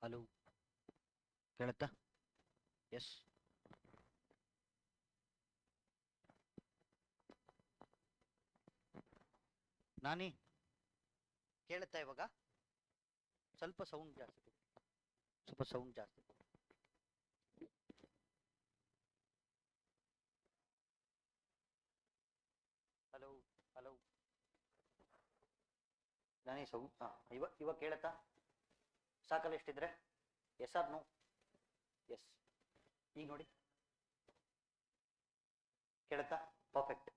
Hello, ಕೇಳುತ್ತಾ? S. ನಾನಿ, ಕೇಳುತ್ತಾ ಇವಾಗ? ಸ್ವಲ್ಪ ಸೌಂಡ್ ಜಾಸ್ತಿ ಕೊಡು. ಸ್ವಲ್ಪ ಸೌಂಡ್ ಜಾಸ್ತಿ ಕೊಡು. ಹಲೋ ಹಲೋ, ನಾನಿ ಸೌಂಡ್. ಇವಾಗ ಇವಾಗ ಕೇಳುತ್ತಾ? ಸಾಕಲ್ಲ ಎಷ್ಟಿದ್ರೆ? Yes R no? ಎಸ್. ಈಗ ನೋಡಿ, ಕೇಳುತ್ತಾ? ಪರ್ಫೆಕ್ಟ್.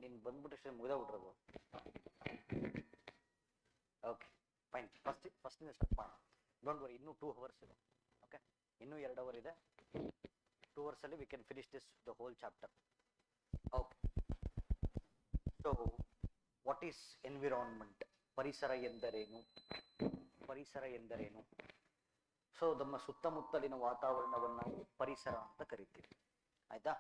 ನೀನು ಬಂದ್ಬಿಟ್ಟೆ ಮುಗಿದೋಗ್ಬಿಟ್ರದು. Okay, fine. ಫಸ್ಟಿಂದ ಸ್ಟಾರ್ಟ್ ಮಾಡೋಣ. ಡೋಂಟ್ ವರಿ, ಇನ್ನೂ 2 ಅವರ್ಸ್ ಇದೆ. ಓಕೆ, ಇನ್ನೂ 2 ಅವರ್ ಇದೆ. 2 ಅವರ್ಸಲ್ಲಿ we can finish this the whole chapter. Okay, so what is environment? ಪರಿಸರ ಎಂದರೇನು? ಪರಿಸರ ಎಂದರೇನು? ಸೊ ನಮ್ಮ ಸುತ್ತಮುತ್ತಲಿನ ವಾತಾವರಣವನ್ನು ನಾವು ಪರಿಸರ ಅಂತ ಕರಿತೀವಿ. ಆಯ್ತಾ?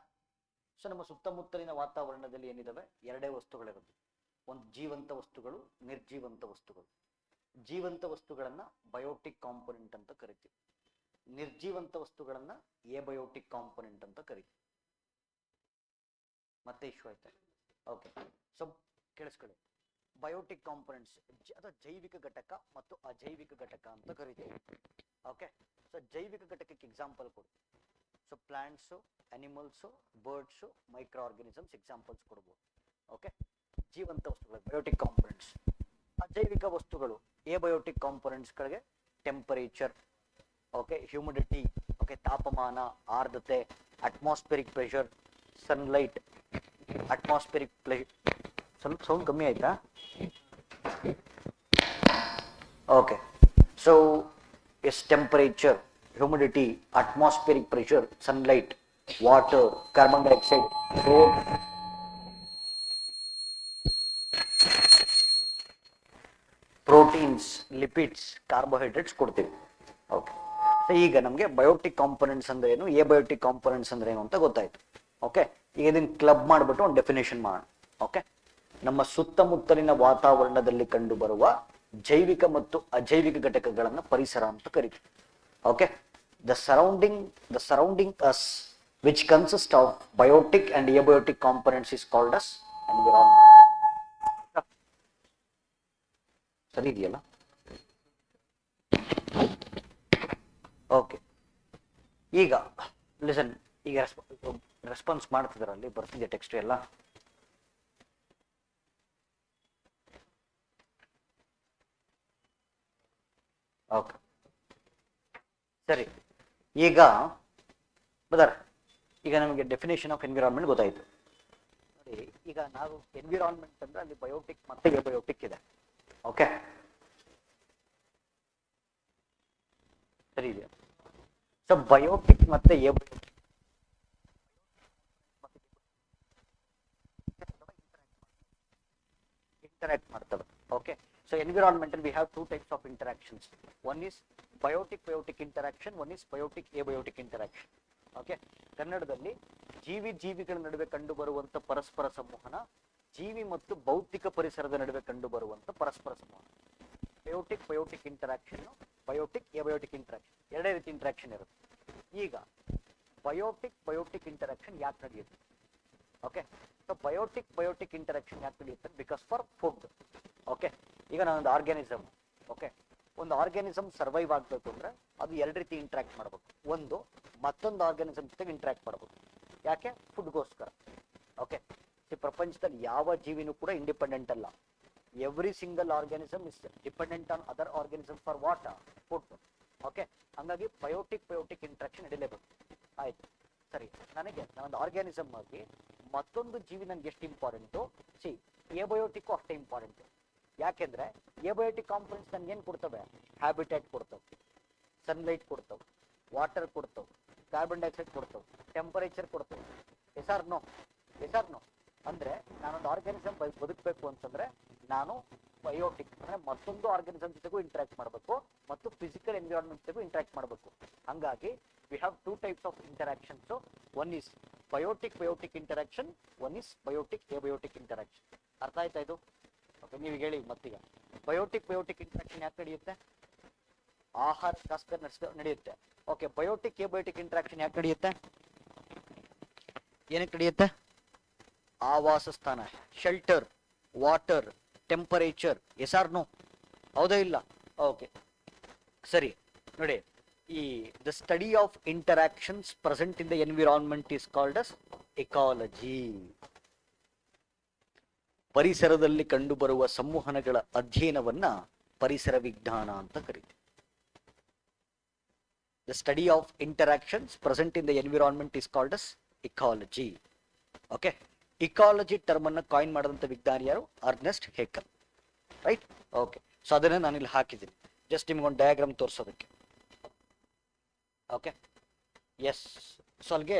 ಸೊ ನಮ್ಮ ಸುತ್ತಮುತ್ತಲಿನ ವಾತಾವರಣದಲ್ಲಿ ಏನಿದಾವೆ? ಎರಡೇ ವಸ್ತುಗಳಿರುತ್ತೆ. ಒಂದು ಜೀವಂತ ವಸ್ತುಗಳು, ನಿರ್ಜೀವಂತ ವಸ್ತುಗಳು. ಜೀವಂತ ವಸ್ತುಗಳನ್ನ ಬಯೋಟಿಕ್ ಕಾಂಪೊನೆಂಟ್ ಅಂತ ಕರಿತೀವಿ. ನಿರ್ಜೀವಂತ ವಸ್ತುಗಳನ್ನ ಎಬಯೋಟಿಕ್ ಕಾಂಪೊನೆಂಟ್ ಅಂತ ಕರಿತೀವಿ. ಮತ್ತೆ ಇಶ್ಯೂ ಆಯ್ತಾ? ಓಕೆ, ಸೊ ಕೇಳಿಸ್ಕೊಳ್ಳಿ. ಬಯೋಟಿಕ್ ಕಾಂಪೊನೆಂಟ್ಸ್ ಅಥವಾ ಜೈವಿಕ ಘಟಕ ಮತ್ತು ಅಜೈವಿಕ ಘಟಕ ಅಂತ ಕರಿತೀವಿ. ಓಕೆ, ಸೊ ಜೈವಿಕ ಘಟಕಕ್ಕೆ ಎಕ್ಸಾಂಪಲ್ ಕೊಡು. So plants, animals, birds, microorganisms examples ಕೊಡ್ಬೋದು. ಓಕೆ, ಜೀವಂತ ವಸ್ತುಗಳು ಬಯೋಟಿಕ್ ಕಾಂಪೊನೆಂಟ್ಸ್. ಅಜೈವಿಕ ವಸ್ತುಗಳು ಎಬಯೋಟಿಕ್ ಕಾಂಪೊನೆಂಟ್ಸ್ಗಳಿಗೆ ಟೆಂಪರೇಚರ್, ಓಕೆ, ಹ್ಯೂಮಿಡಿಟಿ, ಓಕೆ, ತಾಪಮಾನ, ಆರ್ದ್ರತೆ, atmospheric pressure, sunlight, atmospheric pressure. ಸ್ವಲ್ಪ ಸೌಂಡ್ ಕಮ್ಮಿ ಆಯ್ತಾ? Okay, so yes, temperature, humidity, atmospheric pressure, sunlight, water, carbon dioxide, proteins, lipids, carbohydrates ಕೊಡ್ತೀವಿ. ಓಕೆ, ಸೊ ಈಗ ನಮಗೆ ಬಯೋಟಿಕ್ ಕಾಂಪೊನೆಂಟ್ಸ್ ಅಂದ್ರೆ ಏನು, ಎಬಯೋಟಿಕ್ ಕಾಂಪೊನೆಂಟ್ಸ್ ಅಂದ್ರೆ ಏನು ಅಂತ ಗೊತ್ತಾಯ್ತು. ಓಕೆ, ಈಗ ಇದನ್ನ ಕ್ಲಬ್ ಮಾಡಿಬಿಟ್ಟು ಒಂದು ಡೆಫಿನೇಷನ್ ಮಾಡೋಣ. ಓಕೆ, ನಮ್ಮ ಸುತ್ತಮುತ್ತಲಿನ ವಾತಾವರಣದಲ್ಲಿ ಕಂಡು ಬರುವ ಜೈವಿಕ ಮತ್ತು ಅಜೈವಿಕ ಘಟಕಗಳನ್ನ ಪರಿಸರ ಅಂತ ಕರಿತೀವಿ. Okay, the surrounding as which consist of biotic and abiotic components is called as environment. ಸರಿ ಇದೆಯಲ್ಲ? ಓಕೆ, ಈಗ ಲಿಸನ್. ಈಗ ರೆಸ್ಪಾನ್ಸ್ ಮಾಡ್ತಿದಾರಲ್ಲಿ ಬರ್ತಿದೆ ಟೆಕ್ಸ್ಟ್ ಎಲ್ಲ? ಓಕೆ, ಸರಿ. ಈಗ ಬದರ್, ಈಗ ನಮಗೆ ಡೆಫಿನೇಷನ್ ಆಫ್ ಎನ್ವಿರಾನ್ಮೆಂಟ್ ಗೊತ್ತಾಯ್ತು. ನೋಡಿ, ಈಗ ನಾವು ಎನ್ವಿರಾನ್ಮೆಂಟ್ ಅಂದ್ರೆ ಅಲ್ಲಿ ಬಯೋಟಿಕ್ ಮತ್ತೆ ಎಬಯೋಟಿಕ್ ಇದೆ. ಓಕೆ, ಸರಿ ಇದೆಯಾ? ಸೊ ಬಯೋಟಿಕ್ ಮತ್ತೆ ಎಬಯೋಟಿಕ್ interact ಮಾಡ್ತವೆ. Okay, so environmental we have 2 types of interactions. One is biotic interaction, one is biotic abiotic interaction. Okay, ಕನ್ನಡದಲ್ಲಿ ಜೀವಿಗಳ ನಡುವೆ ಕಂಡು ಬರುವಂತ ಪರಸ್ಪರ ಸಂವಹನ, ಜೀವಿ ಮತ್ತು ಭೌತಿಕ ಪರಿಸರದ ನಡುವೆ ಕಂಡು ಬರುವಂತ ಪರಸ್ಪರ ಸಂವಹನ. ಬಯೋಟಿಕ್ ಇಂಟರಾಕ್ಷನ್, ಬಯೋಟಿಕ್ ಎಬಯೋಟಿಕ್ ಇಂಟರಾಕ್ಷನ್, ಎರಡೇ ರೀತಿ ಇಂಟರಾಕ್ಷನ್ ಇರುತ್ತೆ. ಈಗ ಬಯೋಟಿಕ್ ಇಂಟರಾಕ್ಷನ್ ಯಾಕೆ ನಡೆಯುತ್ತೆ? ಓಕೆ, ಸೊ ಬಯೋಟಿಕ್ ಇಂಟರಾಕ್ಷನ್ ಯಾಕೆ ನಡೆಯುತ್ತೆ? Because for food. ಓಕೆ, ಈಗ ನಾನೊಂದು ಆರ್ಗ್ಯಾನಿಸಮ್, ಓಕೆ, ಒಂದು ಆರ್ಗ್ಯಾನಿಸಮ್ ಸರ್ವೈವ್ ಆಗಬೇಕು ಅಂದ್ರೆ ಅದು ಎರಡು ರೀತಿ ಇಂಟ್ರಾಕ್ಟ್ ಮಾಡಬೇಕು. ಒಂದು, ಮತ್ತೊಂದು ಆರ್ಗ್ಯಾನಿಸಮ್ ಜೊತೆಗೆ ಇಂಟ್ರಾಕ್ಟ್ ಮಾಡಬೇಕು. ಯಾಕೆ? ಫುಡ್ಗೋಸ್ಕರ. ಓಕೆ, ಈ ಪ್ರಪಂಚದಲ್ಲಿ ಯಾವ ಜೀವಿನೂ ಕೂಡ ಇಂಡಿಪೆಂಡೆಂಟ್ ಅಲ್ಲ. Every single organism is dependent on other organism for what? Food. Okay, ಹಂಗಾಗಿ ಬಯೋಟಿಕ್ ಇಂಟ್ರಾಕ್ಷನ್ ನಡೀಲೇಬೇಕು. ಆಯ್ತು, ಸರಿ. ನಾನೊಂದು ಆರ್ಗ್ಯಾನಿಸಮ್ ಆಗಿ ಮತ್ತೊಂದು ಜೀವಿ ನನ್ಗೆ ಎಷ್ಟು ಇಂಪಾರ್ಟೆಂಟು? ಎಬಯೋಟಿಕ್ ಅಷ್ಟೇ ಇಂಪಾರ್ಟೆಂಟ್. ಯಾಕೆಂದ್ರೆ ಎಬಯೋಟಿಕ್ ಕಾಂಪೊನೆಂಟ್ಸ್ ನನ್ಗೆ ಏನ್ ಕೊಡ್ತವೆ? ಹ್ಯಾಬಿಟೇಟ್ ಕೊಡ್ತವೆ, ಸನ್ಲೈಟ್ ಕೊಡ್ತವೆ, ವಾಟರ್ ಕೊಡ್ತವೆ, ಕಾರ್ಬನ್ ಡೈಆಕ್ಸೈಡ್ ಕೊಡ್ತವೆ, ಟೆಂಪರೇಚರ್ ಕೊಡ್ತವೆ. Yes R no? ಅಂದ್ರೆ ನಾನೊಂದು ಆರ್ಗ್ಯಾನಿಸಮ್ ಬದುಕಬೇಕು ಅಂತಂದ್ರೆ ನಾನು ಬಯೋಟಿಕ್ ಅಂದ್ರೆ ಮತ್ತೊಂದು ಆರ್ಗ್ಯಾನಿಸಮ್ ಜೊತೆಗೂ ಇಂಟ್ರಾಕ್ಟ್ ಮಾಡಬೇಕು ಮತ್ತು ಫಿಸಿಕಲ್ ಎನ್ವಿರಾನ್ಮೆಂಟ್ ಜೊತೆಗೂ ಇಂಟ್ರಾಕ್ಟ್ ಮಾಡಬೇಕು. ಹಂಗಾಗಿ we have 2 types of interactions. So one is biotic interaction, one is biotic abiotic interaction. ಅರ್ಥ ಆಯ್ತಾ ಇದು? ಓಕೆ, ನೀವು ಹೇಳಿ ಮತ್ತೀಗ ಬಯೋಟಿಕ್ ಇಂಟ್ರಾಕ್ಷನ್ ಯಾಕೆ ನಡೆಯುತ್ತೆ? ಆಹಾರಕ್ಕೋಸ್ಕರ ನಡೆಯುತ್ತೆ. ಓಕೆ, ಬಯೋಟಿಕ್ ಎಬಯೋಟಿಕ್ ಇಂಟ್ರಾಕ್ಷನ್ ಯಾಕೆ ನಡೆಯುತ್ತೆ? ಏನಕ್ಕೆ ನಡೆಯುತ್ತೆ? ಆವಾಸ ಸ್ಥಾನ, shelter, water, temperature, yes R no? ಹೌದಾ ಇಲ್ಲ? ಓಕೆ ಸರಿ. ನೋಡಿ, ಈ the study of interactions present in the environment is called as ecology. ಪರಿಸರದಲ್ಲಿ ಕಂಡುಬರುವ ಸಂವಹನಗಳ ಅಧ್ಯಯನವನ್ನ ಪರಿಸರ ವಿಜ್ಞಾನ ಅಂತ ಕರೀತೀವಿ. The study of interactions present in the environment is called as ecology. Okay, ecology term ಅನ್ನ ಕಾಯಿನ್ ಮಾಡಿದಂಥ ವಿಜ್ಞಾನಿ ಯಾರು? Ernest Haeckel, right? Okay, so ಅದನ್ನ ನಾನು ಇಲ್ಲಿ ಹಾಕಿದ್ದೀನಿ ಜಸ್ಟ್ ನಿಮ್ಗೊಂದು ಡಯಾಗ್ರಾಮ್ ತೋರಿಸೋದಕ್ಕೆ. ಓಕೆ, ಎಸ್, ಸೊ ಅಲ್ಲಿಗೆ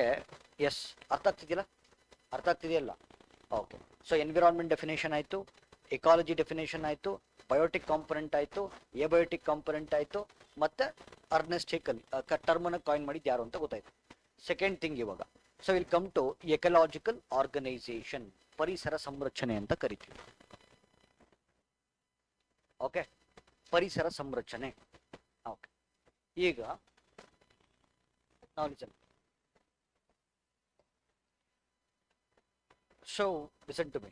ಎಸ್ ಅರ್ಥ ಆಗ್ತಿದೆಯಲ್ಲ? ಅರ್ಥ ಆಗ್ತಿದೆಯಲ್ಲ? ಓಕೆ, ಸೊ ಎನ್ವಿರಾನ್ಮೆಂಟ್ ಡೆಫಿನೇಷನ್ ಆಯಿತು, ಎಕಾಲಜಿ ಡೆಫಿನೇಷನ್ ಆಯಿತು, ಬಯೋಟಿಕ್ ಕಾಂಪೊನೆಂಟ್ ಆಯಿತು, ಎಬಯೋಟಿಕ್ ಕಾಂಪೊನೆಂಟ್ ಆಯಿತು, ಮತ್ತೆ ಅರ್ನೆಸ್ಟ್ ಹೇಕಲ್ ಟರ್ಮ್ ಅನ್ನು ಕಾಯಿನ್ ಮಾಡಿದ್ದು ಯಾರು ಅಂತ ಗೊತ್ತಾಯ್ತು. ಸೆಕೆಂಡ್ ಥಿಂಗ್ ಇವಾಗ, so will come to ecological organisation, ಪರಿಸರ ಸಂರಚನೆ ಅಂತ ಕರಿತೀವಿ. ಓಕೆ, ಪರಿಸರ ಸಂರಚನೆ. ಓಕೆ, ಈಗ ನಾವು listen. So listen to me.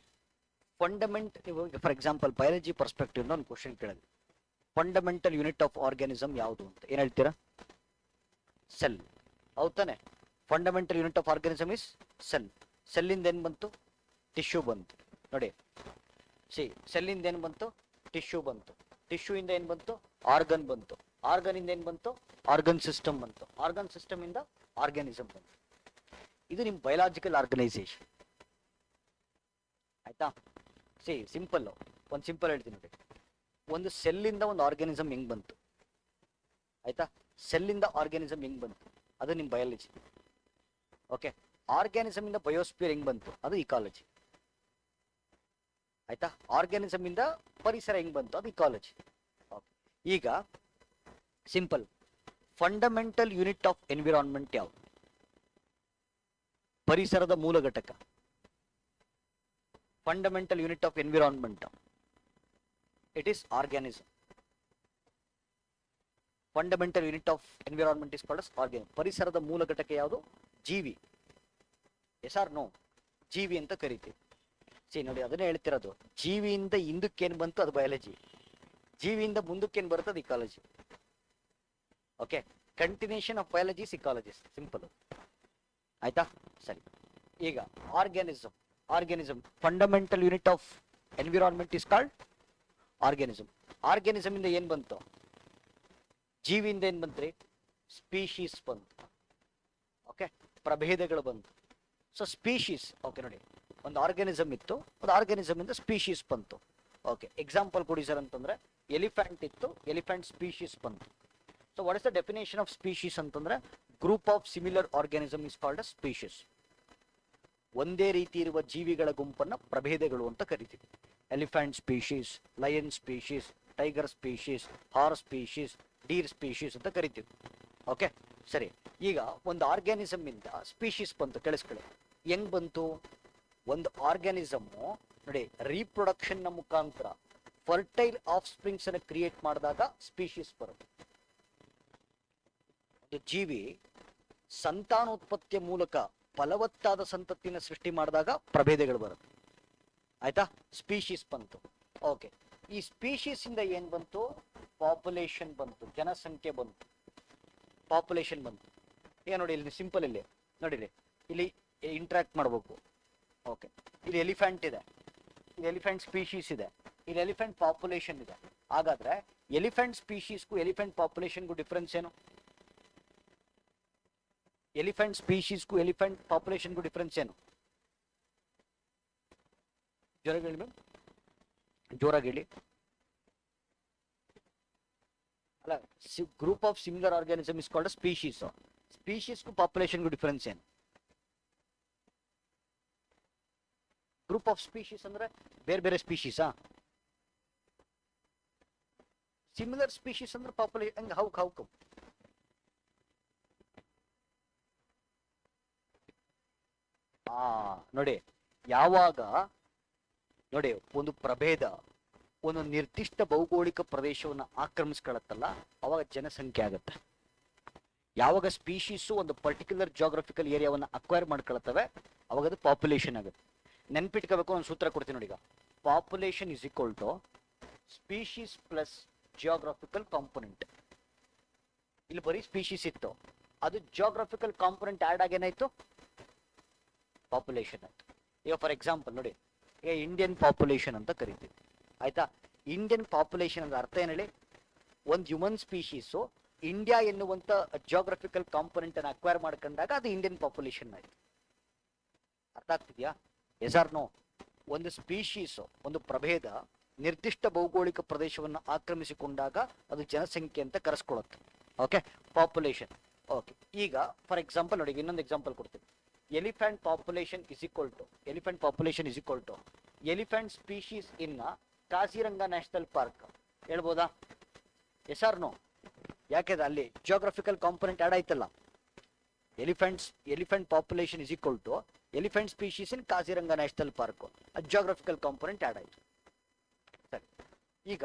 Fundament, for example biology perspective ಒಂದು ಕ್ವಶನ್ ಕೇಳಿದ್ವಿ, ಫಂಡಮೆಂಟಲ್ ಯೂನಿಟ್ ಆಫ್ ಆರ್ಗ್ಯಾನಿಸಮ್ ಯಾವುದು ಅಂತ. ಏನ್ ಹೇಳ್ತೀರಾ? ಸೆಲ್. ಹೌದು ತಾನೆ? Fundamental unit of organism is cell. ಸೆಲ್ಲಿಂದ ಏನು ಬಂತು? ಟಿಶ್ಯೂ ಬಂತು. ನೋಡಿ, ಸೆಲ್ಲಿಂದ ಏನು ಬಂತು? ಟಿಶ್ಯೂ ಬಂತು. ಟಿಶ್ಯೂ ಇಂದ ಏನು ಬಂತು? ಆರ್ಗನ್ ಬಂತು. ಆರ್ಗನ್ ಇಂದ ಏನು ಬಂತು? ಆರ್ಗನ್ ಸಿಸ್ಟಮ್ ಬಂತು. ಆರ್ಗನ್ ಸಿಸ್ಟಮ್ ಇಂದ ಆರ್ಗ್ಯಾನಿಸಮ್ ಬಂತು. ಇದು ನಿಮ್ಮ ಬಯಲಾಜಿಕಲ್ ಆರ್ಗನೈಸೇಷನ್. ಆಯ್ತಾ? ಸಿಂಪಲ್, ಒಂದು ಸಿಂಪಲ್ ಹೇಳ್ತೀನಿ ನೋಡಿ. ಒಂದು ಸೆಲ್ಲಿಂದ ಒಂದು ಆರ್ಗ್ಯಾನಿಸಮ್ ಹೆಂಗ್ ಬಂತು? ಆಯ್ತಾ? ಸೆಲ್ಲಿಂದ ಆರ್ಗ್ಯಾನಿಸಮ್ ಹೆಂಗ್ ಬಂತು? ಅದು ನಿಮ್ಮ ಬಯಾಲಜಿ. ಓಕೆ, ಆರ್ಗ್ಯಾನಿಸಮ್ ಇಂದ ಬಯೋಸ್ಪಿಯರ್ ಹೆಂಗ್ ಬಂತು? ಅದು ಇಕಾಲಜಿ. ಆಯ್ತಾ? ಆರ್ಗ್ಯಾನಿಸಮ್ ಇಂದ ಪರಿಸರ ಹೆಂಗ್ ಬಂತು? ಅದು ಇಕಾಲಜಿ. ಈಗ simple, fundamental unit of environment ಯಾವುದು? ಪರಿಸರದ ಮೂಲ ಘಟಕ. Fundamental unit of environment, it is organism. Fundamental unit of environment is called as organism. ಪರಿಸರದ ಮೂಲ ಘಟಕ ಯಾವುದು? ಜೀವಿ. Yes R no? ಜೀವಿ ಅಂತ ಕರಿತೀವಿ. ನೋಡಿ, ಅದನ್ನೇ ಹೇಳ್ತಿರೋದು. ಜೀವಿಯಿಂದ ಹಿಂದಕ್ಕೇನು ಬಂತು? ಅದು ಬಯಾಲಜಿ. ಜೀವಿಯಿಂದ ಮುಂದಕ್ಕೇನು ಬರುತ್ತೆ? ಅದು ecology. Okay, continuation of biology is ecology. Simple. ಆಯ್ತಾ? ಸರಿ. ಈಗ organism. Organism fundamental unit of environment is called organism. Organism ಇಂದ ಏನ್ ಬಂತು? ಜೀವಿಯಿಂದ ಏನ್ ಬಂತ್ರಿ? ಸ್ಪೀಶೀಸ್ ಬಂತು. ಓಕೆ, ಪ್ರಭೇದಗಳು ಬಂತು. So species. ಓಕೆ, ನೋಡಿ, ಒಂದು ಆರ್ಗ್ಯಾನಿಸಮ್ ಇತ್ತು, ಒಂದು ಆರ್ಗ್ಯಾನಿಸಮ್ ಇಂದ ಸ್ಪೀಶೀಸ್ ಬಂತು. ಓಕೆ, ಎಕ್ಸಾಂಪಲ್ ಕೊಡಿ ಸರ್ ಅಂತಂದ್ರೆ, ಎಲಿಫೆಂಟ್ ಇತ್ತು, ಎಲಿಫೆಂಟ್ ಸ್ಪೀಶೀಸ್ ಬಂತು. So what is the definition of species ಅಂತಂದ್ರೆ, group of similar organism is called a species. ಒಂದೇ ರೀತಿ ಇರುವ ಜೀವಿಗಳ ಗುಂಪನ್ನ ಪ್ರಭೇದಗಳು ಅಂತ ಕರಿತೀವಿ. Elephant species, lion species, tiger species, horse species, deer species ಅಂತ ಕರಿತೀವಿ. ಓಕೆ, ಸರಿ. ಈಗ ಒಂದು ಆರ್ಗ್ಯಾನಿಸಮ್ ಇಂದ ಸ್ಪೀಶೀಸ್ ಬಂತು. ಕೇಳಿಸ್ಕೊಳ್ಳಿ, ಹೆಂಗ್ ಬಂತು? ಒಂದು ಆರ್ಗ್ಯಾನಿಸಮು ನೋಡಿ, ರೀಪ್ರೊಡಕ್ಷನ್ ನ ಮುಖಾಂತರ ಫರ್ಟೈಲ್ ಆಫ್ ಸ್ಪ್ರಿಂಗ್ಸ್ ಅನ್ನು ಕ್ರಿಯೇಟ್ ಮಾಡಿದಾಗ ಸ್ಪೀಶೀಸ್ ಬರುತ್ತೆ. ಒಂದು ಜೀವಿ ಸಂತಾನೋತ್ಪತ್ತಿಯ ಮೂಲಕ ಫಲವತ್ತಾದ ಸಂತತಿನ ಸೃಷ್ಟಿ ಮಾಡಿದಾಗ ಪ್ರಭೇದಗಳು ಬರುತ್ತೆ. ಆಯ್ತಾ? ಸ್ಪೀಶೀಸ್ ಬಂತು. ಓಕೆ, ಈ ಸ್ಪೀಶೀಸ್ ಇಂದ ಏನ್ ಬಂತು? ಪಾಪ್ಯುಲೇಷನ್ ಬಂತು, ಜನಸಂಖ್ಯೆ ಬಂತು, ಪಾಪ್ಯುಲೇಷನ್ ಬಂತು. ಈಗ ನೋಡಿ, ಇಲ್ಲಿ ಸಿಂಪಲ್, ಇಲ್ಲಿ ನೋಡಿರಿ, ಇಲ್ಲಿ ಇಂಟ್ರಾಕ್ಟ್ ಮಾಡಬೇಕು. ಓಕೆ, ಇಲ್ಲಿ ಎಲಿಫೆಂಟ್ ಇದೆ, ಇಲ್ಲಿ ಎಲಿಫೆಂಟ್ ಸ್ಪೀಶೀಸ್ ಇದೆ, ಇಲ್ಲಿ ಎಲಿಫೆಂಟ್ ಪಾಪ್ಯುಲೇಷನ್ ಇದೆ. ಹಾಗಾದ್ರೆ ಎಲಿಫೆಂಟ್ ಸ್ಪೀಶೀಸ್ಗೂ ಎಲಿಫೆಂಟ್ ಪಾಪ್ಯುಲೇಷನ್ಗೂ ಡಿಫ್ರೆನ್ಸ್ ಏನು? ಎಲಿಫೆಂಟ್ ಸ್ಪೀಶೀಸ್ಗೂ ಎಲಿಫೆಂಟ್ ಪಾಪ್ಯುಲೇಷನ್ಗೂ ಡಿಫ್ರೆನ್ಸ್ ಏನು? ಜೋರಾಗಿ ಹೇಳಿ ಮ್ಯಾಮ್, ಜೋರಾಗಿ ಹೇಳಿ. ಅಲ್ಲ, group of similar organism is called species. ಸ್ಪೀಶೀಸ್ಗೂ ಪಾಪ್ಯುಲೇಷನ್ಗೂ ಡಿಫ್ರೆನ್ಸ್ ಏನು? ಗ್ರೂಪ್ ಆಫ್ ಸ್ಪೀಶೀಸ್ ಅಂದ್ರೆ ಬೇರೆ ಬೇರೆ ಸ್ಪೀಶೀಸಾ? ಸಿಮಿಲರ್ ಸ್ಪೀಶೀಸ್ ಅಂದ್ರೆ ಪಾಪ್ಯುಲೇಷನ್. How come? ನೋಡಿ, ಯಾವಾಗ ನೋಡಿ ಒಂದು ಪ್ರಭೇದ ಒಂದು ನಿರ್ದಿಷ್ಟ ಭೌಗೋಳಿಕ ಪ್ರದೇಶವನ್ನು ಆಕ್ರಮಿಸ್ಕೊಳತ್ತಲ್ಲ, ಅವಾಗ ಜನಸಂಖ್ಯೆ ಆಗುತ್ತೆ. ಯಾವಾಗ ಸ್ಪೀಶೀಸು ಒಂದು ಪರ್ಟಿಕ್ಯುಲರ್ ಜಿಯೋಗ್ರಫಿಕಲ್ ಏರಿಯಾವನ್ನು ಅಕ್ವೈರ್ ಮಾಡ್ಕೊಳ್ತವೆ, ಅವಾಗ ಅದು ಪಾಪ್ಯುಲೇಷನ್ ಆಗುತ್ತೆ. ನೆನ್ಪಿಟ್ಕೋಬೇಕು, ಒಂದು ಸೂತ್ರ ಕೊಡ್ತೀನಿ ನೋಡಿ. ಈಗ population is equal to species plus geographical component. ಇಲ್ಲಿ ಬರೀ ಸ್ಪೀಶೀಸ್ ಇತ್ತು, ಅದು ಜಿಯೋಗ್ರಫಿಕಲ್ ಕಾಂಪೊನೆಂಟ್ ಆ್ಯಡ್ ಆಗಿ ಏನಾಯ್ತು, ಪಾಪ್ಯುಲೇಷನ್ ಆಯ್ತು. ಈಗ ಫಾರ್ ಎಕ್ಸಾಂಪಲ್ ನೋಡಿ, ಈಗ ಇಂಡಿಯನ್ ಪಾಪ್ಯುಲೇಷನ್ ಅಂತ ಕರಿತೀವಿ, ಆಯ್ತಾ. ಇಂಡಿಯನ್ ಪಾಪ್ಯುಲೇಷನ್ ಅಂದ್ರೆ ಅರ್ಥ ಏನು ಹೇಳಿ? ಒಂದು ಹ್ಯೂಮನ್ ಸ್ಪೀಶೀಸು ಇಂಡಿಯಾ ಎನ್ನುವಂತ ಜಿಯೋಗ್ರಫಿಕಲ್ ಕಾಂಪೊನೆಂಟ್ ಅನ್ನು ಅಕ್ವೈರ್ ಮಾಡ್ಕೊಂಡಾಗ ಅದು ಇಂಡಿಯನ್ ಪಾಪ್ಯುಲೇಷನ್ ಆಯ್ತು. ಅರ್ಥ ಆಗ್ತಿದ್ಯಾ? Yes R no? ಒಂದು ಸ್ಪೀಶೀಸು, ಒಂದು ಪ್ರಭೇದ ನಿರ್ದಿಷ್ಟ ಭೌಗೋಳಿಕ ಪ್ರದೇಶವನ್ನು ಆಕ್ರಮಿಸಿಕೊಂಡಾಗ ಅದು ಜನಸಂಖ್ಯೆ ಅಂತ ಕರೆಸ್ಕೊಳ್ಳುತ್ತೆ. Okay, population. ಓಕೆ, ಈಗ ಫಾರ್ ಎಕ್ಸಾಂಪಲ್ ನೋಡಿ, ಇನ್ನೊಂದು ಎಕ್ಸಾಂಪಲ್ ಕೊಡ್ತೀನಿ. Elephant population is equal to elephant species in Kaziranga national park. ಹೇಳ್ಬೋದಾ? ಎಸ್ ಆರ್ ನೋ? ಯಾಕೆಂದ್ರೆ ಅಲ್ಲಿ ಜಿಯೋಗ್ರಫಿಕಲ್ ಕಾಂಪೊನೆಂಟ್ ಆಡ್ ಆಯ್ತಲ್ಲ. Elephant population is equal to elephant species in Kaziranga national park. Geographical component add ಆಯ್ತು. ಸರಿ, ಈಗ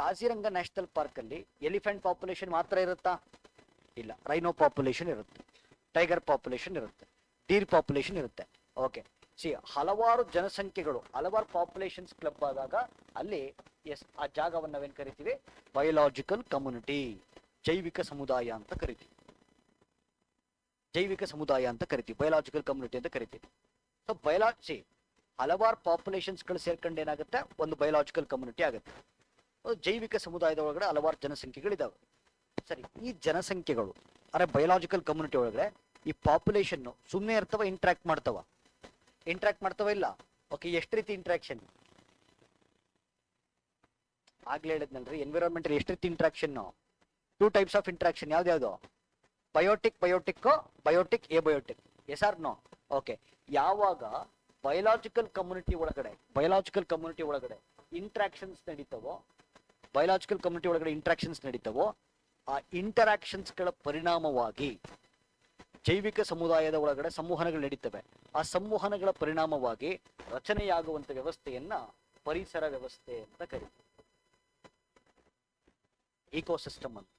ಕಾಜಿರಂಗ ನ್ಯಾಷನಲ್ ಪಾರ್ಕ್ ಅಲ್ಲಿ ಎಲಿಫೆಂಟ್ ಪಾಪ್ಯುಲೇಷನ್ ಮಾತ್ರ ಇರುತ್ತಾ? ಇಲ್ಲ, ರೈನೋ ಪಾಪ್ಯುಲೇಷನ್ ಇರುತ್ತೆ, ಟೈಗರ್ ಪಾಪ್ಯುಲೇಷನ್ ಇರುತ್ತೆ, ಡೀರ್ ಪಾಪ್ಯುಲೇಷನ್ ಇರುತ್ತೆ. ಓಕೆ, ಹಲವಾರು ಜನಸಂಖ್ಯೆಗಳು, ಹಲವಾರು ಪಾಪ್ಯುಲೇಷನ್ಸ್ ಕ್ಲಬ್ ಆದಾಗ ಅಲ್ಲಿ ಆ ಜಾಗವನ್ನು ನಾವೇನ್ ಕರಿತೀವಿ? ಬಯೋಲಾಜಿಕಲ್ ಕಮ್ಯುನಿಟಿ, ಜೈವಿಕ ಸಮುದಾಯ ಅಂತ ಕರಿತೀವಿ. ಬಯೋಲಾಜಿಕಲ್ ಕಮ್ಯುನಿಟಿ ಅಂತ ಕರಿತೀವಿ. ಸೊ ಹಲವಾರು ಪಾಪ್ಯುಲೇಷನ್ಸ್ಗಳು ಸೇರ್ಕೊಂಡು ಏನಾಗುತ್ತೆ? ಒಂದು ಬಯೋಲಾಜಿಕಲ್ ಕಮ್ಯುನಿಟಿ ಆಗುತ್ತೆ. ಜೈವಿಕ ಸಮುದಾಯದ ಒಳಗಡೆ ಹಲವಾರು ಜನಸಂಖ್ಯೆಗಳಿದಾವೆ. ಸರಿ, ಈ ಜನಸಂಖ್ಯೆಗಳು ಅಂದ್ರೆ ಬಯೋಲಾಜಿಕಲ್ ಕಮ್ಯುನಿಟಿ ಒಳಗಡೆ ಈ ಪಾಪ್ಯುಲೇಷನ್ ಸುಮ್ಮನೆ ಇರ್ತವ, ಇಂಟ್ರಾಕ್ಟ್ ಮಾಡ್ತವ ಇಲ್ಲ? ಓಕೆ, ಎಷ್ಟು ರೀತಿ ಇಂಟ್ರಾಕ್ಷನ್? ಆಗ್ಲೇ ಹೇಳಿದ್ನಲ್ರಿ, ಎನ್ವಿರಾನ್ಮೆಂಟ್ ಎಷ್ಟು ರೀತಿ ಇಂಟ್ರಾಕ್ಷನ್? 2 types of interaction. ಯಾವ್ದು? Biotic abiotic. Yes R no? Okay, ಯಾವಾಗ ಬಯೋಲಾಜಿಕಲ್ ಕಮ್ಯುನಿಟಿ ಒಳಗಡೆ ಇಂಟ್ರಾಕ್ಷನ್ಸ್ ನಡೀತವೋ, ಆ ಇಂಟರಾಕ್ಷನ್ಸ್ಗಳ ಪರಿಣಾಮವಾಗಿ ಜೈವಿಕ ಸಮುದಾಯದ ಒಳಗಡೆ ಸಂವಹನಗಳು ನಡೀತವೆ. ಆ ಸಂವಹನಗಳ ಪರಿಣಾಮವಾಗಿ ರಚನೆಯಾಗುವಂತ ವ್ಯವಸ್ಥೆಯನ್ನ ಪರಿಸರ ವ್ಯವಸ್ಥೆ ಅಂತ ಕರೀತೀವಿ, ಇಕೋಸಿಸ್ಟಮ್ ಅಂತ.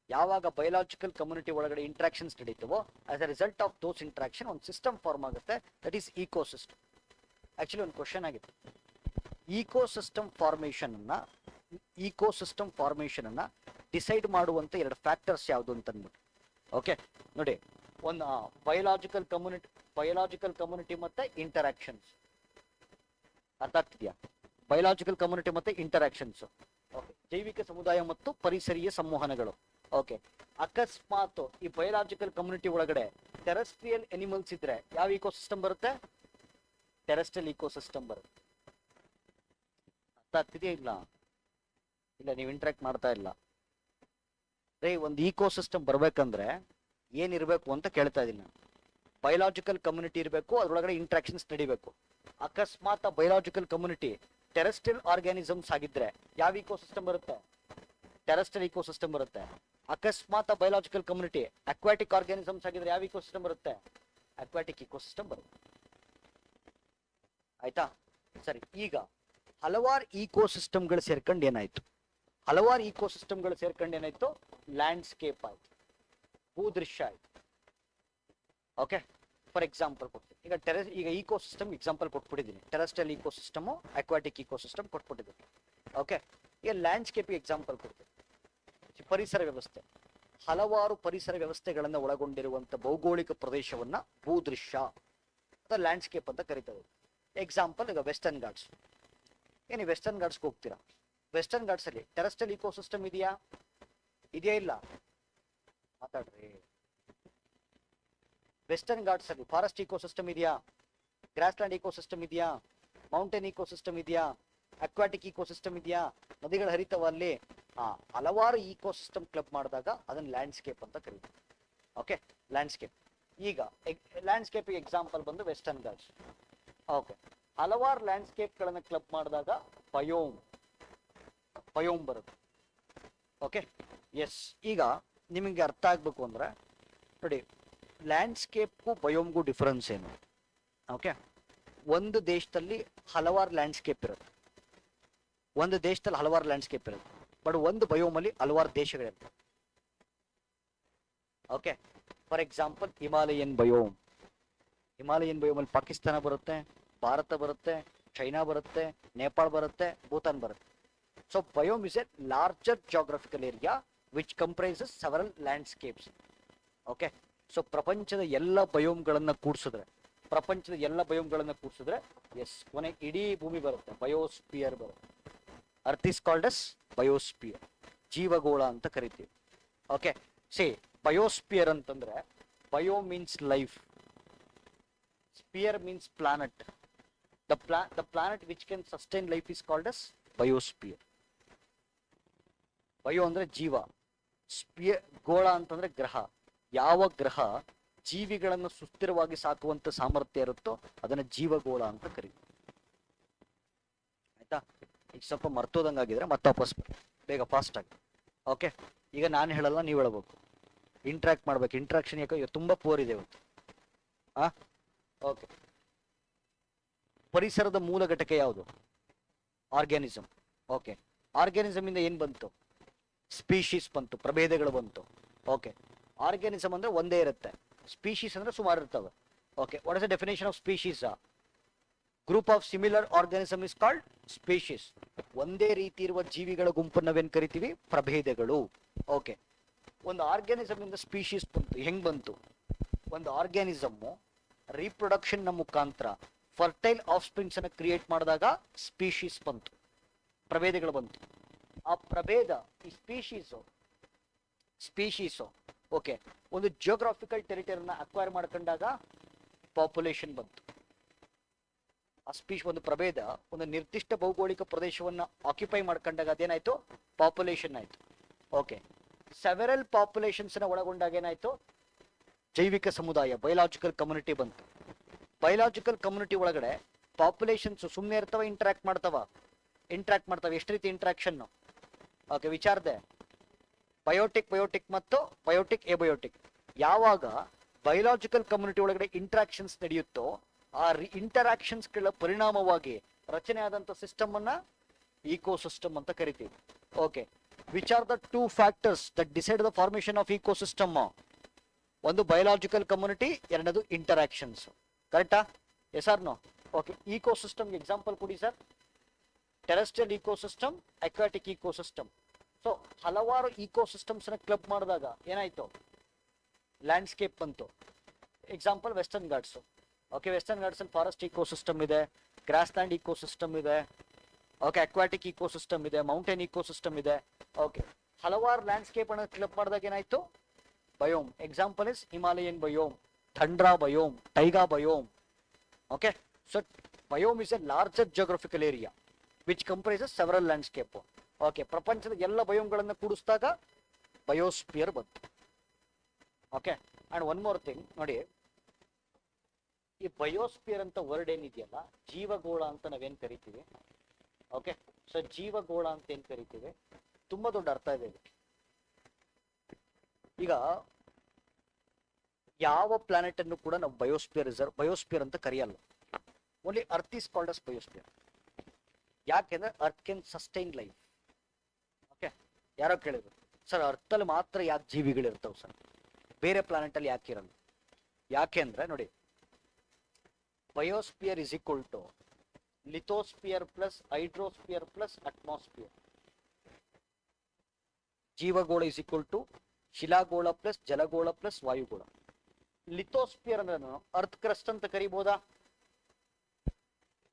ಯಾವಾಗ ಬಯೋಲಾಜಿಕಲ್ ಕಮ್ಯುನಿಟಿ ಒಳಗಡೆ ಇಂಟ್ರಾಕ್ಷನ್ಸ್ ನಡೀತವೋ, as a result of those interaction ಒಂದು ಸಿಸ್ಟಮ್ ಫಾರ್ಮ್ ಆಗುತ್ತೆ, ದಟ್ ಈಸ್ ಇಕೋಸಿಸ್ಟಮ್. ಆಕ್ಚುಲಿ ಒಂದು ಕ್ವಶನ್ ಆಗಿತ್ತು, ಇಕೋಸಿಸ್ಟಮ್ ಫಾರ್ಮೇಷನ್ ಅನ್ನ ಡಿಸೈಡ್ ಮಾಡುವಂತ 2 ಫ್ಯಾಕ್ಟರ್ಸ್ ಯಾವುದು ಅಂತ ಅಂದ್ಬಿಟ್ಟು. ಓಕೆ ನೋಡಿ, ಒಂದು ಬಯೋಲಾಜಿಕಲ್ ಕಮ್ಯುನಿಟಿ ಮತ್ತೆ ಇಂಟರಾಕ್ಷನ್ಸ್. ಅರ್ಥ ಆಗ್ತಿದ್ಯಾ? ಬಯೋಲಾಜಿಕಲ್ ಕಮ್ಯುನಿಟಿ ಮತ್ತೆ ಇಂಟರಾಕ್ಷನ್ಸ್. ಓಕೆ, ಜೈವಿಕ ಸಮುದಾಯ ಮತ್ತು ಪರಿಸರೀಯ ಸಂವಹನಗಳು. ಓಕೆ, ಅಕಸ್ಮಾತ್ ಈ ಬಯೋಲಾಜಿಕಲ್ ಕಮ್ಯುನಿಟಿ ಒಳಗಡೆ ಟೆರೆಸ್ಟ್ರಿಯಲ್ ಎನಿಮಲ್ಸ್ ಇದ್ರೆ ಯಾವ ಇಕೋಸಿಸ್ಟಮ್ ಬರುತ್ತೆ? ಟೆರೆಸ್ಟ್ರಿಯಲ್ ಇಕೋಸಿಸ್ಟಮ್ ಬರುತ್ತೆ. ಅರ್ಥ ಆಗ್ತಿದೆಯಾ? ಇಲ್ಲ, ನೀವು ಇಂಟ್ರಾಕ್ಟ್ ಮಾಡ್ತಾ ಇಲ್ಲ ರೇ. ಒಂದು ಇಕೋಸಿಸ್ಟಮ್ ಬರ್ಬೇಕಂದ್ರೆ ಏನಿರ್ಬೇಕು ಅಂತ ಕೇಳ್ತಾ ಇದ್ದೀನಿ ನಾನು. ಬಯೋಲಾಜಿಕಲ್ ಕಮ್ಯುನಿಟಿ ಇರಬೇಕು, ಅದ್ರೊಳಗಡೆ ಇಂಟ್ರಾಕ್ಷನ್ಸ್ ನಡಿಬೇಕು. ಅಕಸ್ಮಾತ್ ಬಯೋಲಾಜಿಕಲ್ ಕಮ್ಯುನಿಟಿ ಟೆರೆಸ್ಟ್ರಿಯಲ್ ಆರ್ಗ್ಯಾನಿಸಮ್ಸ್ ಆಗಿದ್ರೆ ಯಾವ ಇಕೋಸಿಸ್ಟಮ್ ಬರುತ್ತೆ? ಟೆರೆಸ್ಟ್ರಿಯಲ್ ಇಕೋಸಿಸ್ಟಮ್ ಬರುತ್ತೆ. ಅಕಸ್ಮಾತ್ ಬಯೋಲಾಜಿಕಲ್ ಕಮ್ಯುನಿಟಿ ಅಕ್ವಾಟಿಕ್ ಆರ್ಗ್ಯಾನಿಸಮ್ಸ್ ಆಗಿದ್ರೆ ಯಾವ ಇಕೋಸಿಸ್ಟಮ್ ಬರುತ್ತೆ? ಅಕ್ವಾಟಿಕ್ ಇಕೋಸಿಸ್ಟಮ್ ಬರುತ್ತೆ. ಆಯ್ತಾ? ಸರಿ, ಈಗ ಹಲವಾರು ಇಕೋಸಿಸ್ಟಮ್ಗಳು ಸೇರ್ಕೊಂಡು ಏನಾಯ್ತು? ಲ್ಯಾಂಡ್ಸ್ಕೇಪ್ ಆಯ್ತು, ಭೂದೃಶ್ಯ ಆಯ್ತು. ಓಕೆ, ಫಾರ್ ಎಕ್ಸಾಂಪಲ್ ಕೊಡ್ತೀನಿ. ಈಗ ಇಕೋಸಿಸ್ಟಮ್ ಎಕ್ಸಾಂಪಲ್ ಕೊಟ್ಬಿಟ್ಟಿದ್ದೀನಿ. ಟೆರೆಸ್ಟ್ರಿಯಲ್ ಇಕೋಸಿಸ್ಟಮು, ಅಕ್ವಾಟಿಕ್ ಇಕೋಸಿಸ್ಟಮ್ ಕೊಟ್ಬಿಟ್ಟಿದ್ದೀನಿ. ಓಕೆ, ಈಗ ಲ್ಯಾಂಡ್ಸ್ಕೇಪ್ ಎಕ್ಸಾಂಪಲ್ ಕೊಡ್ತೀನಿ. ಪರಿಸರ ವ್ಯವಸ್ಥೆ, ಹಲವಾರು ಪರಿಸರ ವ್ಯವಸ್ಥೆಗಳನ್ನು ಒಳಗೊಂಡಿರುವಂತ ಭೌಗೋಳಿಕ ಪ್ರದೇಶವನ್ನ ಭೂದೃಶ್ಯ ಅಥವಾ ಲ್ಯಾಂಡ್ಸ್ಕೇಪ್ ಅಂತ ಕರೀತಾರೆ. ಎಕ್ಸಾಂಪಲ್ ಈಗ ವೆಸ್ಟರ್ನ್ ಘಾಟ್ಸ್. ಏನು ವೆಸ್ಟರ್ನ್ ಘಾಟ್ಸ್ಗೆ ಹೋಗ್ತೀರಾ? ವೆಸ್ಟರ್ನ್ ಘಾಟ್ಸ್ ಅಲ್ಲಿ ಟೆರೆಸ್ಟ್ರಿಯಲ್ ಇಕೋಸಿಸ್ಟಮ್ ಇದೆಯಾ ಇಲ್ಲ? ಮಾತಾಡ್ರಿ. ವೆಸ್ಟರ್ನ್ ಘಾಟ್ಸ್ ಅಲ್ಲಿ ಫಾರೆಸ್ಟ್ ಇಕೋಸಿಸ್ಟಮ್ ಇದೆಯಾ? ಗ್ರಾಸ್ಲ್ಯಾಂಡ್ ಇಕೋಸಿಸ್ಟಮ್ ಇದೆಯಾ? ಮೌಂಟೇನ್ ಇಕೋಸಿಸ್ಟಮ್ ಇದೆಯಾ? ಅಕ್ವಾಟಿಕ್ ಇಕೋಸಿಸ್ಟಮ್ ಇದೆಯಾ? ನದಿಗಳು ಹರಿತವ ಅಲ್ಲಿ? ಹಲವಾರು ಇಕೋಸಿಸ್ಟಮ್ ಕ್ಲಬ್ ಮಾಡಿದಾಗ ಅದನ್ನ ಲ್ಯಾಂಡ್ಸ್ಕೇಪ್ ಅಂತ ಕರೀತೀವಿ. Okay, landscape. ಈಗ ಲ್ಯಾಂಡ್ಸ್ಕೇಪ್ ಎಕ್ಸಾಂಪಲ್ ಬಂದು ವೆಸ್ಟರ್ನ್ ಘಾಟ್ಸ್. ಓಕೆ, ಹಲವಾರು ಲ್ಯಾಂಡ್ಸ್ಕೇಪ್ ಗಳನ್ನ ಕ್ಲಬ್ ಮಾಡಿದಾಗ ಬಯೋಮ್ ಬರುತ್ತೆ. Okay, yes. ಈಗ ನಿಮಗೆ ಅರ್ಥ ಆಗ್ಬೇಕು ಅಂದ್ರೆ ನೋಡಿ, ಲ್ಯಾಂಡ್ಸ್ಕೇಪ್ಗೂ ಬಯೋಮ್ಗೂ ಡಿಫರೆನ್ಸ್ ಏನು? ಓಕೆ, ಒಂದು ದೇಶದಲ್ಲಿ ಹಲವಾರು ಲ್ಯಾಂಡ್ಸ್ಕೇಪ್ ಇರುತ್ತೆ. ಒಂದು ದೇಶದಲ್ಲಿ ಹಲವಾರು ಲ್ಯಾಂಡ್ಸ್ಕೇಪ್ ಇರುತ್ತೆ, ಬಟ್ ಒಂದು ಬಯೋಮಲ್ಲಿ ಹಲವಾರು ದೇಶಗಳಿರ್ತವೆ. Okay, for example Himalayan biome. Himalayan ಬಯೋಮಲ್ಲಿ ಪಾಕಿಸ್ತಾನ ಬರುತ್ತೆ, ಭಾರತ ಬರುತ್ತೆ, ಚೈನಾ ಬರುತ್ತೆ, ನೇಪಾಳ ಬರುತ್ತೆ, ಭೂತಾನ್ ಬರುತ್ತೆ. So biome is a larger geographical area which comprises several landscapes. Okay, so ಪ್ರಪಂಚದ ಎಲ್ಲ ಬಯೋಮ್ಗಳನ್ನ ಕೂಡಿಸಿದ್ರೆ ಎಸ್ ಕೊನೆ ಇಡೀ ಭೂಮಿ ಬರುತ್ತೆ, ಬಯೋಸ್ಪಿಯರ್ ಬರುತ್ತೆ. Earth is called as biosphere, ಜೀವಗೋಳ ಅಂತ ಕರಿತೀವಿ. ಓಕೆ, ಸಿ ಬಯೋಸ್ಪಿಯರ್ ಅಂತಂದ್ರೆ bio means life, sphere means planet. The planet which can sustain life is called as biosphere. Bio ಅಂದ್ರೆ ಜೀವ, ಸ್ಪಿಯರ್ ಗೋಳ ಅಂತಂದ್ರೆ ಗ್ರಹ. ಯಾವ ಗ್ರಹ ಜೀವಿಗಳನ್ನು ಸುಸ್ಥಿರವಾಗಿ ಸಾಕುವಂತ ಸಾಮರ್ಥ್ಯ ಇರುತ್ತೋ ಅದನ್ನ ಜೀವಗೋಳ ಅಂತ ಕರೀತೀವಿ. ಆಯ್ತಾ? ಈಗ ಸ್ವಲ್ಪ ಮರ್ತೋದಂಗಾಗಿದ್ರೆ ಮತ್ತೆ ವಾಪಸ್ ಬೇಗ ಫಾಸ್ಟ್ ಆಗಿ. ಓಕೆ, ಈಗ ನಾನು ಹೇಳಲ್ಲ, ನೀವು ಹೇಳಬೇಕು, ಇಂಟ್ರಾಕ್ಟ್ ಮಾಡ್ಬೇಕು. ಇಂಟ್ರಾಕ್ಷನ್ ಯಾಕೆ ತುಂಬಾ ಪೋರ್ ಇದೆ ಇವತ್ತು. ಓಕೆ, ಪರಿಸರದ ಮೂಲ ಘಟಕ ಯಾವುದು? ಆರ್ಗ್ಯಾನಿಸಮ್. ಓಕೆ, ಆರ್ಗ್ಯಾನಿಸಮ್ ಇಂದ ಏನ್ ಬಂತು? ಸ್ಪೀಶೀಸ್ ಬಂತು, ಪ್ರಭೇದಗಳು ಬಂತು. ಓಕೆ, ಆರ್ಗ್ಯಾನಿಸಮ್ ಅಂದ್ರೆ ಒಂದೇ ಇರುತ್ತೆ, ಸ್ಪೀಶೀಸ್ ಅಂದ್ರೆ ಸುಮಾರು ಇರ್ತವೆ. Okay, what is the definition of species? Group of similar organism is called species. ಒಂದೇ ರೀತಿ ಇರುವ ಜೀವಿಗಳ ಗುಂಪನ್ನು ನಾವೇನ್ ಕರಿತೀವಿ? ಪ್ರಭೇದಗಳು. ಓಕೆ, ಒಂದು ಆರ್ಗ್ಯಾನಿಸಮ್ ಇಂದ ಸ್ಪೀಶೀಸ್ ಬಂತು. ಹೆಂಗ್ ಬಂತು? ಒಂದು ಆರ್ಗ್ಯಾನಿಸಮ್ ರೀಪ್ರೊಡಕ್ಷನ್ ನ ಮುಖಾಂತರ ಫರ್ಟೈಲ್ ಆಫ್ ಸ್ಪ್ರಿಂಗ್ಸ್ ಅನ್ನು ಕ್ರಿಯೇಟ್ ಮಾಡಿದಾಗ ಸ್ಪೀಶೀಸ್ ಬಂತು, ಪ್ರಭೇದಗಳು ಬಂತು. ಆ ಪ್ರಭೇದ, ಈ ಸ್ಪೀಶೀಸು ಓಕೆ, ಒಂದು ಜಿಯೋಗ್ರಾಫಿಕಲ್ ಟೆರಿಟರಿನ ಅಕ್ವೈರ್ ಮಾಡ್ಕೊಂಡಾಗ ಪಾಪ್ಯುಲೇಷನ್ ಬಂತು. ಆ ಒಂದು ಪ್ರಭೇದ ಒಂದು ನಿರ್ದಿಷ್ಟ ಭೌಗೋಳಿಕ ಪ್ರದೇಶವನ್ನ ಆಕ್ಯುಪೈ ಮಾಡ್ಕೊಂಡಾಗ ಅದೇನಾಯ್ತು? ಪಾಪ್ಯುಲೇಷನ್ ಆಯ್ತು. ಓಕೆ, ಸೆವೆರಲ್ ಪಾಪ್ಯುಲೇಷನ್ಸ್ ನ ಒಳಗೊಂಡಾಗ ಏನಾಯ್ತು? ಜೈವಿಕ ಸಮುದಾಯ, ಬಯೋಲಾಜಿಕಲ್ ಕಮ್ಯುನಿಟಿ ಬಂತು. ಬಯೋಲಾಜಿಕಲ್ ಕಮ್ಯುನಿಟಿ ಒಳಗಡೆ ಪಾಪ್ಯುಲೇಷನ್ಸ್ ಸುಮ್ಮನೆ ಇರ್ತವ, ಇಂಟ್ರಾಕ್ಟ್ ಮಾಡ್ತಾವ. ಎಷ್ಟು ರೀತಿ ಇಂಟ್ರಾಕ್ಷನ್? ಓಕೆ, ವಿಚಾರದೆ ಬಯೋಟಿಕ್ ಮತ್ತು ಬಯೋಟಿಕ್ ಎಬಯೋಟಿಕ್. ಯಾವಾಗ ಬಯೋಲಾಜಿಕಲ್ ಕಮ್ಯುನಿಟಿ ಒಳಗಡೆ ಇಂಟ್ರಾಕ್ಷನ್ಸ್ ನಡೆಯುತ್ತೋ ಆ ಇಂಟರಾಕ್ಷನ್ಸ್ಗಳ ಪರಿಣಾಮವಾಗಿ ರಚನೆ ಆದಂತ ಸಿಸ್ಟಮ್ ಅನ್ನ ಈಕೋಸಿಸ್ಟಮ್ ಅಂತ ಕರಿತೀವಿ. Okay, which are the two factors that decide the formation of ecosystem? ಒಂದು ಬಯೋಲಾಜಿಕಲ್ ಕಮ್ಯುನಿಟಿ, ಎರಡನೇದು ಇಂಟರಾಕ್ಷನ್ಸ್. ಕರೆಕ್ಟಾ? Yes R no? Okay, ecosystem example ಕೊಡಿ sir. Terrestrial ecosystem, aquatic ecosystem. So ಹಲವಾರು ಈಕೋಸಿಸ್ಟಮ್ಸ್ ನ ಕ್ಲಬ್ ಮಾಡಿದಾಗ ಏನಾಯ್ತು? ಲ್ಯಾಂಡ್ಸ್ಕೇಪ್ ಬಂತು. Example Western Ghats. Okay, Western Ghats ಅಲ್ಲಿ ಫಾರೆಸ್ಟ್ ಈಕೋಸಿಸ್ಟಮ್ ಇದೆ, ಗ್ರಾಸ್ ಲ್ಯಾಂಡ್ ಈಕೋಸಿಸ್ಟಮ್ ಇದೆ, ಓಕೆ, ಅಕ್ವಾಟಿಕ್ ಈಕೋಸಿಸ್ಟಮ್ ಇದೆ, ಮೌಂಟೇನ್ ಈಕೋಸಿಸ್ಟಮ್ ಇದೆ. ಓಕೆ, ಹಲವಾರು ಲ್ಯಾಂಡ್ಸ್ಕೇಪ್ ಅನ್ನು ಕ್ಲಬ್ ಮಾಡಿದಾಗ ಏನಾಯ್ತು? Biome. Example is Himalayan biome, tundra biome, taiga biome. Okay, so biome is a larger geographical area which comprises several landscape. Okay, ಪ್ರಪಂಚದ ಎಲ್ಲ ಬಯೋಮ್ಗಳನ್ನು ಕೂಡಿಸಿದಾಗ ಬಯೋಸ್ಪಿಯರ್ ಬಂತು. Okay, and one more thing ನೋಡಿ, ಈ ಬಯೋಸ್ಪಿಯರ್ ಅಂತ ವರ್ಡ್ ಏನಿದೆಯಲ್ಲ, ಜೀವಗೋಳ ಅಂತ ನಾವೇನ್ ಕರಿತೀವಿ. ಓಕೆ, ಸೊ ಜೀವಗೋಳ ಅಂತ ಏನ್ ಕರಿತೀವಿ, ತುಂಬಾ ದೊಡ್ಡ ಅರ್ಥ ಇದೆ ಇದಕ್ಕೆ. ಈಗ ಯಾವ ಪ್ಲಾನೆಟ್ ಅನ್ನು ಕೂಡ ನಾವು ಬಯೋಸ್ಪಿಯರ್ ಅಂತ ಕರೆಯಲ್ಲ. Only earth is called as biosphere. ಯಾಕೆಂದ್ರೆ earth can sustain life. Okay, ಯಾರೋ ಕೇಳಿದ್ರು, ಸರ್ ಅರ್ತ್ ಅಲ್ಲಿ ಮಾತ್ರ ಯಾಕೆ ಜೀವಿಗಳಿರ್ತಾವ ಸರ್, ಬೇರೆ ಪ್ಲಾನೆಟ್ ಅಲ್ಲಿ ಯಾಕೆ ಇರಲ್ಲ? ಯಾಕೆ ಅಂದ್ರೆ ನೋಡಿ, biosphere is equal to lithosphere plus hydrosphere plus atmosphere. ಜೀವಗೋಳ ಇಸ್ ಈಕ್ವಲ್ ಟು ಶಿಲಾಗೋಳ ಪ್ಲಸ್ ಜಲಗೋಳ ಪ್ಲಸ್ ವಾಯುಗೋಳ. ಲಿಥೋಸ್ಪಿಯರ್ ಅಂದ್ರೆ ನಾನು ಅರ್ತ್ ಕ್ರಸ್ಟ್ ಅಂತ ಕರಿಬಹುದಾ?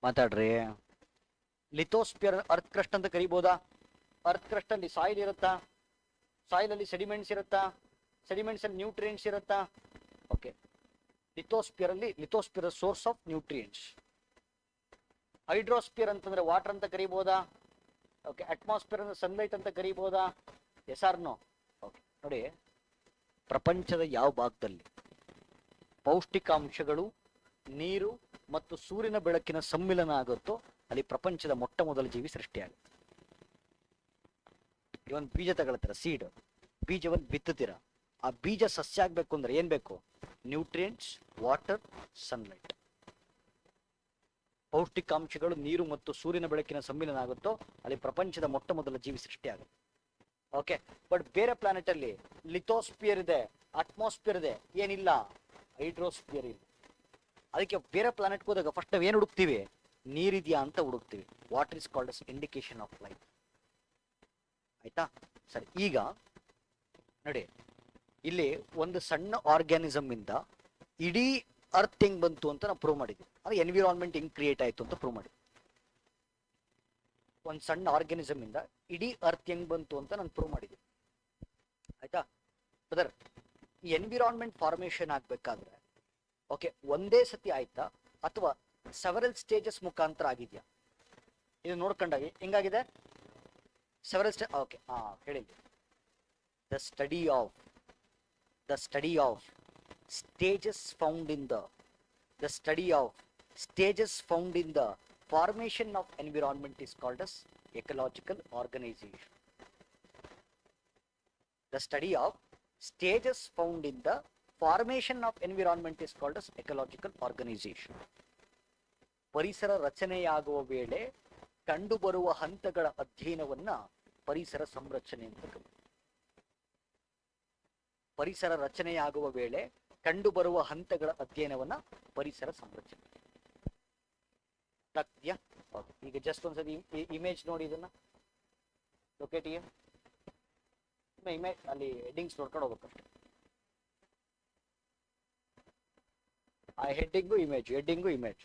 ಮಾತಾಡ್ರಿ. ಲಿಥೋಸ್ಪಿಯರ್ ಅರ್ತ್ ಕ್ರಸ್ಟ್ ಅಂತ ಕರಿಬಹುದಾ? ಅರ್ತ್ ಕ್ರಸ್ಟ್ ಅಲ್ಲಿ ಸಾಯಿಲ್ ಇರುತ್ತಾ? ಸಾಯಿಲ್ ಅಲ್ಲಿ ಸೆಡಿಮೆಂಟ್ಸ್ ಇರುತ್ತಾ? ಸೆಡಿಮೆಂಟ್ಸ್ ಅಲ್ಲಿ ನ್ಯೂಟ್ರಿಯೆಂಟ್ಸ್ ಇರುತ್ತಾ? Okay, lithosphere source of nutrients. Hydrosphere ಅಂತಂದ್ರೆ ವಾಟರ್ ಅಂತ ಕರಿಬಹುದಾ? ಓಕೆ, ಅಟ್ಮಾಸ್ಫಿಯರ್ ಅಂದ್ರೆ ಸನ್ಲೈಟ್ ಅಂತ ಕರಿಬಹುದಾ? Yes R no? ಓಕೆ, ನೋಡಿ, ಪ್ರಪಂಚದ ಯಾವ ಭಾಗದಲ್ಲಿ ಪೌಷ್ಟಿಕಾಂಶಗಳು, ನೀರು ಮತ್ತು ಸೂರ್ಯನ ಬೆಳಕಿನ ಸಮ್ಮಿಲನ ಆಗುತ್ತೋ ಅಲ್ಲಿ ಪ್ರಪಂಚದ ಮೊಟ್ಟ ಮೊದಲ ಜೀವಿ ಸೃಷ್ಟಿಯಾಗುತ್ತೆ. ಇವನ್ ಬೀಜ ತಗೊಳ್ತೀರ, ಸೀಡ್ ಬೀಜವನ್ನು ಬಿತ್ತುತ್ತೀರ. ಆ ಬೀಜ ಸಸ್ಯ ಆಗ್ಬೇಕು ಅಂದ್ರೆ ಏನ್ ಬೇಕು? Nutrients, water, sunlight. ಪೌಷ್ಟಿಕಾಂಶಗಳು ನೀರು ಮತ್ತು ಸೂರ್ಯನ ಬೆಳಕಿನ ಸಮ್ಮಿಲನ ಆಗುತ್ತೋ ಅಲ್ಲಿ ಪ್ರಪಂಚದ ಮೊಟ್ಟ ಮೊದಲ ಜೀವಿ ಸೃಷ್ಟಿ ಆಗುತ್ತೆ. ಓಕೆ, ಬಟ್ ಬೇರೆ ಪ್ಲಾನೆಟ್ ಅಲ್ಲಿ ಲಿಥೋಸ್ಪಿಯರ್ ಇದೆ, ಅಟ್ಮಾಸ್ಫಿಯರ್ ಇದೆ, ಏನಿಲ್ಲ, ಹೈಡ್ರೋಸ್ಪಿಯರ್ ಇಲ್ಲ. ಅದಕ್ಕೆ ಬೇರೆ ಪ್ಲಾನೆಟ್ಗೆ ಹೋದಾಗ ಫಸ್ಟ್ ನಾವು ಏನು ಹುಡುಕ್ತೀವಿ? ನೀರಿದೆಯಾ ಅಂತ ಹುಡುಕ್ತೀವಿ. Water is called as indication of life. ಆಯ್ತಾ? ಸರಿ, ಈಗ ನೋಡಿ, ಇಲ್ಲಿ ಒಂದು ಸಣ್ಣ ಆರ್ಗ್ಯಾನಿಸಮ್ ಇಂದ ಇಡೀ ಅರ್ತ್ ಹೆಂಗ್ ಬಂತು ಅಂತ ನಾವು ಪ್ರೂವ್ ಮಾಡಿದ್ವಿ. ಅಂದ್ರೆ ಎನ್ವಿರಾನ್ಮೆಂಟ್ ಹೆಂಗ್ ಕ್ರಿಯೇಟ್ ಆಯ್ತು ಅಂತ ಪ್ರೂವ್ ಮಾಡಿದ್ವಿ. ಒಂದು ಸಣ್ಣ ಆರ್ಗ್ಯಾನಿಸಮ್ ಇಂದ ಇಡೀ ಅರ್ತ್ ಹೆಂಗ್ ಬಂತು ಅಂತ ನಾನು ಪ್ರೂವ್ ಮಾಡಿದ್ವಿ. ಆಯ್ತಾ ಬ್ರದರ್? ಈ ಎನ್ವಿರಾನ್ಮೆಂಟ್ ಫಾರ್ಮೇಶನ್ ಆಗ್ಬೇಕಾದ್ರೆ ಓಕೆ ಒಂದೇ ಸತಿ ಆಯ್ತಾ ಅಥವಾ ಸೆವರಲ್ ಸ್ಟೇಜಸ್ ಮುಖಾಂತರ ಆಗಿದ್ಯಾ? ಇದು ನೋಡ್ಕೊಂಡಾಗ ಹೆಂಗಾಗಿದೆ? ಸೆವರಲ್ ಓಕೆ, ಹೇಳಿ. The study of stages found in the study of stages found in the formation of environment is called as ecological organization. The study of stages found in the formation of environment is called as ecological organization. ಪರಿಸರ ರಚನೆಯಾಗುವ ವೇಳೆ ಕಂಡುಬರುವ ಹಂತಗಳ ಅಧ್ಯಯನವನ್ನ ಪರಿಸರ ಸಂರಕ್ಷಣೆ ಅಂತ ಕರೀತಾರೆ. ಪರಿಸರ ರಚನೆಯಾಗುವ ವೇಳೆ ಕಂಡುಬರುವ ಹಂತಗಳ ಅಧ್ಯಯನವನ್ನ ಪರಿಸರ ಸಂರಕ್ಷಣೆ. ಈಗ ಜಸ್ಟ್ ಒಂದ್ಸತಿ ಇಮೇಜ್ ನೋಡಿ, ಇದನ್ನ ಲೊಕೇಟ್ ಇಮೇಜ್ ಅಲ್ಲಿ ಹೆಡ್ಡಿಂಗ್ಸ್ ನೋಡ್ಕೊಂಡು ಹೋಗ್ಬೇಕಷ್ಟೆ. ಆ ಹೆಡ್ಡಿಂಗು ಇಮೇಜ್.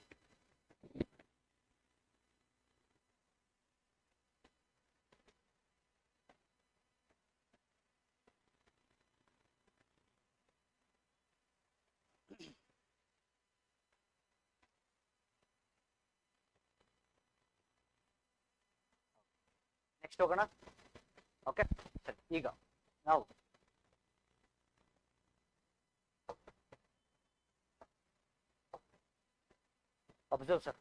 ನೆಕ್ಸ್ಟ್ ಹೋಗೋಣ. ಓಕೆ, ಸರಿ, ಈಗ ನಾವು ಅಬ್ಸರ್ವ್ ಸರ್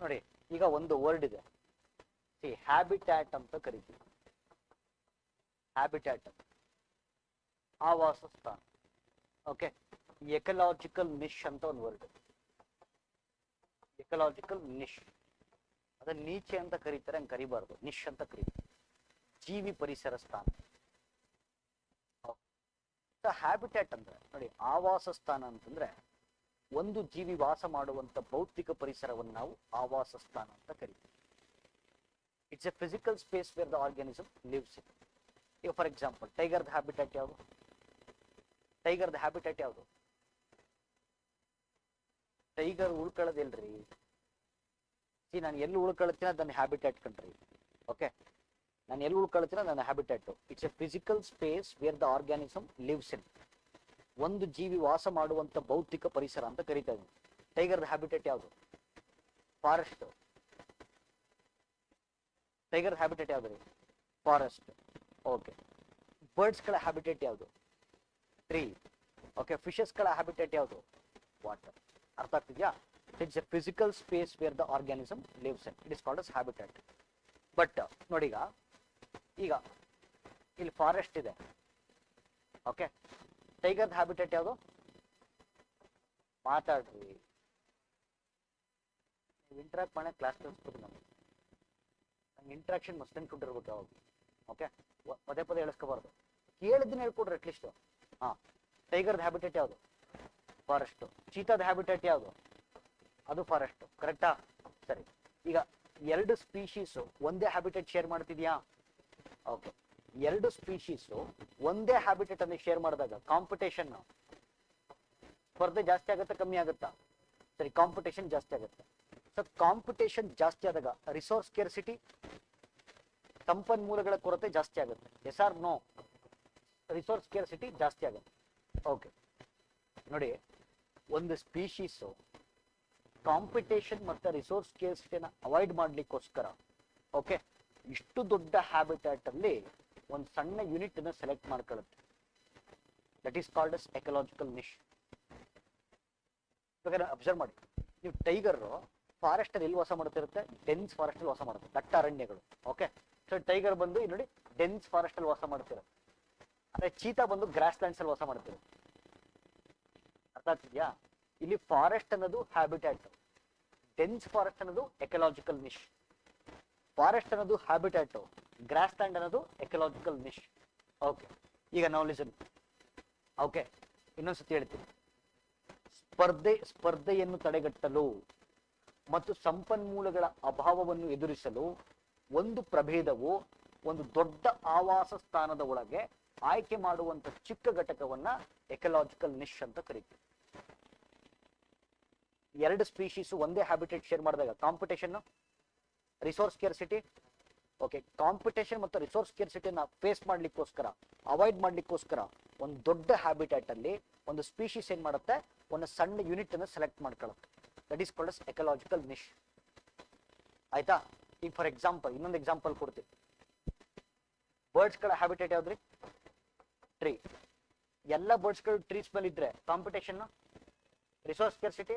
ನೋಡಿ, ಈಗ ಒಂದು ವರ್ಡ್ ಇದೆ, ಹ್ಯಾಬಿಟ್ಯಾಟ್ ಅಂತ ಕರಿತೀವಿ. ಹ್ಯಾಬಿಟ್ಯಾಟ್ ಆವಾಸ ಸ್ಥಾನ. ಓಕೆ, ಎಕಲಾಜಿಕಲ್ ನಿಶ್ ಅಂತ ಒಂದು ವರ್ಡ್. ಎಕಲಾಜಿಕಲ್ ನಿಶ್ ಅದನ್ನ ನೀಚೆ ಅಂತ ಕರೀತಾರೆ, ಹಂಗೆ ಕರಿಬಾರ್ದು, ನಿಶ್ ಅಂತ ಕರೀತಾರೆ. ಜೀವಿ ಪರಿಸರ ಸ್ಥಾನ. ಹ್ಯಾಬಿಟ್ಯಾಟ್ ಅಂದ್ರೆ ನೋಡಿ, ಆವಾಸ ಸ್ಥಾನ ಅಂತಂದ್ರೆ ಒಂದು ಜೀವಿ ವಾಸ ಮಾಡುವಂತ ಭೌತಿಕ ಪರಿಸರವನ್ನು ನಾವು ಆವಾಸ ಸ್ಥಾನ ಅಂತ ಕರಿತೀವಿ. It's a physical space where the organism lives in. ಈಗ ಫಾರ್ ಎಕ್ಸಾಂಪಲ್ ಟೈಗರ್ದ ಹ್ಯಾಬಿಟ್ಯಾಟ್ ಯಾವುದು? ಟೈಗರ್ ಉಳ್ಕೊಳ್ಳೋದಿಲ್ರಿ. ನಾನು ಎಲ್ಲಿ ಉಳ್ಕೊಳ್ತೀನಿ ಅದು ನನ್ನ ಹ್ಯಾಬಿಟ್ಯಾಟ್ ಕಂಡ್ರಿ. ಓಕೆ, ನಾನು ಎಲ್ಲಿ ಉಳ್ಕೊಳ್ತೀನೋ ನನ್ನ habitat. It's a physical space where the organism lives in. ಒಂದು ಜೀವಿ ವಾಸ ಮಾಡುವಂತ ಭೌತಿಕ ಪರಿಸರ ಅಂತ ಕರೀತಾ ಇದ್ದೀನಿ. ಟೈಗರ್ದ ಹ್ಯಾಬಿಟೇಟ್ ಯಾವುದು? ಫಾರೆಸ್ಟ್. ಟೈಗರ್ದ ಹ್ಯಾಬಿಟೇಟ್ ಯಾವುದು ರೀ? ಫಾರೆಸ್ಟ್. ಓಕೆ, ಬರ್ಡ್ಸ್ಗಳ ಹ್ಯಾಬಿಟೇಟ್ ಯಾವುದು? ಟ್ರೀ. ಓಕೆ, ಫಿಶಸ್ಗಳ ಹ್ಯಾಬಿಟೇಟ್ ಯಾವುದು? ವಾಟರ್. ಅರ್ಥ ಆಗ್ತಿದ್ಯಾ? It's a physical space where the organism lives in. It is called as habitat. But ನೋಡಿ, ಈಗ ಇಲ್ಲಿ ಫಾರೆಸ್ಟ್ ಇದೆ. ಓಕೆ, ಟೈಗರ್ದ ಹ್ಯಾಬಿಟೇಟ್ ಯಾವುದು? ಮಾತಾಡ್ರಿ, ನೀವು ಇಂಟ್ರಾಕ್ಟ್ ಮಾಡೋ ಕ್ಲಾಸ್ ಕಲಿಸ್ಬೋದು. ನಂಗೆ ಇಂಟ್ರಾಕ್ಷನ್ ಮಸ್ಟ್ ಅನ್ಕೊಂಡಿರ್ಬೇಕು ಯಾವಾಗ. ಓಕೆ, ಪದೇ ಪದೇ ಹೇಳಿಸ್ಕೋಬಾರ್ದು, ಕೇಳಿದ್ದನ್ನ ಹೇಳ್ಕೊಡ್ರಿ ಅಟ್ಲೀಸ್ಟ್. ಟೈಗರ್ದ ಹ್ಯಾಬಿಟೇಟ್ ಯಾವುದು? ಫಾರೆಸ್ಟ್. ಚೀತಾದ ಹ್ಯಾಬಿಟೇಟ್ ಯಾವುದು? ಅದು ಫಾರೆಸ್ಟ್. ಕರೆಕ್ಟಾ? ಸರಿ, ಈಗ ಎರಡು ಸ್ಪೀಶೀಸು ಒಂದೇ ಹ್ಯಾಬಿಟೇಟ್ ಶೇರ್ ಮಾಡ್ತಿದ್ಯಾ? ಓಕೆ, ಎರಡು ಸ್ಪೀಶೀಸು ಒಂದೇ ಹ್ಯಾಬಿಟೇಟ್ ಅನ್ನು ಶೇರ್ ಮಾಡಿದಾಗ ಕಾಂಪಿಟೇಷನ್ ಸ್ಪರ್ಧೆ ಜಾಸ್ತಿ ಆಗುತ್ತಾ ಕಮ್ಮಿ ಆಗುತ್ತಾ? ಸರಿ, ಕಾಂಪಿಟೇಷನ್ ಜಾಸ್ತಿ ಆಗುತ್ತೆ. ಸೊ ಕಾಂಪಿಟೇಷನ್ ಜಾಸ್ತಿ ಆದಾಗ ರಿಸೋರ್ಸ್ ಸ್ಕೇರ್ಸಿಟಿ, ಸಂಪನ್ಮೂಲಗಳ ಕೊರತೆ ಜಾಸ್ತಿ ಆಗುತ್ತೆ. Yes R no? Resource scarcity ಜಾಸ್ತಿ ಆಗುತ್ತೆ. ಓಕೆ ನೋಡಿ, ಒಂದು ಸ್ಪೀಶೀಸು ಕಾಂಪಿಟೇಷನ್ ಮತ್ತು ರಿಸೋರ್ಸ್ ಸ್ಕೇರ್ಸಿಟಿನ ಅವಾಯ್ಡ್ ಮಾಡ್ಲಿಕ್ಕೋಸ್ಕರ ಓಕೆ ಇಷ್ಟು ದೊಡ್ಡ ಹ್ಯಾಬಿಟ್ಯಾಟ್ ಅಲ್ಲಿ ಒಂದು ಸಣ್ಣ ಯೂನಿಟ್ ಅನ್ನು ಸೆಲೆಕ್ಟ್ ಮಾಡ್ಕೊಳ್ಳುತ್ತೆ. That is called as ecological niche. Observe ಮಾಡಿ, ನೀವು ಟೈಗರ್ ಫಾರೆಸ್ಟ್ ಅಲ್ಲಿ ಎಲ್ಲಿ ವಾಸ ಮಾಡ್ತಿರುತ್ತೆ? ಡೆನ್ಸ್ ಫಾರೆಸ್ಟ್ ಅಲ್ಲಿ ವಾಸ ಮಾಡುತ್ತೆ, ದಟ್ಟ ಅರಣ್ಯಗಳು. ಓಕೆ, ಸೊ ಟೈಗರ್ ಬಂದು ಇಲ್ಲಿ ನೋಡಿ ಡೆನ್ಸ್ ಫಾರೆಸ್ಟ್ ಅಲ್ಲಿ ವಾಸ ಮಾಡ್ತಿರುತ್ತೆ. ಅದೇ ಚೀತಾ ಬಂದು ಗ್ರಾಸ್ ಲ್ಯಾಂಡ್ಸ್ ಅಲ್ಲಿ ವಾಸ ಮಾಡ್ತಿರುತ್ತೆ. ಅರ್ಥ ಆಗ್ತಿದ್ಯಾ? ಇಲ್ಲಿ ಫಾರೆಸ್ಟ್ ಅನ್ನೋದು ಹ್ಯಾಬಿಟ್ಯಾಟ್, ಡೆನ್ಸ್ ಫಾರೆಸ್ಟ್ ಅನ್ನೋದು ಎಕಲಾಜಿಕಲ್ ನಿಶ್, ಫಾರೆಸ್ಟ್ ಅನ್ನೋದು ಹ್ಯಾಬಿಟ್ಯಾಟ್, ಗ್ರಾಸ್ ಲ್ಯಾಂಡ್ ಅನ್ನೋದು ಎಕಲಾಜಿಕಲ್ ನಿಶ್. ಓಕೆ, ಈಗ ನಾವು ಲಿಸನ್. ಓಕೆ, ಇನ್ನೊಂದ್ಸತಿ ಹೇಳ್ತೀನಿ. ಸ್ಪರ್ಧೆಯನ್ನು ತಡೆಗಟ್ಟಲು ಮತ್ತು ಸಂಪನ್ಮೂಲಗಳ ಅಭಾವವನ್ನು ಎದುರಿಸಲು ಒಂದು ಪ್ರಭೇದವು ಒಂದು ದೊಡ್ಡ ಆವಾಸ ಸ್ಥಾನದ ಒಳಗೆ ಆಯ್ಕೆ ಮಾಡುವಂತ ಚಿಕ್ಕ ಘಟಕವನ್ನ ಎಕಲಾಜಿಕಲ್ ನಿಶ್ ಅಂತ ಕರೀತೀವಿ. ಎರಡು ಸ್ಪೀಶೀಸ್ ಒಂದೇ ಹ್ಯಾಬಿಟೇಟ್ ಶೇರ್ ಮಾಡಿದಾಗ competition, resource scarcity. Okay, competition ಮತ್ತು ರಿಸೋರ್ಸ್ ಸ್ಕೇರ್ಸಿಟಿನ ಫೇಸ್ ಮಾಡ್ಲಿಕ್ಕೋಸ್ಕರ, ಅವಾಯ್ಡ್ ಮಾಡ್ಲಿಕ್ಕೋಸ್ಕರ ಒಂದು ದೊಡ್ಡ ಹ್ಯಾಬಿಟೇಟ್ ಅಲ್ಲಿ ಒಂದು ಸ್ಪೀಶೀಸ್ ಏನ್ ಮಾಡುತ್ತೆ, ಒಂದು ಸಣ್ಣ ಯೂನಿಟ್ ಅನ್ನು ಸೆಲೆಕ್ಟ್ ಮಾಡ್ಕೊಳ್ಳುತ್ತೆ. That is called as ecological niche. ಆಯ್ತಾ? ಈಗ ಫಾರ್ ಎಕ್ಸಾಂಪಲ್ ಇನ್ನೊಂದು ಎಕ್ಸಾಂಪಲ್ ಕೊಡ್ತೀವಿ. ಬರ್ಡ್ಸ್ ಗಳ ಹ್ಯಾಬಿಟೇಟ್ ಯಾವ್ದ್ರಿ? ಟ್ರೀ. ಎಲ್ಲ ಬರ್ಡ್ಸ್ ಗಳು ಟ್ರೀಸ್ ಮೇಲೆ ಇದ್ರೆ ಕಾಂಪಿಟೇಷನ್, ರಿಸೋರ್ಸ್ ಸ್ಕೇರ್ಸಿಟಿ.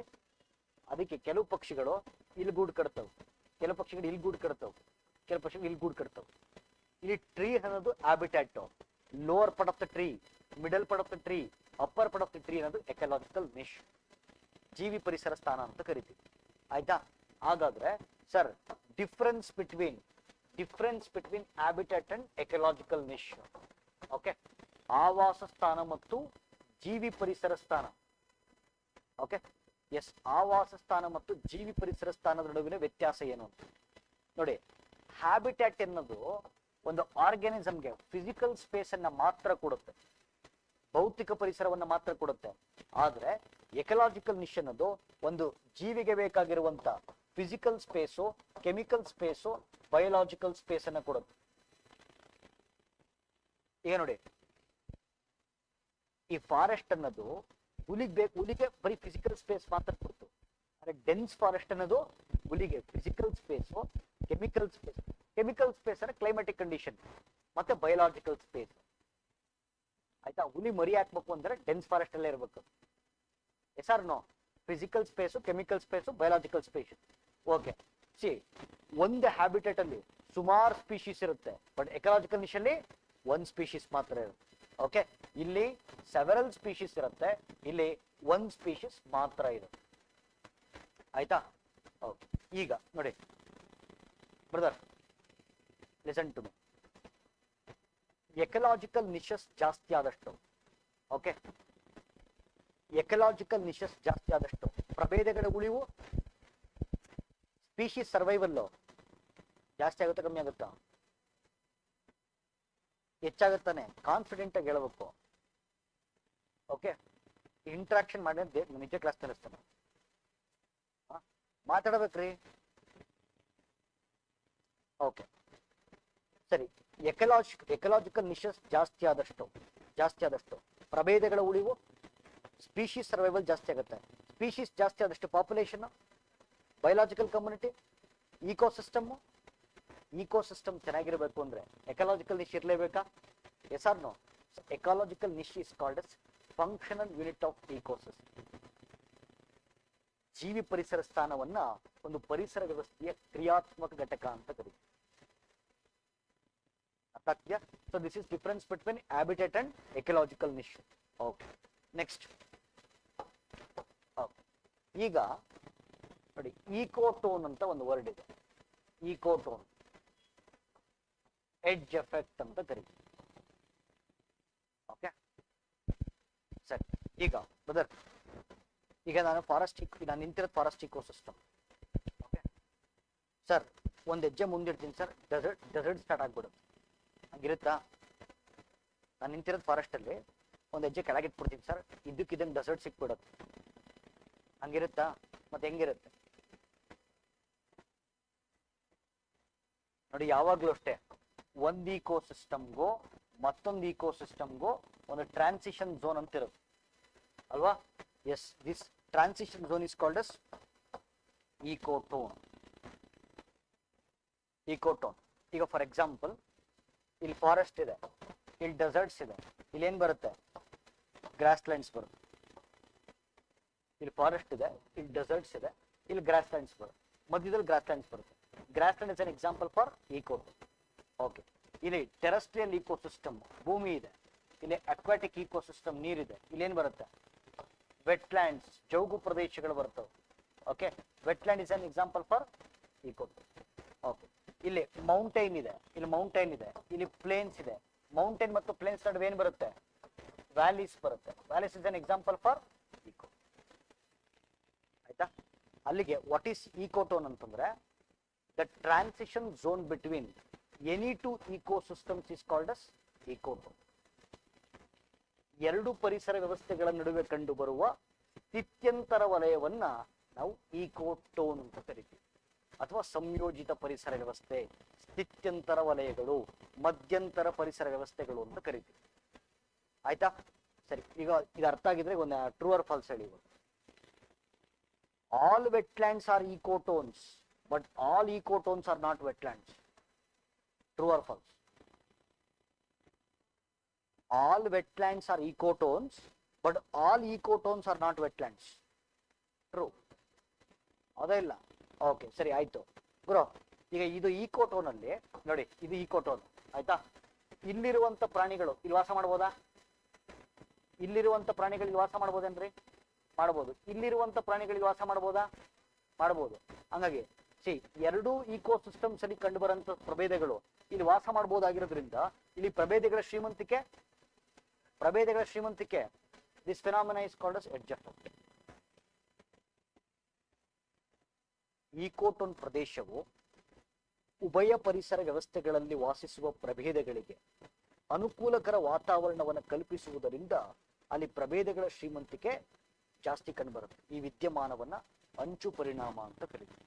ಅದಕ್ಕೆ ಕೆಲವು ಪಕ್ಷಿಗಳು ಇಲ್ಲಿ ಗೂಡು ಕಟ್ತವೆ, ಕೆಲವು ಪಕ್ಷಿಗಳು ಇಲ್ಲಿ ಗೂಡು ಕಟ್ತವೆ, ಕೆಲವು ಪಕ್ಷಿಗಳು ಇಲ್ಲಿ ಗೂಡು ಕಟ್ತವೆ. ಇಲ್ಲಿ ಟ್ರೀ ಅನ್ನೋದು habitat. Lower part of the tree, middle part of the tree, upper part of the tree ಅನ್ನೋದು ಎಕಲಾಜಿಕಲ್ ನಿಶ್, ಜೀವಿ ಪರಿಸರ ಸ್ಥಾನ ಅಂತ ಕರಿತೀವಿ. ಆಯ್ತಾ? ಹಾಗಾದ್ರೆ sir, difference between habitat and ecological niche. Okay, ಆವಾಸ ಸ್ಥಾನ ಮತ್ತು ಜೀವಿ ಪರಿಸರ ಸ್ಥಾನ. ಓಕೆ, ಎಸ್, ಆವಾಸ ಸ್ಥಾನ ಮತ್ತು ಜೀವಿ ಪರಿಸರ ಸ್ಥಾನದ ನಡುವಿನ ವ್ಯತ್ಯಾಸ ಏನು ಅಂತ ನೋಡಿ. ಹ್ಯಾಬಿಟ್ಯಾಟ್ ಎನ್ನೋದು ಒಂದು ಆರ್ಗ್ಯಾನಿಸಮ್ಗೆ ಫಿಸಿಕಲ್ ಸ್ಪೇಸ್ ಅನ್ನ ಮಾತ್ರ ಕೊಡುತ್ತೆ, ಭೌತಿಕ ಪರಿಸರವನ್ನ ಮಾತ್ರ ಕೊಡುತ್ತೆ. ಆದ್ರೆ ಎಕಲಾಜಿಕಲ್ ನಿಶ್ ಅನ್ನೋದು ಒಂದು ಜೀವಿಗೆ ಬೇಕಾಗಿರುವಂತ physical space, chemical space, biological space ಅನ್ನ ಕೊಡುತ್ತೆ. ಈಗ ನೋಡಿ, ಈ ಫಾರೆಸ್ಟ್ ಅನ್ನೋದು ಹುಲಿಗೆ ಬರೀ ಫಿಸಿಕಲ್ ಸ್ಪೇಸ್ ಮಾತ್ರ ಕೊಡ್ತು. ಅಂದ್ರೆ ಡೆನ್ಸ್ ಫಾರೆಸ್ಟ್ ಅನ್ನೋದು ಹುಲಿಗೆ ಫಿಸಿಕಲ್ ಸ್ಪೇಸು, ಕೆಮಿಕಲ್ ಸ್ಪೇಸ್ ಅಂದ್ರೆ ಕ್ಲೈಮ್ಯಾಟಿಕ್ ಕಂಡೀಷನ್ ಮತ್ತೆ ಬಯೋಲಾಜಿಕಲ್ ಸ್ಪೇಸ್. ಆಯ್ತಾ? ಹುಲಿ ಮರಿ ಹಾಕ್ಬೇಕು ಅಂದ್ರೆ ಡೆನ್ಸ್ ಫಾರೆಸ್ಟ್ ಅಲ್ಲೇ ಇರ್ಬೇಕು. Yes R no? Physical space, chemical space, biological space. Okay, see, ಒಂದು ಹ್ಯಾಬಿಟೇಟ್ ಅಲ್ಲಿ ಸುಮಾರು ಸ್ಪೀಶೀಸ್ ಇರುತ್ತೆ, ಬಟ್ ಎಕಲಾಜಿಕಲ್ ನಿಶ್ ಅಲ್ಲಿ ಒಂದ್ ಸ್ಪೀಶೀಸ್ ಮಾತ್ರ ಇರುತ್ತೆ. ಓಕೆ, ಇಲ್ಲಿ ಸೆವೆರಲ್ ಸ್ಪೀಶೀಸ್ ಇರುತ್ತೆ, ಇಲ್ಲಿ ಒಂದ್ ಸ್ಪೀಶೀಸ್ ಮಾತ್ರ ಇರುತ್ತೆ. ಆಯ್ತಾ? ಓಕೆ, ಈಗ ನೋಡಿ brother, listen to me. Ecological niches ಜಾಸ್ತಿ ಆದಷ್ಟು, ಓಕೆ, ಎಕಲಾಜಿಕಲ್ ನಿಶಸ್ ಜಾಸ್ತಿ ಆದಷ್ಟು ಪ್ರಭೇದಗಳ ಉಳಿವು, ಸ್ಪೀಶೀಸ್ ಸರ್ವೈವಲ್ ಜಾಸ್ತಿ ಆಗುತ್ತಾ ಕಮ್ಮಿ ಆಗುತ್ತಾ? ಹೆಚ್ಚಾಗುತ್ತಾನೆ. ಕಾನ್ಫಿಡೆಂಟ್ ಆಗಿ ಹೇಳ್ಬೇಕು. ಓಕೆ, ಇಂಟ್ರಾಕ್ಷನ್ ಮಾಡಿ ನಿಜ ಕ್ಲಾಸ್ ತಿಳಿಸ್ತಾನೆ. ಮಾತಾಡ್ಬೇಕ್ರಿ. ಓಕೆ, ಸರಿ. ಎಕಲಾಜಿಕಲ್ ನಿಶಸ್ ಜಾಸ್ತಿ ಆದಷ್ಟು ಪ್ರಭೇದಗಳ ಉಳಿವು, ಸ್ಪೀಶೀಸ್ ಸರ್ವೈವಲ್ ಜಾಸ್ತಿ ಆಗುತ್ತೆ. ಸ್ಪೀಶೀಸ್ ಜಾಸ್ತಿ ಆದಷ್ಟು ಪಾಪ್ಯುಲೇಷನ್, ಬಯೋಲಾಜಿಕಲ್ ಕಮ್ಯುನಿಟಿ, ಈಕೋಸಿಸ್ಟಮ್ ಚೆನ್ನಾಗಿರ್ಬೇಕು ಅಂದ್ರೆ ಎಕಲಾಜಿಕಲ್ ನಿಶ್ ಇರಲೇಬೇಕಾ? Yes R no? Ecological niche is called as functional unit of ecosystem. ಜೀವಿ ಪರಿಸರ ಸ್ಥಾನವನ್ನ ಒಂದು ಪರಿಸರ ವ್ಯವಸ್ಥೆಯ ಕ್ರಿಯಾತ್ಮಕ ಘಟಕ ಅಂತ ಕರೀತೀವಿ. ಅರ್ಥಾಗ್ತಿದೆಯಾ? So this is difference between habitat and ecological niche. Okay, next. ಈಗ ನೋಡಿ, ಈಕೋಟೋನ್ ಅಂತ ಒಂದು ವರ್ಡ್ ಇದೆ. ಈಕೋಟೋನ್ ಎಡ್ಜ್ ಎಫೆಕ್ಟ್ ಅಂತ ಕರೀತೀವಿ. ಓಕೆ, ಸರಿ. ಈಗ ಬ್ರದರ್, ಈಗ ನಾನು ನಿಂತಿರೋದು ಫಾರೆಸ್ಟ್ ಇಕೋಸಿಸ್ಟಮ್. ಓಕೆ ಸರ್, ಒಂದ್ ಹೆಜ್ಜೆ ಮುಂದಿಡ್ತೀನಿ ಸರ್, ಡೆಸರ್ಟ್ ಸ್ಟಾರ್ಟ್ ಆಗ್ಬಿಡುತ್ತೆ. ಹಂಗಿರುತ್ತಾ? ನಾನು ನಿಂತಿರೋದು ಫಾರೆಸ್ಟ್ ಅಲ್ಲಿ, ಒಂದ್ ಹೆಜ್ಜೆ ಕೆಳಗಿಟ್ಬಿಡ್ತೀನಿ ಸರ್, ಇದ್ದಕ್ಕಿದ್ದಂಗೆ ಡೆಸರ್ಟ್ ಸಿಕ್ಬಿಡುತ್ತೆ. ಹಂಗಿರುತ್ತಾ? ಮತ್ತೆ ಹೆಂಗಿರುತ್ತೆ ನೋಡಿ. ಯಾವಾಗ್ಲೂ ಅಷ್ಟೇ, ಒಂದ್ ಇಕೋಸಿಸ್ಟಮ್ಗೂ ಮತ್ತೊಂದು ಇಕೋಸಿಸ್ಟಮ್ಗೂ ಒಂದು ಟ್ರಾನ್ಸಿಷನ್ ಝೋನ್ ಅಂತ ಇರುತ್ತೆ ಅಲ್ವಾ? Yes, this transition zone is called as ecotone. ಈಗ ಫಾರ್ ಎಕ್ಸಾಂಪಲ್, ಇಲ್ಲಿ ಫಾರೆಸ್ಟ್ ಇದೆ, ಇಲ್ಲಿ ಡೆಸರ್ಟ್ಸ್ ಇದೆ, ಇಲ್ಲಿ ಏನ್ ಬರುತ್ತೆ? ಗ್ರಾಸ್ ಲ್ಯಾಂಡ್ಸ್ ಬರುತ್ತೆ. ಇಲ್ಲಿ ಫಾರೆಸ್ಟ್ ಇದೆ, ಇಲ್ಲಿ ಡೆಸರ್ಟ್ಸ್ ಇದೆ, ಇಲ್ಲಿ ಗ್ರಾಸ್ ಲ್ಯಾಂಡ್ಸ್ ಬರುತ್ತೆ, ಮಧ್ಯದಲ್ಲಿ ಗ್ರಾಸ್ ಲ್ಯಾಂಡ್ಸ್ ಬರುತ್ತೆ. Grass land is an example for ecotone. Okay, ಇಲ್ಲಿ ಟೆರೆಸ್ಟ್ರಿಯಲ್ ಇಕೋಸಿಸ್ಟಮ್ ಭೂಮಿ ಇದೆ, ಇಲ್ಲಿ ಅಕ್ವಾಟಿಕ್ ಇಕೋಸಿಸ್ಟಮ್ ನೀರಿದೆ, ಇಲ್ಲೇನ್ ಬರುತ್ತೆ? ವೆಟ್ ಲ್ಯಾಂಡ್ಸ್, ಜೌಗು ಪ್ರದೇಶಗಳು ಬರ್ತವೆ. Okay, wetland is an example for ecotone. Okay, ಇಲ್ಲಿ ಮೌಂಟೈನ್ ಇದೆ, ಇಲ್ಲಿ ಮೌಂಟೈನ್ ಇದೆ, ಇಲ್ಲಿ ಪ್ಲೇನ್ಸ್ ಇದೆ. ಮೌಂಟೈನ್ ಮತ್ತು ಪ್ಲೇನ್ಸ್ ನಡುವೆ ಏನ್ ಬರುತ್ತೆ? ವ್ಯಾಲೀಸ್ ಬರುತ್ತೆ. Valleys is an example for ecotone. ಆಯ್ತಾ? ಅಲ್ಲಿಗೆ ವಾಟ್ ಈಸ್ ಇಕೋಟೋನ್ ಅಂತಂದ್ರೆ the transition zone between any two ecosystems is called us ecotone. ಎರಡು ಪರಿಸರ ವ್ಯವಸ್ಥೆಗಳ ನಡುವೆ ಕಂಡು ಬರುವ ಸ್ಥಿತ್ಯಂತರ ವಲಯವನ್ನ ನಾವು ಇಕೋಟೋನ್ ಅಂತ ಕರಿತೀವಿ, ಅಥವಾ ಸಂಯೋಜಿತ ಪರಿಸರ ವ್ಯವಸ್ಥೆ, ಸ್ಥಿತ್ಯಂತರ ವಲಯಗಳು, ಮಧ್ಯಂತರ ಪರಿಸರ ವ್ಯವಸ್ಥೆಗಳು ಅಂತ ಕರಿತೀವಿ. ಆಯ್ತಾ? ಸರಿ, ಈಗ ಇದು ಅರ್ಥ ಆಗಿದ್ರೆ ಒಂದು ಟ್ರೂ ಆರ್ ಫಾಲ್ಸ್ ಹೇಳಿ. All wetlands are ecotones but all ecotones are not wetlands. True or false? All wetlands are ecotones, but all ecotones are not wetlands. True. ಹೌದಾ ಇಲ್ಲ? ಓಕೆ, ಸರಿ ಆಯ್ತು ಗುರು. ಈಗ ಇದು ಇಕೋಟೋನ್ ಅಲ್ಲಿ ನೋಡಿ, ಇದು ಇಕೋಟೋನ್ ಆಯ್ತಾ? ಇಲ್ಲಿರುವಂತ ಪ್ರಾಣಿಗಳು ಇಲ್ಲಿ ವಾಸ ಮಾಡ್ಬೋದಾ? ಇಲ್ಲಿರುವಂತ ಪ್ರಾಣಿಗಳಿಗೆ ವಾಸ ಮಾಡ್ಬೋದೇನ್ರಿ? ಮಾಡ್ಬೋದು. ಇಲ್ಲಿರುವಂತ ಪ್ರಾಣಿಗಳಿಗೆ ವಾಸ ಮಾಡ್ಬೋದಾ? ಮಾಡ್ಬೋದು. ಹಂಗಾಗಿ ಎರಡೂ ಇಕೋಸಿಸ್ಟಮ್ಸ್ ಅಲ್ಲಿ ಕಂಡು ಬರುವಂತ ಪ್ರಭೇದಗಳು ಇಲ್ಲಿ ವಾಸ ಮಾಡ್ಬೋದಾಗಿರೋದ್ರಿಂದ ಇಲ್ಲಿ ಪ್ರಭೇದಗಳ ಶ್ರೀಮಂತಿಕೆ this phenomena is called us edge effect. Ecotone ಪ್ರದೇಶವು ಉಭಯ ಪರಿಸರ ವ್ಯವಸ್ಥೆಗಳಲ್ಲಿ ವಾಸಿಸುವ ಪ್ರಭೇದಗಳಿಗೆ ಅನುಕೂಲಕರ ವಾತಾವರಣವನ್ನು ಕಲ್ಪಿಸುವುದರಿಂದ ಅಲ್ಲಿ ಪ್ರಭೇದಗಳ ಶ್ರೀಮಂತಿಕೆ ಜಾಸ್ತಿ ಕಂಡುಬರುತ್ತೆ. ಈ ವಿದ್ಯಮಾನವನ್ನ ಅಂಚು ಪರಿಣಾಮ ಅಂತ ಕರೀತೀವಿ.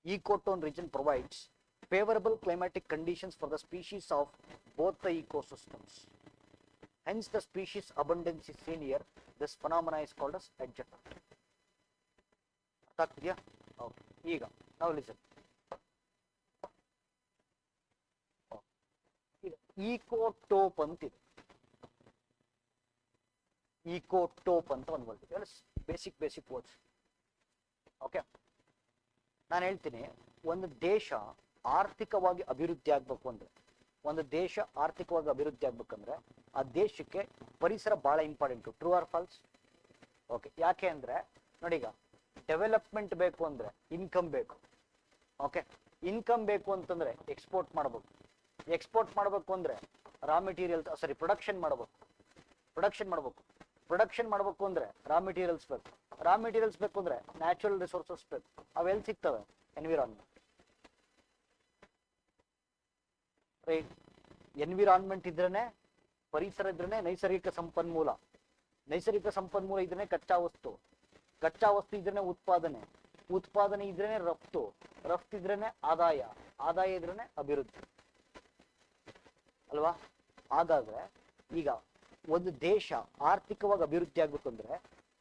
Ecotone region provides favorable climatic conditions for the species of both the ecosystems. Hence, the species abundance is seen here. This phenomena is called as edge effect. ಅರ್ಥ ಆಗ್ತಿದೆಯಾ? ಓಕೆ, ಈಗ ನಾವು ಲಿಸನ್. ಈಗ ಈಕೋಟೋಪ್ ಅಂತಿದೆ. ಈಕೋಟೋಪ್ ಅಂತ ಒಂದು ವರ್ಡ್ ಇದೆ. Basic words. ಓಕೆ, ನಾನು ಹೇಳ್ತೀನಿ, ಒಂದು ದೇಶ ಆರ್ಥಿಕವಾಗಿ ಅಭಿವೃದ್ಧಿ ಆಗ್ಬೇಕು ಅಂದ್ರೆ, ಆ ದೇಶಕ್ಕೆ ಪರಿಸರ ಬಹಳ important. True or falls? Okay, ಯಾಕೆ ಅಂದ್ರೆ ನೋಡಿ, ಈಗ ಡೆವಲಪ್ಮೆಂಟ್ ಬೇಕು ಅಂದ್ರೆ ಇನ್ಕಮ್ ಬೇಕು. ಓಕೆ, ಇನ್ಕಮ್ ಬೇಕು ಅಂತಂದ್ರೆ ಎಕ್ಸ್ಪೋರ್ಟ್ ಮಾಡಬೇಕು ಅಂದ್ರೆ ರಾ ಮೆಟೀರಿಯಲ್ ಪ್ರೊಡಕ್ಷನ್ ಮಾಡಬೇಕು ಅಂದ್ರೆ ರಾ ಮೆಟೀರಿಯಲ್ಸ್ ಬೇಕು ಅಂದ್ರೆ ನ್ಯಾಚುರಲ್ ರಿಸೋರ್ಸಸ್ ಬೇಕು. ಅವೆಲ್ಲಿ ಸಿಗ್ತವೆ? ಎನ್ವಿರಾನ್ಮೆಂಟ್. ರೈಟ್? ಎನ್ವಿರಾನ್ಮೆಂಟ್ ಇದ್ರೇನೆ ಪರಿಸರ, ಇದ್ರೇನೆ ನೈಸರ್ಗಿಕ ಸಂಪನ್ಮೂಲ ಇದ್ರೇನೆ ಕಚ್ಚಾ ವಸ್ತು ಇದ್ರೇನೆ ಉತ್ಪಾದನೆ ಇದ್ರೇನೆ ರಫ್ತು ಇದ್ರೇನೆ ಆದಾಯ ಇದ್ರೇನೆ ಅಭಿವೃದ್ಧಿ ಅಲ್ವಾ? ಹಾಗಾದ್ರೆ ಈಗ ಒಂದು ದೇಶ ಆರ್ಥಿಕವಾಗಿ ಅಭಿವೃದ್ಧಿ ಆಗ್ಬೇಕಂದ್ರೆ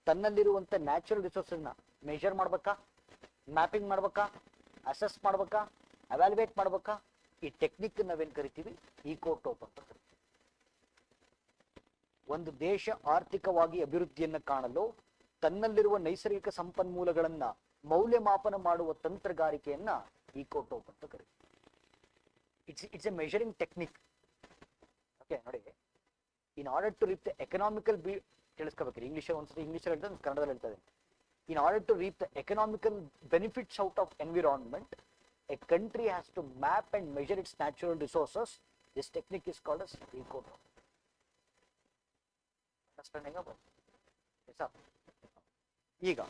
ತನ್ನಲ್ಲಿರುವಂತ ನ್ಯಾಚುರಲ್ ರಿಸೋರ್ಸಸ್ ನ ಮೆಜರ್ ಮಾಡ್ಬೇಕಾ, ಮ್ಯಾಪಿಂಗ್ ಮಾಡ್ಬೇಕಾ, ಅಸೆಸ್ ಮಾಡ್ಬೇಕಾ, ಅವ್ಯಾಲ್ಯುವೇಟ್ ಮಾಡ್ಬೇಕಾ? ಈ ಟೆಕ್ನಿಕ್ ನಾವೇನ್ ಕರಿತೀವಿ? ಇಕೋಟೋಪ್ ಅಂತ ಕರಿತೀವಿ. ಒಂದು ದೇಶ ಆರ್ಥಿಕವಾಗಿ ಅಭಿವೃದ್ಧಿಯನ್ನ ಕಾಣಲು ತನ್ನಲ್ಲಿರುವ ನೈಸರ್ಗಿಕ ಸಂಪನ್ಮೂಲಗಳನ್ನ ಮೌಲ್ಯಮಾಪನ ಮಾಡುವ ತಂತ್ರಗಾರಿಕೆಯನ್ನ ಇಕೋಟೋಪ್ ಅಂತ ಕರಿತೀವಿ. It's a measuring technique. Okay, ನೋಡಿ, in order to reap the economical ಕೇಳಿಸ್ಕೋಬೇಕ್ರಿ. ಇಂಗ್ಲಿಷಲ್ಲಿ ಹೇಳ್ತಾರೆ, ಕನ್ನಡದಲ್ಲಿ ಹೇಳ್ತಾರೆ. In order to reap the economical benefits out of environment, a country has to map and measure its natural resources. This technique is called as ecotone. Understanding about? Yes, sir. ಈಗ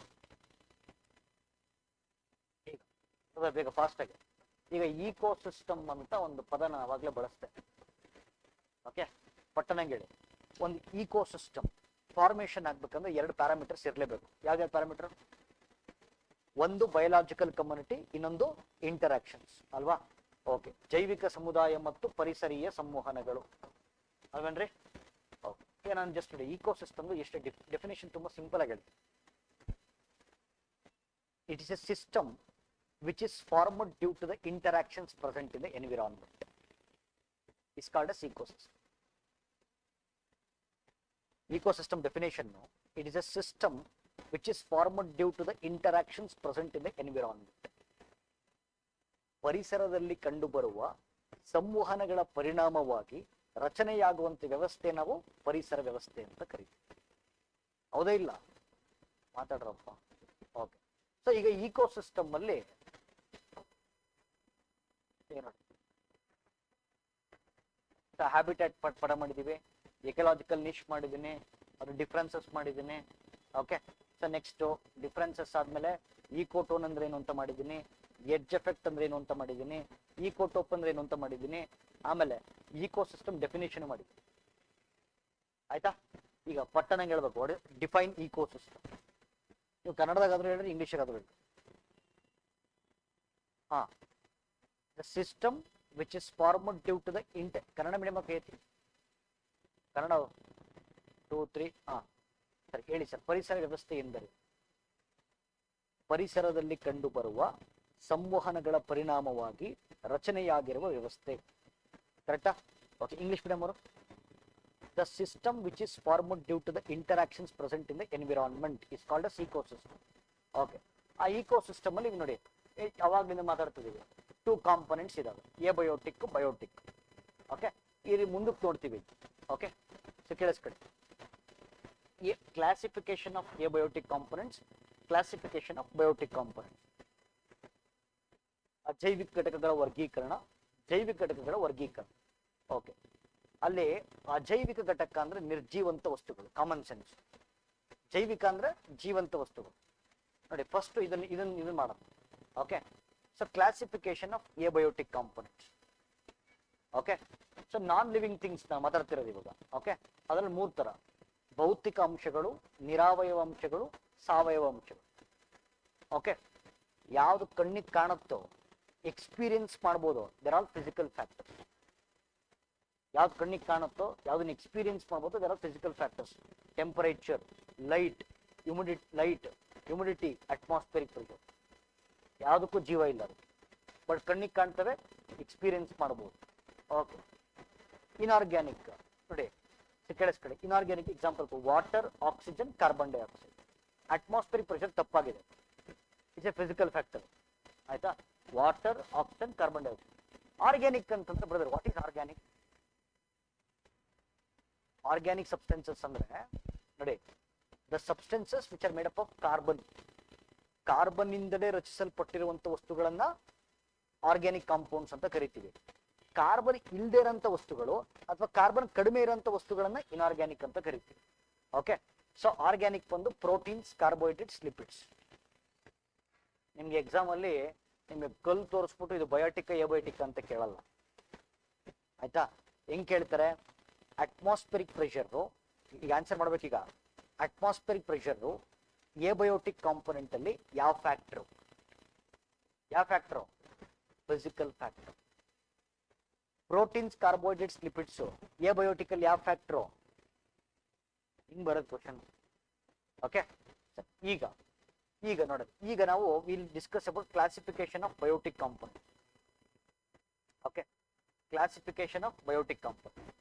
fast ಆಗಿ ಈಗ ecosystem ಅಂತ ಒಂದು ಪದ ನಾನು ಅವಾಗಲೇ ಬಳಸ್ತೆ. Okay, ಪಟ್ಟಣಂಗೇಳಿ ಒಂದು ecosystem formation ಆಗ್ಬೇಕಂದ್ರೆ ಎರಡು ಪ್ಯಾರಾಮೀಟರ್ಸ್ ಇರಲೇಬೇಕು. ಯಾವ್ಯಾವ ಪ್ಯಾರಾಮೀಟರ್? ಒಂದು ಬಯೋಲಾಜಿಕಲ್ ಕಮ್ಯುನಿಟಿ, ಇನ್ನೊಂದು ಇಂಟರಾಕ್ಷನ್ಸ್ ಅಲ್ವಾ? ಓಕೆ, ಜೈವಿಕ ಸಮುದಾಯ ಮತ್ತು ಪರಿಸರೀಯ ಸಂವಹನಗಳು ಅಲ್ವೇನ್ರಿ? ಓಕೆ, ಈಗ ನಾನು ಜಸ್ಟ್ ಇಕೋಸಿಸ್ಟಮ್ ಎಷ್ಟು ಡೆಫಿನೇಷನ್ ತುಂಬಾ ಸಿಂಪಲ್ ಆಗಿ ಹೇಳ್ತೀನಿ. It is a system which is formed due to the interactions present in the environment. It's called as ecosystem. Ecosystem definition, no? It is a system which is formed due to the interactions present in the environment. ಪರಿಸರದಲ್ಲಿ ಕಂಡುಬರುವ ಸಂವಹನಗಳ ಪರಿಣಾಮವಾಗಿ ರಚನೆಯಾಗುವಂತ ವ್ಯವಸ್ಥೆ ನಾವು ಪರಿಸರ ವ್ಯವಸ್ಥೆ ಅಂತ ಕರಿತೀವಿ. ಹೌದಾ ಇಲ್ಲ? ಮಾತಾಡ್ರಪ್ಪ. ಸೊ ಈಗ ಇಕೋಸಿಸ್ಟಮ್ ಅಲ್ಲಿ ಹ್ಯಾಬಿಟ್ಯಾಟ್ ಪಡ ಮಾಡಿದೀವಿ, ಎಕಲಾಜಿಕಲ್ ನಿಶ್ ಮಾಡಿದ್ದೀನಿ, ಅದು ಡಿಫ್ರೆನ್ಸಸ್ ಮಾಡಿದ್ದೀನಿ. ಓಕೆ, ಸೊ ನೆಕ್ಸ್ಟ್ ಡಿಫ್ರೆನ್ಸಸ್ ಆದ್ಮೇಲೆ ಈಕೋಟೋನ್ ಅಂದ್ರೆ ಏನು ಅಂತ ಮಾಡಿದ್ದೀನಿ, ಎಡ್ಜ್ ಎಫೆಕ್ಟ್ ಅಂದ್ರೆ ಏನು ಅಂತ ಮಾಡಿದ್ದೀನಿ, ಈಕೋಟೋಪ್ ಅಂದ್ರೆ ಏನು ಅಂತ ಮಾಡಿದ್ದೀನಿ, ಆಮೇಲೆ ಇಕೋಸಿಸ್ಟಮ್ ಡೆಫಿನೇಷನ್ ಮಾಡಿದ್ದೀನಿ. ಆಯ್ತಾ? ಈಗ ಪಟ್ಟಣಂಗೆ ಹೇಳ್ಬೇಕು, ಡಿಫೈನ್ ಇಕೋಸಿಸ್ಟಮ್. ನೀವು ಕನ್ನಡದಾಗಾದ್ರೂ ಹೇಳ್ರಿ, ಇಂಗ್ಲೀಷಾಗಾದ್ರೂ ಹೇಳ್ರಿ. ಹಾ, the system which is formed due to the Kannada medium ಐತಿ, ಕನ್ನಡ 2 3. ಹಾ ಸರಿ, ಹೇಳಿ ಸರ್. ಪರಿಸರ ವ್ಯವಸ್ಥೆ ಎಂದರೆ ಪರಿಸರದಲ್ಲಿ ಕಂಡುಬರುವ ಸಂವಹನಗಳ ಪರಿಣಾಮವಾಗಿ ರಚನೆಯಾಗಿರುವ ವ್ಯವಸ್ಥೆ. ಕರೆಕ್ಟಾ? ಓಕೆ, ಇಂಗ್ಲಿಷ್ ಮೀಡಿಯಂ ಅವರು, the system which is formed due to the interactions present in the environment is called as ecosystem. Okay, ಆ ಇಕೋಸಿಸ್ಟಮ್ ಅಲ್ಲಿ ನೋಡಿ ಯಾವಾಗಲಿಂದ ಮಾತಾಡ್ತಿದ್ದೀವಿ, 2 ಕಾಂಪೊನೆಂಟ್ಸ್ ಇದಾವೆ, ಎಬಯೋಟಿಕ್, ಬಯೋಟಿಕ್. ಓಕೆ, ಈ ಮುಂದಕ್ಕೆ ನೋಡ್ತೀವಿ. ಓಕೆ, ಸೊ ಕೇಳಿಸ್ಕೊಳ್ಳಿ. Classification of abiotic components, classification of biotic components. ಅಜೈವಿಕ ಘಟಕಗಳ ವರ್ಗೀಕರಣ, ಜೈವಿಕ ಘಟಕಗಳ ವರ್ಗೀಕರಣ. ಓಕೆ, ಅಲ್ಲಿ ಅಜೈವಿಕ ಘಟಕ ಅಂದ್ರೆ ನಿರ್ಜೀವಂತ ವಸ್ತುಗಳು, ಕಾಮನ್ ಸೆನ್ಸ್. ಜೈವಿಕ ಅಂದ್ರೆ ಜೀವಂತ ವಸ್ತುಗಳು. ನೋಡಿ, ಫಸ್ಟ್ ಇದನ್ನ ಮಾಡೋಣ. Okay, so classification of abiotic components. Okay, so non living things ನ ಮಾತಾಡ್ತಿರೋದು ಇವಾಗ. ಓಕೆ, ಅದ್ರಲ್ಲಿ 3 ತರ: ಭೌತಿಕ ಅಂಶಗಳು, ನಿರಾವಯವ ಅಂಶಗಳು, ಸಾವಯವ ಅಂಶಗಳು. ಓಕೆ, ಯಾವ್ದು ಕಣ್ಣಿಗೆ ಕಾಣುತ್ತೋ, ಎಕ್ಸ್ಪೀರಿಯನ್ಸ್ ಮಾಡ್ಬೋದು, ದೇರ್ ಆಲ್ ಫಿಸಿಕಲ್ ಫ್ಯಾಕ್ಟರ್ಸ್. ಯಾವ್ದು ಕಣ್ಣಿಗೆ ಕಾಣುತ್ತೋ, ಯಾವ್ದನ್ನ ಎಕ್ಸ್ಪೀರಿಯನ್ಸ್ ಮಾಡ್ಬೋದು, they're all physical factors. Temperature, light, humidity, atmospheric pressure. ಯಾವುದಕ್ಕೂ ಜೀವ ಇಲ್ಲ ಅದಕ್ಕೆ, ಬಟ್ ಕಣ್ಣಿಗೆ ಕಾಣ್ತವೆ, ಎಕ್ಸ್ಪೀರಿಯನ್ಸ್ ಮಾಡ್ಬೋದು. ಓಕೆ, ಇನ್ಆರ್ಗ್ಯಾನಿಕ್ ನೋಡಿ, ಕೇಳಿಸ್ಕೊಳ್ಳಿ. Inorganic example: water, oxygen, carbon dioxide. Atmospheric pressure ತಪ್ಪಾಗಿದೆ, ಇಟ್ಸ್ ಎ ಫಿಸಿಕಲ್ ಫ್ಯಾಕ್ಟರ್. ಆಯ್ತಾ? Water, oxygen, carbon dioxide. Organic ಅಂತಂದ್ರೆ brother, what is organic? Organic substances ಅಂದ್ರೆ ನೋಡಿ, the substances which are made up of carbon. Carbon ಇಂದಲೇ ರಚಿಸಲ್ಪಟ್ಟಿರುವಂತ ವಸ್ತುಗಳನ್ನ organic compounds ಅಂತ ಕರಿತೀವಿ. ಕಾರ್ಬನ್ ಇಲ್ಲದೆ ಇರೋಂಥ ವಸ್ತುಗಳು ಅಥವಾ ಕಾರ್ಬನ್ ಕಡಿಮೆ ಇರೋಂಥ ವಸ್ತುಗಳನ್ನ ಇನ್ಆರ್ಗ್ಯಾನಿಕ್ ಅಂತ ಕರಿತೀವಿ. ಓಕೆ, ಸೊ ಆರ್ಗ್ಯಾನಿಕ್ ಬಂದು ಪ್ರೋಟೀನ್ಸ್, ಕಾರ್ಬೋಹೈಡ್ರೇಟ್ಸ್, ಲಿಪಿಡ್ಸ್. ನಿಮ್ಗೆ ಎಕ್ಸಾಮ್ ಅಲ್ಲಿ ನಿಮ್ಗೆ ಕಲ್ ತೋರಿಸ್ಬಿಟ್ಟು ಇದು ಬಯೋಟಿಕ್ ಎಬಯೋಟಿಕ್ ಅಂತ ಕೇಳಲ್ಲ. ಆಯ್ತಾ? ಹೆಂಗ್ ಕೇಳ್ತಾರೆ? ಅಟ್ಮಾಸ್ಫಿಯರಿಕ್ ಪ್ರೆಷರು, ಈಗ ಆನ್ಸರ್ ಮಾಡ್ಬೇಕೀಗ. ಅಟ್ಮಾಸ್ಫಿಯರಿಕ್ ಪ್ರೆಷರು ಎಬಯೋಟಿಕ್ ಕಾಂಪೊನೆಂಟ್ ಅಲ್ಲಿ ಯಾವ factor? Physical factor. Proteins, carbohydrates, lipids abiotic ಅಲ್ಲಿ ಯಾವ ಫ್ಯಾಕ್ಟರು? ಹಿಂಗ್ ಬರೋದು ಕ್ವಶನ್. ಓಕೆ, ಈಗ ನೋಡಿ, ಈಗ ನಾವು will discuss about classification of biotic component. Okay, classification of biotic component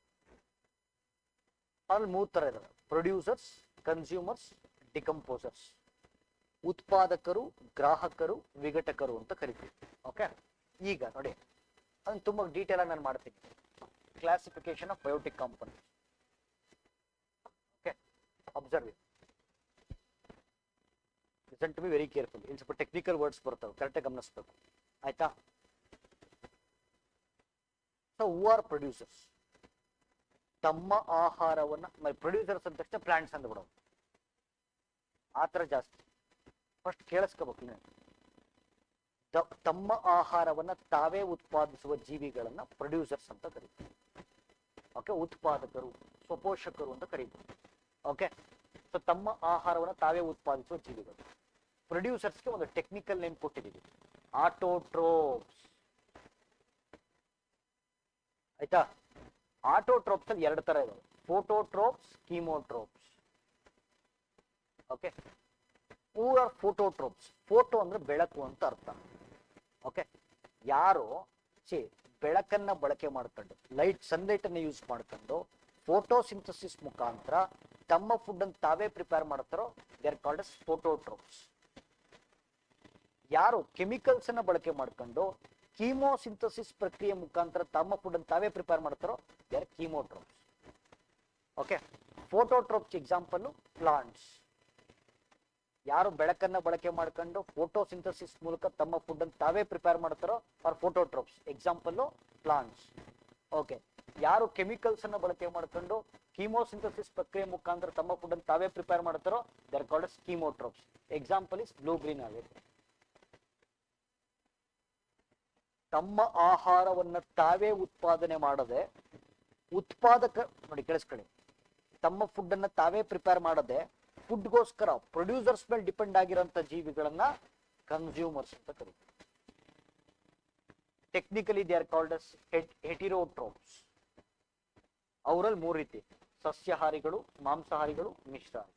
ಅಲ್ಲಿ 3 ತರ ಇದಾವೆ: ಪ್ರೊಡ್ಯೂಸರ್ಸ್, ಕನ್ಸ್ಯೂಮರ್ಸ್, ಡಿಕಂಪೋಸರ್ಸ್. ಉತ್ಪಾದಕರು, ಗ್ರಾಹಕರು, ವಿಘಟಕರು ಅಂತ ಕರಿತೀವಿ. ಓಕೆ, ಈಗ ನೋಡಿ, ಅದನ್ನ ತುಂಬಾ ಡೀಟೇಲ್ ಆಗಿ ನಾನು ಮಾಡ್ತೀನಿ. Classification of biotic component. Okay, observe it, listen to be very careful. ಇಲ್ಲಿ ಸ್ವಲ್ಪ ಟೆಕ್ನಿಕಲ್ ವರ್ಡ್ಸ್ ಬರ್ತವೆ, ಕರೆಕ್ಟಾಗಿ ಗಮನಿಸಬೇಕು. ಆಯ್ತಾ? So who are producers? ತಮ್ಮ ಆಹಾರವನ್ನ, ಪ್ರೊಡ್ಯೂಸರ್ಸ್ ಅಂದ ತಕ್ಷಣ ಪ್ಲಾಂಟ್ಸ್ ಅಂತ ಬಿಡೋದು, ಆ ಥರ ಜಾಸ್ತಿ. ಫಸ್ಟ್ ಕೇಳಿಸ್ಕೋಬೇಕು ನೀವು. ತಮ್ಮ ಆಹಾರವನ್ನ ತಾವೇ ಉತ್ಪಾದಿಸುವ ಜೀವಿಗಳನ್ನ ಪ್ರೊಡ್ಯೂಸರ್ಸ್ ಅಂತ ಕರೀತೀವಿ. ಓಕೆ, ಉತ್ಪಾದಕರು, ಸ್ವಪೋಷಕರು ಅಂತ ಕರೀತೀವಿ. ಓಕೆ, ಸೊ ತಮ್ಮ ಆಹಾರವನ್ನ ತಾವೇ ಉತ್ಪಾದಿಸುವ ಜೀವಿಗಳು. ಪ್ರೊಡ್ಯೂಸರ್ಸ್ಗೆ ಒಂದು ಟೆಕ್ನಿಕಲ್ ನೇಮ್ ಕೊಟ್ಟಿದ್ದೀವಿ, ಆಟೋಟ್ರೋಪ್ಸ್. ಆಯ್ತಾ? ಆಟೋಟ್ರೋಪ್ಸ್ ಅಲ್ಲಿ 2 ತರ ಇದಾವೆ: phototrophs, chemotrophs. Okay, who are phototrophs? Photo ಅಂದ್ರೆ ಬೆಳಕು ಅಂತ ಅರ್ಥ. ಓಕೆ, ಯಾರು ಬೆಳಕನ್ನ ಬಳಕೆ ಮಾಡ್ಕೊಂಡು, ಸನ್ಲೈಟ್ ಅನ್ನ ಯೂಸ್ ಮಾಡ್ಕೊಂಡು ಫೋಟೋಸಿಂಥಸಿಸ್ ಮುಖಾಂತರ ತಮ್ಮ ಫುಡ್ ಅನ್ನು ತಾವೇ ಪ್ರಿಪೇರ್ ಮಾಡ್ತಾರೋ, ದೇ ಆರ್ ಕಾಲ್ಡ್ ಅಸ್ ಫೋಟೋಟ್ರೋಪ್ಸ್. ಯಾರು ಕೆಮಿಕಲ್ಸ್ ಅನ್ನ ಬಳಕೆ ಮಾಡ್ಕೊಂಡು ಕೀಮೋಸಿಂಥಸಿಸ್ ಪ್ರಕ್ರಿಯೆ ಮುಖಾಂತರ ತಮ್ಮ ಫುಡ್ ಅನ್ನು ತಾವೇ ಪ್ರಿಪೇರ್ ಮಾಡ್ತಾರೋ, they are chemotrophs. Okay, phototrophs example plants. ಯಾರು ಬೆಳಕನ್ನ ಬಳಕೆ ಮಾಡ್ಕೊಂಡು ಫೋಟೋಸಿಂಥಸಿಸ್ ಮೂಲಕ ತಮ್ಮ ಫುಡ್ ಅನ್ನು ತಾವೇ ಪ್ರಿಪೇರ್ ಮಾಡ್ತಾರೋ ಅವ್ರ ಫೋಟೋಟ್ರೋಪ್ಸ್, ಎಕ್ಸಾಂಪಲ್ ಪ್ಲಾಂಟ್ಸ್. ಓಕೆ, ಯಾರು ಕೆಮಿಕಲ್ಸ್ ಅನ್ನ ಬಳಕೆ ಮಾಡ್ಕೊಂಡು ಕೀಮೋಸಿಂಥಸಿಸ್ ಪ್ರಕ್ರಿಯೆ ಮುಖಾಂತರ ತಮ್ಮ ಫುಡ್ ಅನ್ನು ತಾವೇ ಪ್ರಿಪೇರ್ ಮಾಡ್ತಾರೋ they are called as chemotrophs. Example is blue green olive. ತಮ್ಮ ಆಹಾರವನ್ನ ತಾವೇ ಉತ್ಪಾದನೆ ಮಾಡದೆ ಉತ್ಪಾದಕ, ನೋಡಿ ಕೇಳಿಸ್ಕೊಳ್ಳಿ, ತಮ್ಮ ಫುಡ್ ಅನ್ನ ತಾವೇ ಪ್ರಿಪೇರ್ ಮಾಡದೆ ಫುಡ್ಗೋಸ್ಕರ ಪ್ರೊಡ್ಯೂಸರ್ಸ್ ಮೇಲೆ ಡಿಪೆಂಡ್ ಆಗಿರೋಂಥ ಜೀವಿಗಳನ್ನ ಕನ್ಸ್ಯೂಮರ್ಸ್ ಅಂತ ಕರೀತಾರೆ. Technically they are called as heterotrophs. ಅವರಲ್ಲಿ 3 ರೀತಿ: ಸಸ್ಯಾಹಾರಿಗಳು, ಮಾಂಸಾಹಾರಿಗಳು, ಮಿಶ್ರಹಾರಿ.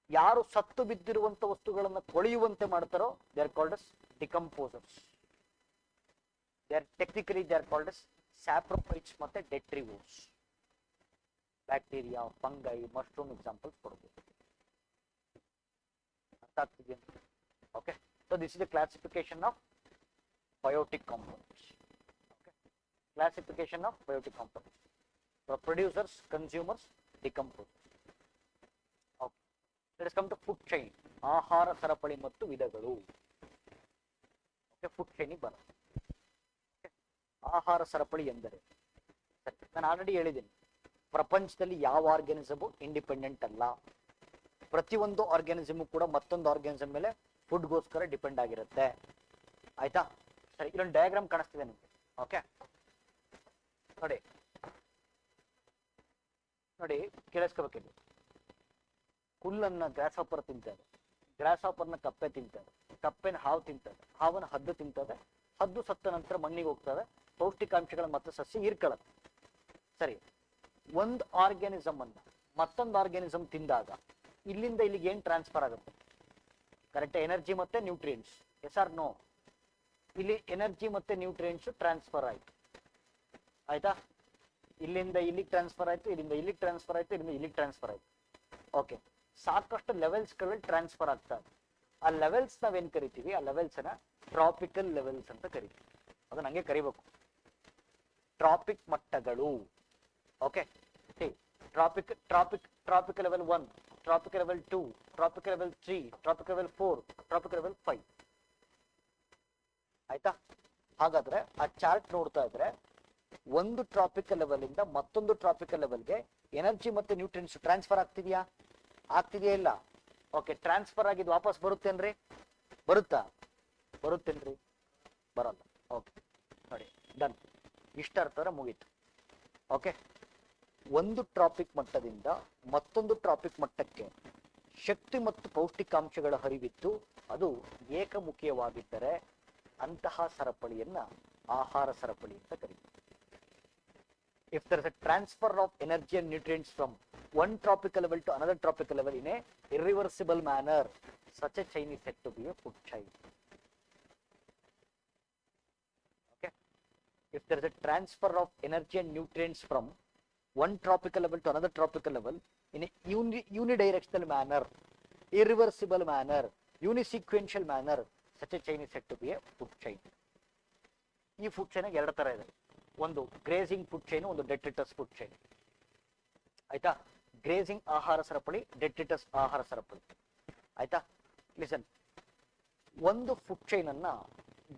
ಯಾರು ಸತ್ತು ಬಿದ್ದಿರುವಂತ ವಸ್ತುಗಳನ್ನ ಕೊಳೆಯುವಂತೆ ಮಾಡ್ತಾರೋ they are called as decomposers. Technically they are called as saprophytes ಮತ್ತೆ detritivores. Bacteria, fungi, mushroom examples ಕೊಡಬಹುದು. ಅರ್ಥ ಆಗ್ತಿದೆಯಾ? Okay, so this is the classification of biotic compounds. Okay, classification of biotic compounds: producers, consumers, decomposers. Okay, let's come to food chain. ಆಹಾರ ಸರಪಳಿ ಮತ್ತು ವಿಧಗಳು. Okay, food ಚೈನಿಗೆ ಬರೋದು. ಆಹಾರ ಸರಪಳಿ ಎಂದರೆ, ನಾನು ಆಲ್ರೆಡಿ ಹೇಳಿದ್ದೀನಿ, ಪ್ರಪಂಚದಲ್ಲಿ ಯಾವ ಆರ್ಗ್ಯಾನಿಸಮು ಇಂಡಿಪೆಂಡೆಂಟ್ ಅಲ್ಲ. ಪ್ರತಿಯೊಂದು ಆರ್ಗ್ಯಾನಿಸಮು ಕೂಡ ಮತ್ತೊಂದು ಆರ್ಗ್ಯಾನಿಸಮ್ ಮೇಲೆ ಫುಡ್ಗೋಸ್ಕರ ಡಿಪೆಂಡ್ ಆಗಿರುತ್ತೆ. ಆಯ್ತಾ? ಸರಿ, ಇಲ್ಲೊಂದು ಡಯಾಗ್ರಾಮ್ ಕಾಣಿಸ್ತಿದೆ ನಿಮಗೆ. ಓಕೆ, ನೋಡಿ ನೋಡಿ ಕೇಳಿಸ್ಕೋಬೇಕಿದೆ. ಹುಲ್ಲನ್ನ ಗ್ರಾಸ್ ಹಾಪರ್ ತಿಂತಾರೆ, ಗ್ರಾಸ್ ಹಾಪರ್ನ ಕಪ್ಪೆ ತಿಂತಾರೆ, ಕಪ್ಪೆನ ಹಾವು ತಿಂತದೆ, ಹಾವನ್ನ ಹದ್ದು ತಿಂತದೆ, ಹದ್ದು ಸತ್ತ ನಂತರ ಮಣ್ಣಿಗೆ ಹೋಗ್ತದೆ, ಪೌಷ್ಟಿಕಾಂಶಗಳ ಮತ್ತೆ ಸಸ್ಯ ಹೀರ್ಕೊಳ್ಳುತ್ತೆ. ಸರಿ, ಒಂದು ಆರ್ಗ್ಯಾನಿಸಮ್ ಅನ್ನ ಮತ್ತೊಂದು ಆರ್ಗ್ಯಾನಿಸಮ್ ತಿಂದಾಗ ಇಲ್ಲಿಂದ ಇಲ್ಲಿಗೆ ಏನ್ ಟ್ರಾನ್ಸ್ಫರ್ ಆಗುತ್ತೆ? ಕರೆಕ್ಟ್, ಎನರ್ಜಿ ಮತ್ತೆ ನ್ಯೂಟ್ರಿಯೆಂಟ್ಸ್. Yes R no? ಇಲ್ಲಿ ಎನರ್ಜಿ ಮತ್ತೆ ನ್ಯೂಟ್ರಿಯೆಂಟ್ಸ್ ಟ್ರಾನ್ಸ್ಫರ್ ಆಯ್ತು. ಆಯ್ತಾ? ಇಲ್ಲಿಂದ ಇಲ್ಲಿಗೆ ಟ್ರಾನ್ಸ್ಫರ್ ಆಯ್ತು, ಇಲ್ಲಿಂದ ಇಲ್ಲಿಗೆ ಟ್ರಾನ್ಸ್ಫರ್ ಆಯ್ತು, ಇಲ್ಲಿಂದ ಇಲ್ಲಿಗೆ ಟ್ರಾನ್ಸ್ಫರ್ ಆಯ್ತು. ಓಕೆ, ಸಾಕಷ್ಟು ಲೆವೆಲ್ಸ್ಗಳಲ್ಲಿ ಟ್ರಾನ್ಸ್ಫರ್ ಆಗ್ತಾ ಇದೆ. ಆ ಲೆವೆಲ್ಸ್ ನಾವೇನ್ ಕರಿತೀವಿ, ಆ ಲೆವೆಲ್ಸ್ ಅನ್ನ ಟ್ರಾಪಿಕಲ್ ಲೆವೆಲ್ಸ್ ಅಂತ ಕರಿತೀವಿ. ಅದು ನಂಗೆ ಕರಿಬೇಕು, ಟ್ರಾಪಿಕ್ ಮಟ್ಟಗಳು. Okay, trophic level 1, trophic level 2, trophic level 3, trophic level 4, trophic level 5. ಆಯ್ತಾ? ಹಾಗಾದ್ರೆ ಆ ಚಾರ್ಟ್ ನೋಡ್ತಾ ಇದ್ರೆ ಒಂದು ಟ್ರಾಪಿಕಲ್ ಲೆವೆಲ್ ಇಂದ ಮತ್ತೊಂದು ಟ್ರಾಪಿಕಲ್ ಲೆವೆಲ್ಗೆ ಎನರ್ಜಿ ಮತ್ತೆ ನ್ಯೂಟ್ರಿಯೆಂಟ್ಸ್ ಟ್ರಾನ್ಸ್ಫರ್ ಆಗ್ತಿದ್ಯಾ? ಆಗ್ತಿದೆಯಾ? ಇಲ್ಲ. ಓಕೆ, ಟ್ರಾನ್ಸ್ಫರ್ ಆಗಿದ್ದು ವಾಪಸ್ ಬರುತ್ತೇನ್ರಿ? ಬರುತ್ತಾ? ಬರುತ್ತೇನ್ರಿ? ಬರಲ್ಲ. ಓಕೆ, ನೋಡಿ, ಡನ್. ಇಷ್ಟ ಅರ್ಥರ ಮುಗೀತು. ಓಕೆ, ಒಂದು ಟ್ರಾಪಿಕ್ ಮಟ್ಟದಿಂದ ಮತ್ತೊಂದು ಟ್ರಾಪಿಕ್ ಮಟ್ಟಕ್ಕೆ ಶಕ್ತಿ ಮತ್ತು ಪೌಷ್ಟಿಕಾಂಶಗಳ ಹರಿವಿತ್ತು ಅದು ಏಕಮುಖಿಯವಾಗಿದ್ದರೆ ಅಂತಹ ಸರಪಳಿಯನ್ನ ಆಹಾರ ಸರಪಳಿ ಅಂತ ಕರೀತಾರೆ. If there is a transfer of energy and nutrients from one tropical level to another tropical level in a irreversible manner, such a chain is said to be a food chain. Okay, if there is a transfer of energy and nutrients from one tropical level to another tropical level in a unidirectional manner, irreversible manner, unisequential manner, such a chain is said to be a food chain. ಈ food chain ಎರಡು ತರ ಇದೆ. ಒಂದು grazing food chain, ಒಂದು detritus food chain. ಆಯ್ತಾ? Grazing ಆಹಾರ ಸರಪಳಿ, detritus ಆಹಾರ ಸರಪಳಿ. ಆಯ್ತಾ? ಲಿಸನ್, ಒಂದು ಫುಡ್ ಚೈನ್ ಅನ್ನ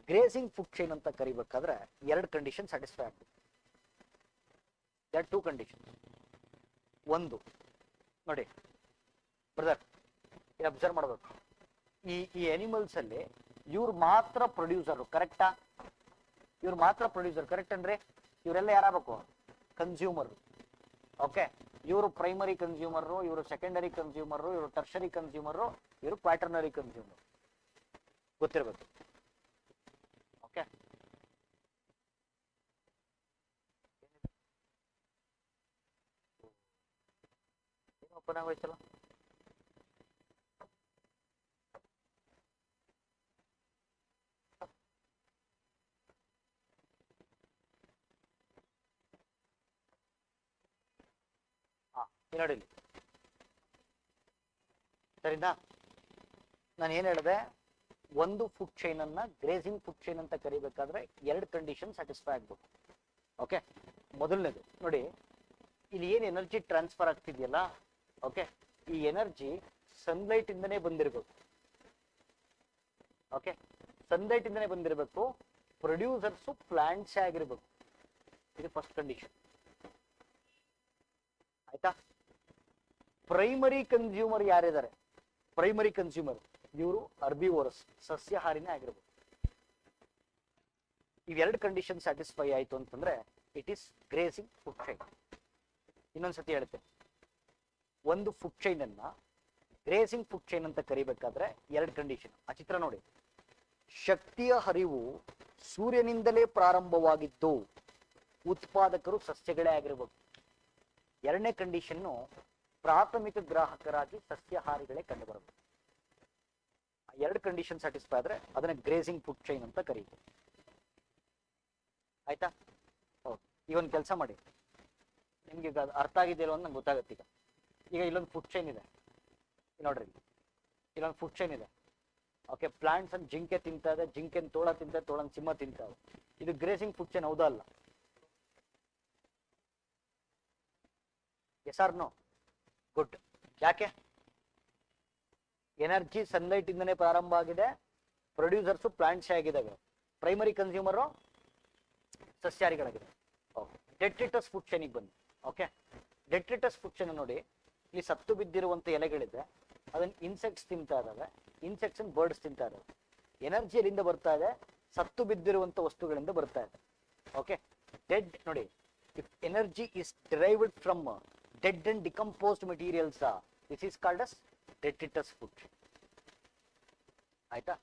ಗ್ರೇಸಿಂಗ್ ಫುಡ್ ಚೈನ್ ಅಂತ ಕರಿಬೇಕಾದ್ರೆ ಎರಡು ಕಂಡೀಷನ್ ಸ್ಯಾಟಿಸ್ಫೈ ಆಗ್ತದೆ. there are two conditions. ಒಂದು ನೋಡಿ ಬ್ರದರ್, ಅಬ್ಸರ್ವ್ ಮಾಡಬೇಕು, ಈ ಅನಿಮಲ್ಸ್ ಅಲ್ಲಿ ಇವ್ರು ಮಾತ್ರ ಪ್ರೊಡ್ಯೂಸರ್, ಕರೆಕ್ಟಾ? ಇವ್ರು ಮಾತ್ರ ಪ್ರೊಡ್ಯೂಸರ್, ಕರೆಕ್ಟ್ ಅಂದ್ರೆ ಇವರೆಲ್ಲ ಯಾರಾಗಬೇಕು? ಕನ್ಸ್ಯೂಮರ್. ಓಕೆ, ಇವರು ಪ್ರೈಮರಿ ಕನ್ಸ್ಯೂಮರ್, ಇವರು ಸೆಕೆಂಡರಿ ಕನ್ಸ್ಯೂಮರ್, ಇವರು ಟರ್ಷರಿ ಕನ್ಸ್ಯೂಮರ್, ಇವರು ಕ್ವಾಟರ್ನರಿ ಕನ್ಸ್ಯೂಮರ್. ಗೊತ್ತಿರಬೇಕು. ಓಕೆ, ಓಪನ್ ಆಗೋಯ್ತಲ್ಲ. ನೋಡಿ, ಸರಿನಾ? ನಾನು ಏನ್ ಹೇಳಿದೆ, ಒಂದು ಫುಡ್ ಚೈನ್ ಅನ್ನ ಗ್ರೇಸಿಂಗ್ ಫುಡ್ ಚೈನ್ ಅಂತ ಕರಿಬೇಕಾದ್ರೆ ಎರಡು ಕಂಡೀಷನ್ ಸ್ಯಾಟಿಸ್ಫೈ ಆಗ್ಬೇಕು. ಓಕೆ, ಮೊದಲನೇದು ನೋಡಿ, ಇಲ್ಲಿ ಏನ್ ಎನರ್ಜಿ ಟ್ರಾನ್ಸ್ಫರ್ ಆಗ್ತಿದೆಯಲ್ಲ, ಓಕೆ, ಈ ಎನರ್ಜಿ ಸನ್ಲೈಟ್ ಇಂದನೇ ಬಂದಿರಬೇಕು. ಓಕೆ, ಸನ್ಲೈಟ್ ಇಂದನೇ ಬಂದಿರಬೇಕು. ಪ್ರೊಡ್ಯೂಸರ್ಸು ಪ್ಲಾಂಟ್ಸ್ ಆಗಿರ್ಬೇಕು. ಇದು ಫಸ್ಟ್ ಕಂಡೀಷನ್. ಆಯ್ತಾ? ಪ್ರೈಮರಿ ಕನ್ಸ್ಯೂಮರ್ ಯಾರಿದ್ದಾರೆ? ಪ್ರೈಮರಿ ಕನ್ಸ್ಯೂಮರ್ ಇವರು ಅರ್ಬಿವೋರಸ್, ಸಸ್ಯಾಹಾರಿನೇ ಆಗಿರ್ಬೇಕು. ಇವೆರಡು ಕಂಡೀಷನ್ ಸ್ಯಾಟಿಸ್ಫೈ ಆಯ್ತು ಅಂತಂದ್ರೆ it is grazing food chain. ಇನ್ನೊಂದ್ಸತಿ ಹೇಳ್ತೇನೆ, ಒಂದು ಫುಡ್ ಚೈನ್ ಅನ್ನ ಗ್ರೇಸಿಂಗ್ ಫುಡ್ ಚೈನ್ ಅಂತ ಕರಿಬೇಕಾದ್ರೆ ಎರಡು ಕಂಡೀಷನ್. ಆ ಚಿತ್ರ ನೋಡಿ. ಶಕ್ತಿಯ ಹರಿವು ಸೂರ್ಯನಿಂದಲೇ ಪ್ರಾರಂಭವಾಗಿದ್ದು ಉತ್ಪಾದಕರು ಸಸ್ಯಗಳೇ ಆಗಿರ್ಬೇಕು. ಎರಡನೇ ಕಂಡೀಷನ್ನು ಪ್ರಾಥಮಿಕ ಗ್ರಾಹಕರಾಗಿ ಸಸ್ಯಾಹಾರಿಗಳೇ ಕಂಡು ಬರಬೇಕು. ಎರಡು ಕಂಡೀಷನ್ ಸ್ಯಾಟಿಸ್ಫೈ ಆದ್ರೆ ಅದನ್ನ ಗ್ರೇಸಿಂಗ್ ಫುಡ್ ಚೈನ್ ಅಂತ ಕರೀತೀವಿ. ಆಯ್ತಾ? ಹೌದು. ಈಗ ಒಂದು ಕೆಲಸ ಮಾಡಿ, ನಿಮ್ಗೆ ಈಗ ಅರ್ಥ ಆಗಿದೆಯಲ್ಲ ಅಂತ ನಂಗೆ ಗೊತ್ತಾಗುತ್ತೆ. ಈಗ ಇಲ್ಲೊಂದು ಫುಡ್ ಚೈನ್ ಇದೆ ನೋಡ್ರಿ, ಇಲ್ಲೊಂದು ಫುಡ್ ಚೈನ್ ಇದೆ. ಓಕೆ, ಪ್ಲಾಂಟ್ಸ್ ಅನ್ನು ಜಿಂಕೆ ತಿಂತಾ ಇದೆ, ಜಿಂಕೆನ್ ತೋಳ ತಿಂತಾ, ತೋಳನ್ ಸಿಂಹ ತಿಂತಾ ಇದೆ. ಇದು ಗ್ರೇಸಿಂಗ್ ಫುಡ್ ಚೈನ್ ಹೌದಾ ಅಲ್ಲ? Yes R no? ಗುಡ್. ಯಾಕೆ? ಎನರ್ಜಿ ಸನ್ಲೈಟ್ ಇಂದನೇ ಪ್ರಾರಂಭ ಆಗಿದೆ. ಪ್ರೊಡ್ಯೂಸರ್ಸು ಪ್ಲಾಂಟ್ಸ್ ಆಗಿದ್ದಾವೆ. ಪ್ರೈಮರಿ ಕನ್ಸ್ಯೂಮರು ಸಸ್ಯಾಹಾರಿಗಳಾಗಿದೆ. ಡೆಟ್ರಿಟಸ್ ಫುಡ್ ಚೈನಿಗೆ ಬನ್ನಿ. ಓಕೆ, ಡೆಟ್ರಿಟಸ್ ಫುಡ್ ಚೈನ್ ನೋಡಿ, ಇಲ್ಲಿ ಸತ್ತು ಬಿದ್ದಿರುವಂತ ಎಲೆಗಳಿದೆ, ಅದನ್ನ ಇನ್ಸೆಕ್ಟ್ಸ್ ತಿಂತಾ ಇದಾವೆ. ಇನ್ಸೆಕ್ಟ್ಸ್ ಬರ್ಡ್ಸ್ ತಿಂತಾ ಇದಾವೆ. ಎನರ್ಜಿ ಎಲ್ಲಿಂದ ಬರ್ತಾ ಇದೆ? ಸತ್ತು ಬಿದ್ದಿರುವಂತ ವಸ್ತುಗಳಿಂದ ಬರ್ತಾ ಇದೆ. ಓಕೆ, ಡೆಡ್ ನೋಡಿ, if energy is derived from dead and decomposed materials, this is called as detritus food chain. ಆಯ್ತಾ?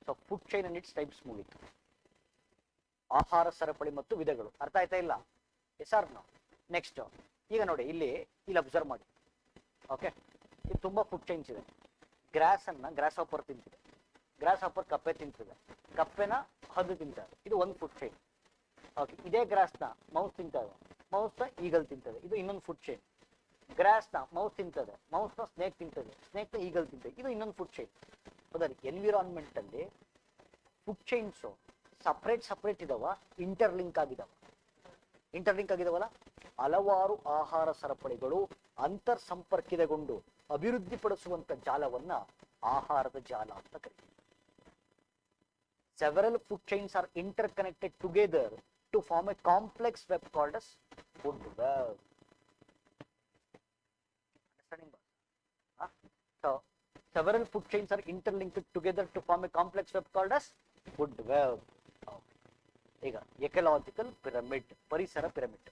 So food chain and its types ಮುಗೀತು. ಆಹಾರ ಸರಪಳಿ ಮತ್ತು ವಿಧಗಳು ಅರ್ಥ ಆಯ್ತಾ ಇಲ್ಲ? Yes R no? ನೆಕ್ಸ್ಟ್ ಈಗ ನೋಡಿ, ಇಲ್ಲಿ ಅಬ್ಸರ್ವ್ ಮಾಡಿ. ಓಕೆ, ಇದು ತುಂಬಾ ಫುಡ್ ಚೈನ್ಸ್ ಇದೆ. ಗ್ರಾಸ್ ಹಾಪರ್ ತಿಂತಿದೆ. ಗ್ರಾಸ್ ಹಾಪರ್ ಕಪ್ಪೆ ತಿಂತಿದೆ. ಕಪ್ಪೆನ ಹದ್ದು ತಿಂತಾರೆ. ಇದು ಒಂದು ಫುಡ್ ಚೈನ್. ಓಕೆ, ಇದೇ ಗ್ರಾಸ್ನ ಮೌಸ್ ತಿಂತದೆ. ಮೌಸ್ನ ಈಗಲ್ ತಿಂತದೆ. ಇದು ಇನ್ನೊಂದು ಫುಡ್ ಚೈನ್. ಗ್ರಾಸ್ನ ಮೌಸ್ ತಿಂತದೆ. ಮೌಸ್ನ ಸ್ನೇಕ್ ತಿಂತದೆ. ಸ್ನೇಕ್ನ ಈಗಲ್ ತಿಂತದೆ. ಇದು ಇನ್ನೊಂದು ಫುಡ್ ಚೈನ್. ಹೌದಾ? ಎನ್ವಿರಾನ್ಮೆಂಟ್ ಅಲ್ಲಿ ಫುಡ್ ಚೈನ್ಸು ಸಪ್ರೇಟ್ ಇದಾವ, ಇಂಟರ್ಲಿಂಕ್ ಆಗಿದಾವಲ್ಲ. ಹಲವಾರು ಆಹಾರ ಸರಪಳಿಗಳು ಅಂತರ್ ಸಂಪರ್ಕಿತಗೊಂಡು ಅಭಿವೃದ್ಧಿಪಡಿಸುವಂತ ಜಾಲವನ್ನ ಆಹಾರದ ಜಾಲ ಅಂತ ಕರೀತೀವಿ. Several food chains are interconnected together to form a complex web called as food web. Understanding, boss? So several food chains are interlinked together to form a complex web called as food web. ಈಗ ecological pyramid, ಪರಿಸರ pyramid.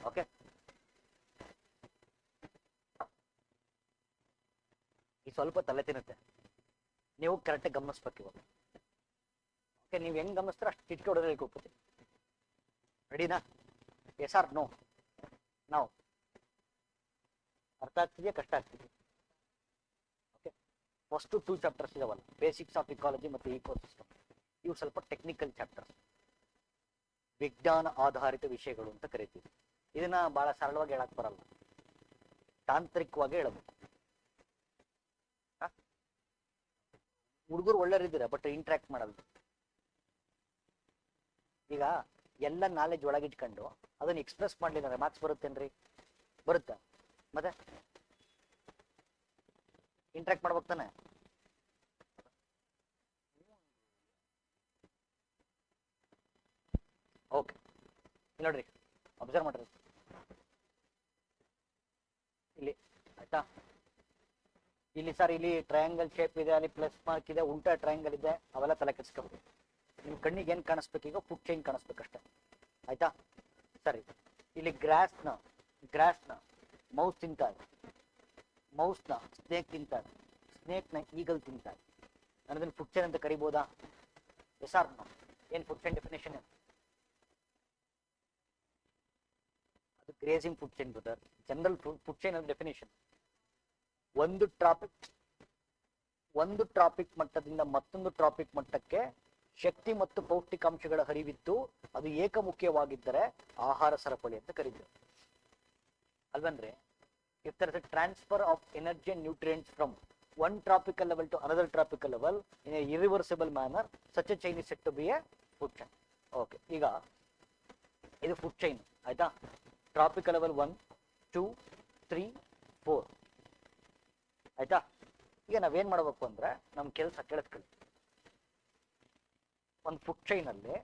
Okay, ಈ ಸ್ವಲ್ಪ ತಲೆ ತಿನ್ನುತ್ತೆ, ನೀವು ಕರೆಕ್ಟಾಗಿ ಗಮನಿಸ್ಬೇಕು ಇವಾಗ. Okay, ನೀವು ಹೆಂಗ್ ಗಮನಿಸ್ತಾರೆ ಅಷ್ಟು ಚಿಟ್ಕೆ ಹೊಡೆದ್ರೆ ಹೋಗ್ಬೋದು. ರೆಡಿನಾ? Yes R no? ನಾವು ಅರ್ಥ ಆಗ್ತಿದೆಯಾ? ಕಷ್ಟ ಆಗ್ತಿದೆಯಾ? ಓಕೆ, ಫಸ್ಟ್ 2 ಚಾಪ್ಟರ್ಸ್ ಇದಾವಲ್ಲ, ಬೇಸಿಕ್ಸ್ ಆಫ್ ಇಕಾಲಜಿ ಮತ್ತು ಇಕೋಸಿಸ್ಟಮ್. ಇವು ಸ್ವಲ್ಪ ಟೆಕ್ನಿಕಲ್ ಚಾಪ್ಟರ್ಸ್, ವಿಜ್ಞಾನ ಆಧಾರಿತ ವಿಷಯಗಳು ಅಂತ ಕರಿತೀವಿ. ಇದನ್ನ ಬಹಳ ಸರಳವಾಗಿ ಹೇಳಕ್ ಬರಲ್ಲ, ತಾಂತ್ರಿಕವಾಗಿ ಹೇಳಬೇಕು. ಹುಡುಗರು ಒಳ್ಳೆಯರಿದ್ದೀರಾ, ಬಟ್ ಇಂಟ್ರಾಕ್ಟ್ ಮಾಡಲ್ಲ. ಈಗ ಎಲ್ಲ ನಾಲೆಜ್ ಒಳಗಿಟ್ಕೊಂಡು ಅದನ್ನ ಎಕ್ಸ್ಪ್ರೆಸ್ ಮಾಡ್ಲಿಲ್ಲ ಮಾರ್ಕ್ಸ್ ಬರುತ್ತೇನ್ರಿ? ಬರುತ್ತಾ? ಮತ್ತೆ ಇಂಟ್ರಾಕ್ಟ್ ಮಾಡ್ಬೇಕು ತಾನೆ. ಓಕೆ, ನೋಡ್ರಿ, ಅಬ್ಸರ್ವ್ ಮಾಡ್ರಿ ಇಲ್ಲಿ. ಆಯ್ತಾ? ಇಲ್ಲಿ ಸರ್, ಇಲ್ಲಿ ಟ್ರಯಾಂಗಲ್ ಶೇಪ್ ಇದೆ, ಅಲ್ಲಿ ಪ್ಲಸ್ ಮಾರ್ಕ್ ಇದೆ, ಉಲ್ಟಾ ಟ್ರಯಾಂಗಲ್ ಇದೆ, ಅವೆಲ್ಲ ತಲೆ ಕೆಡಿಸ್ಕೋಬೇಕು. ನಿಮ್ ಕಣ್ಣಿಗೆ ಏನ್ ಕಾಣಿಸ್ಬೇಕು? ಈಗ ಫುಡ್ ಚೈನ್ ಕಾಣಿಸ್ಬೇಕಷ್ಟೇ. ಆಯ್ತಾ? ಸರಿ, ಇಲ್ಲಿ ಗ್ರಾಸ್ನ ಮೌಸ್ ತಿಂತಾರೆ. ಮೌಸ್ನ ಸ್ನೇಕ್ ತಿಂತಾರೆ. ಸ್ನೇಕ್ನ ಈಗಲ್ ತಿಂತಾರೆ. ನಾನು ಅದನ್ನ ಫುಡ್ ಚೈನ್ ಅಂತ ಕರಿಬೋದಾ? Yes R no? ಏನ್ ಫುಡ್ ಚೈನ್ ಡೆಫಿನೇಷನ್ ಏನು? ಅದು grazing food chain brother. General food chain ಅಂದ್ರೆ ಡೆಫಿನೇಷನ್, ಒಂದು ಟ್ರಾಪಿಕ್ ಮಟ್ಟದಿಂದ ಮತ್ತೊಂದು ಟ್ರಾಪಿಕ್ ಮಟ್ಟಕ್ಕೆ ಶಕ್ತಿ ಮತ್ತು ಪೌಷ್ಟಿಕಾಂಶಗಳ ಹರಿವಿದ್ದು ಅದು ಏಕಮುಖ್ಯವಾಗಿದ್ದರೆ ಆಹಾರ ಸರಪಳಿ ಅಂತ ಕರೀತೀವಿ ಅಲ್ವನ್ರಿ? If there is a transfer of energy and nutrients from one tropical level to another tropical level in a irreversible manner, such a chain is said to be a food chain. Okay, ಈಗ ಇದು food chain ಆಯ್ತಾ? Tropical level 1, 2, 3, 4 ಆಯ್ತಾ? ಈಗ ನಾವೇನ್ ಮಾಡ್ಬೇಕು ಅಂದ್ರೆ ನಮ್ ಕೆಲಸ ಕೇಳಿಸ್ಕೊಳ್ಳಿ. ಒಂದು ಫುಡ್ ಚೈನ್ ಅಲ್ಲಿ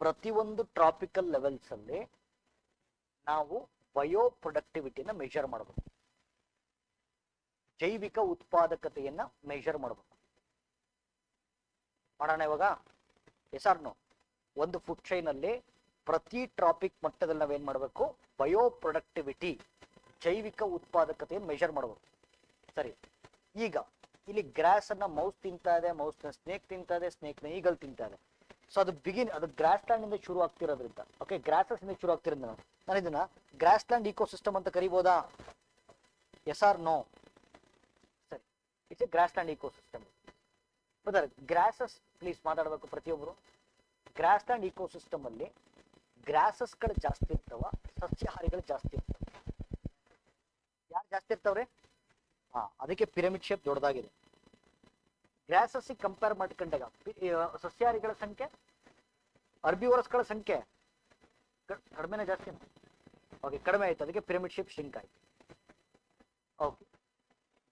ಪ್ರತಿಯೊಂದು ಟ್ರಾಪಿಕಲ್ ಲೆವೆಲ್ಸ್ ಅಲ್ಲಿ ನಾವು ಬಯೋ ಪ್ರೊಡಕ್ಟಿವಿಟಿನ ಮೆಜರ್ ಮಾಡಬೇಕು, ಜೈವಿಕ ಉತ್ಪಾದಕತೆಯನ್ನ ಮೆಜರ್ ಮಾಡಬೇಕು. ಮಾಡೋಣ ಇವಾಗ, ಎಸ್ ಆರ್ ನೋ? ಒಂದು ಫುಡ್ ಚೈನ್ ಅಲ್ಲಿ ಪ್ರತಿ ಟ್ರಾಪಿಕ್ ಮಟ್ಟದಲ್ಲಿ ನಾವೇನ್ ಮಾಡಬೇಕು, ಬಯೋ ಪ್ರೊಡಕ್ಟಿವಿಟಿ, ಜೈವಿಕ ಉತ್ಪಾದಕತೆಯನ್ನು ಮೆಜರ್ ಮಾಡಬೇಕು. ಸರಿ, ಈಗ ಇಲ್ಲಿ ಗ್ರಾಸ್ ಅನ್ನ ಮೌಸ್ ತಿಂತಾ ಇದೆ, ಮೌಸ್ ನ ಸ್ನೇಕ್ ತಿಂತಾ ಇದೆ, ಸ್ನೇಕ್ ನ ಈಗಲ್ ತಿಂತಾ ಇದೆ. ಸೊ ಅದು ಗ್ರಾಸ್ ಲ್ಯಾಂಡ್ ಇಂದ ಶುರು ಆಗ್ತಿರೋದ್ರಿಂದ, ಓಕೆ, ಗ್ರಾಸಸ್ ಇಂದ ಶುರು ಆಗ್ತಿರೋದ್ರಿಂದ ನಾನು ಇದನ್ನ ಗ್ರಾಸ್ ಲ್ಯಾಂಡ್ ಇಕೋಸಿಸ್ಟಮ್ ಅಂತ ಕರಿಬೋದಾ? Yes R no? ಸರಿ, it's a grassland ecosystem. Brother, grasses please ಮಾತಾಡಬೇಕು ಪ್ರತಿಯೊಬ್ಬರು. ಗ್ರಾಸ್ ಲ್ಯಾಂಡ್ ಇಕೋಸಿಸ್ಟಮ್ ಅಲ್ಲಿ ಗ್ರಾಸಸ್ಗಳು ಜಾಸ್ತಿ ಇರ್ತಾವ, ಸಸ್ಯಾಹಾರಿಗಳು ಜಾಸ್ತಿ ಇರ್ತವೆ. ಯಾರು ಜಾಸ್ತಿ ಇರ್ತಾವ್ರಿ? ಅದಕ್ಕೆ ಪಿರಮಿಡ್ ಶೇಪ್ ದೊಡ್ಡದಾಗಿದೆ. ಗ್ರಾಸಸ್ ಕಂಪೇರ್ ಮಾಡ್ಕೊಂಡಾಗ ಸಸ್ಯಾಹಾರಿಗಳ ಸಂಖ್ಯೆ, ಅರ್ಬಿವೋರಸ್ಗಳ ಸಂಖ್ಯೆ ಕಡಿಮೆನೇ ಜಾಸ್ತಿ? ಓಕೆ, ಕಡಿಮೆ ಆಯ್ತು, ಅದಕ್ಕೆ ಪಿರಮಿಡ್ ಶೇಪ್ ಶಿಂಕ್ ಆಯ್ತು. ಓಕೆ,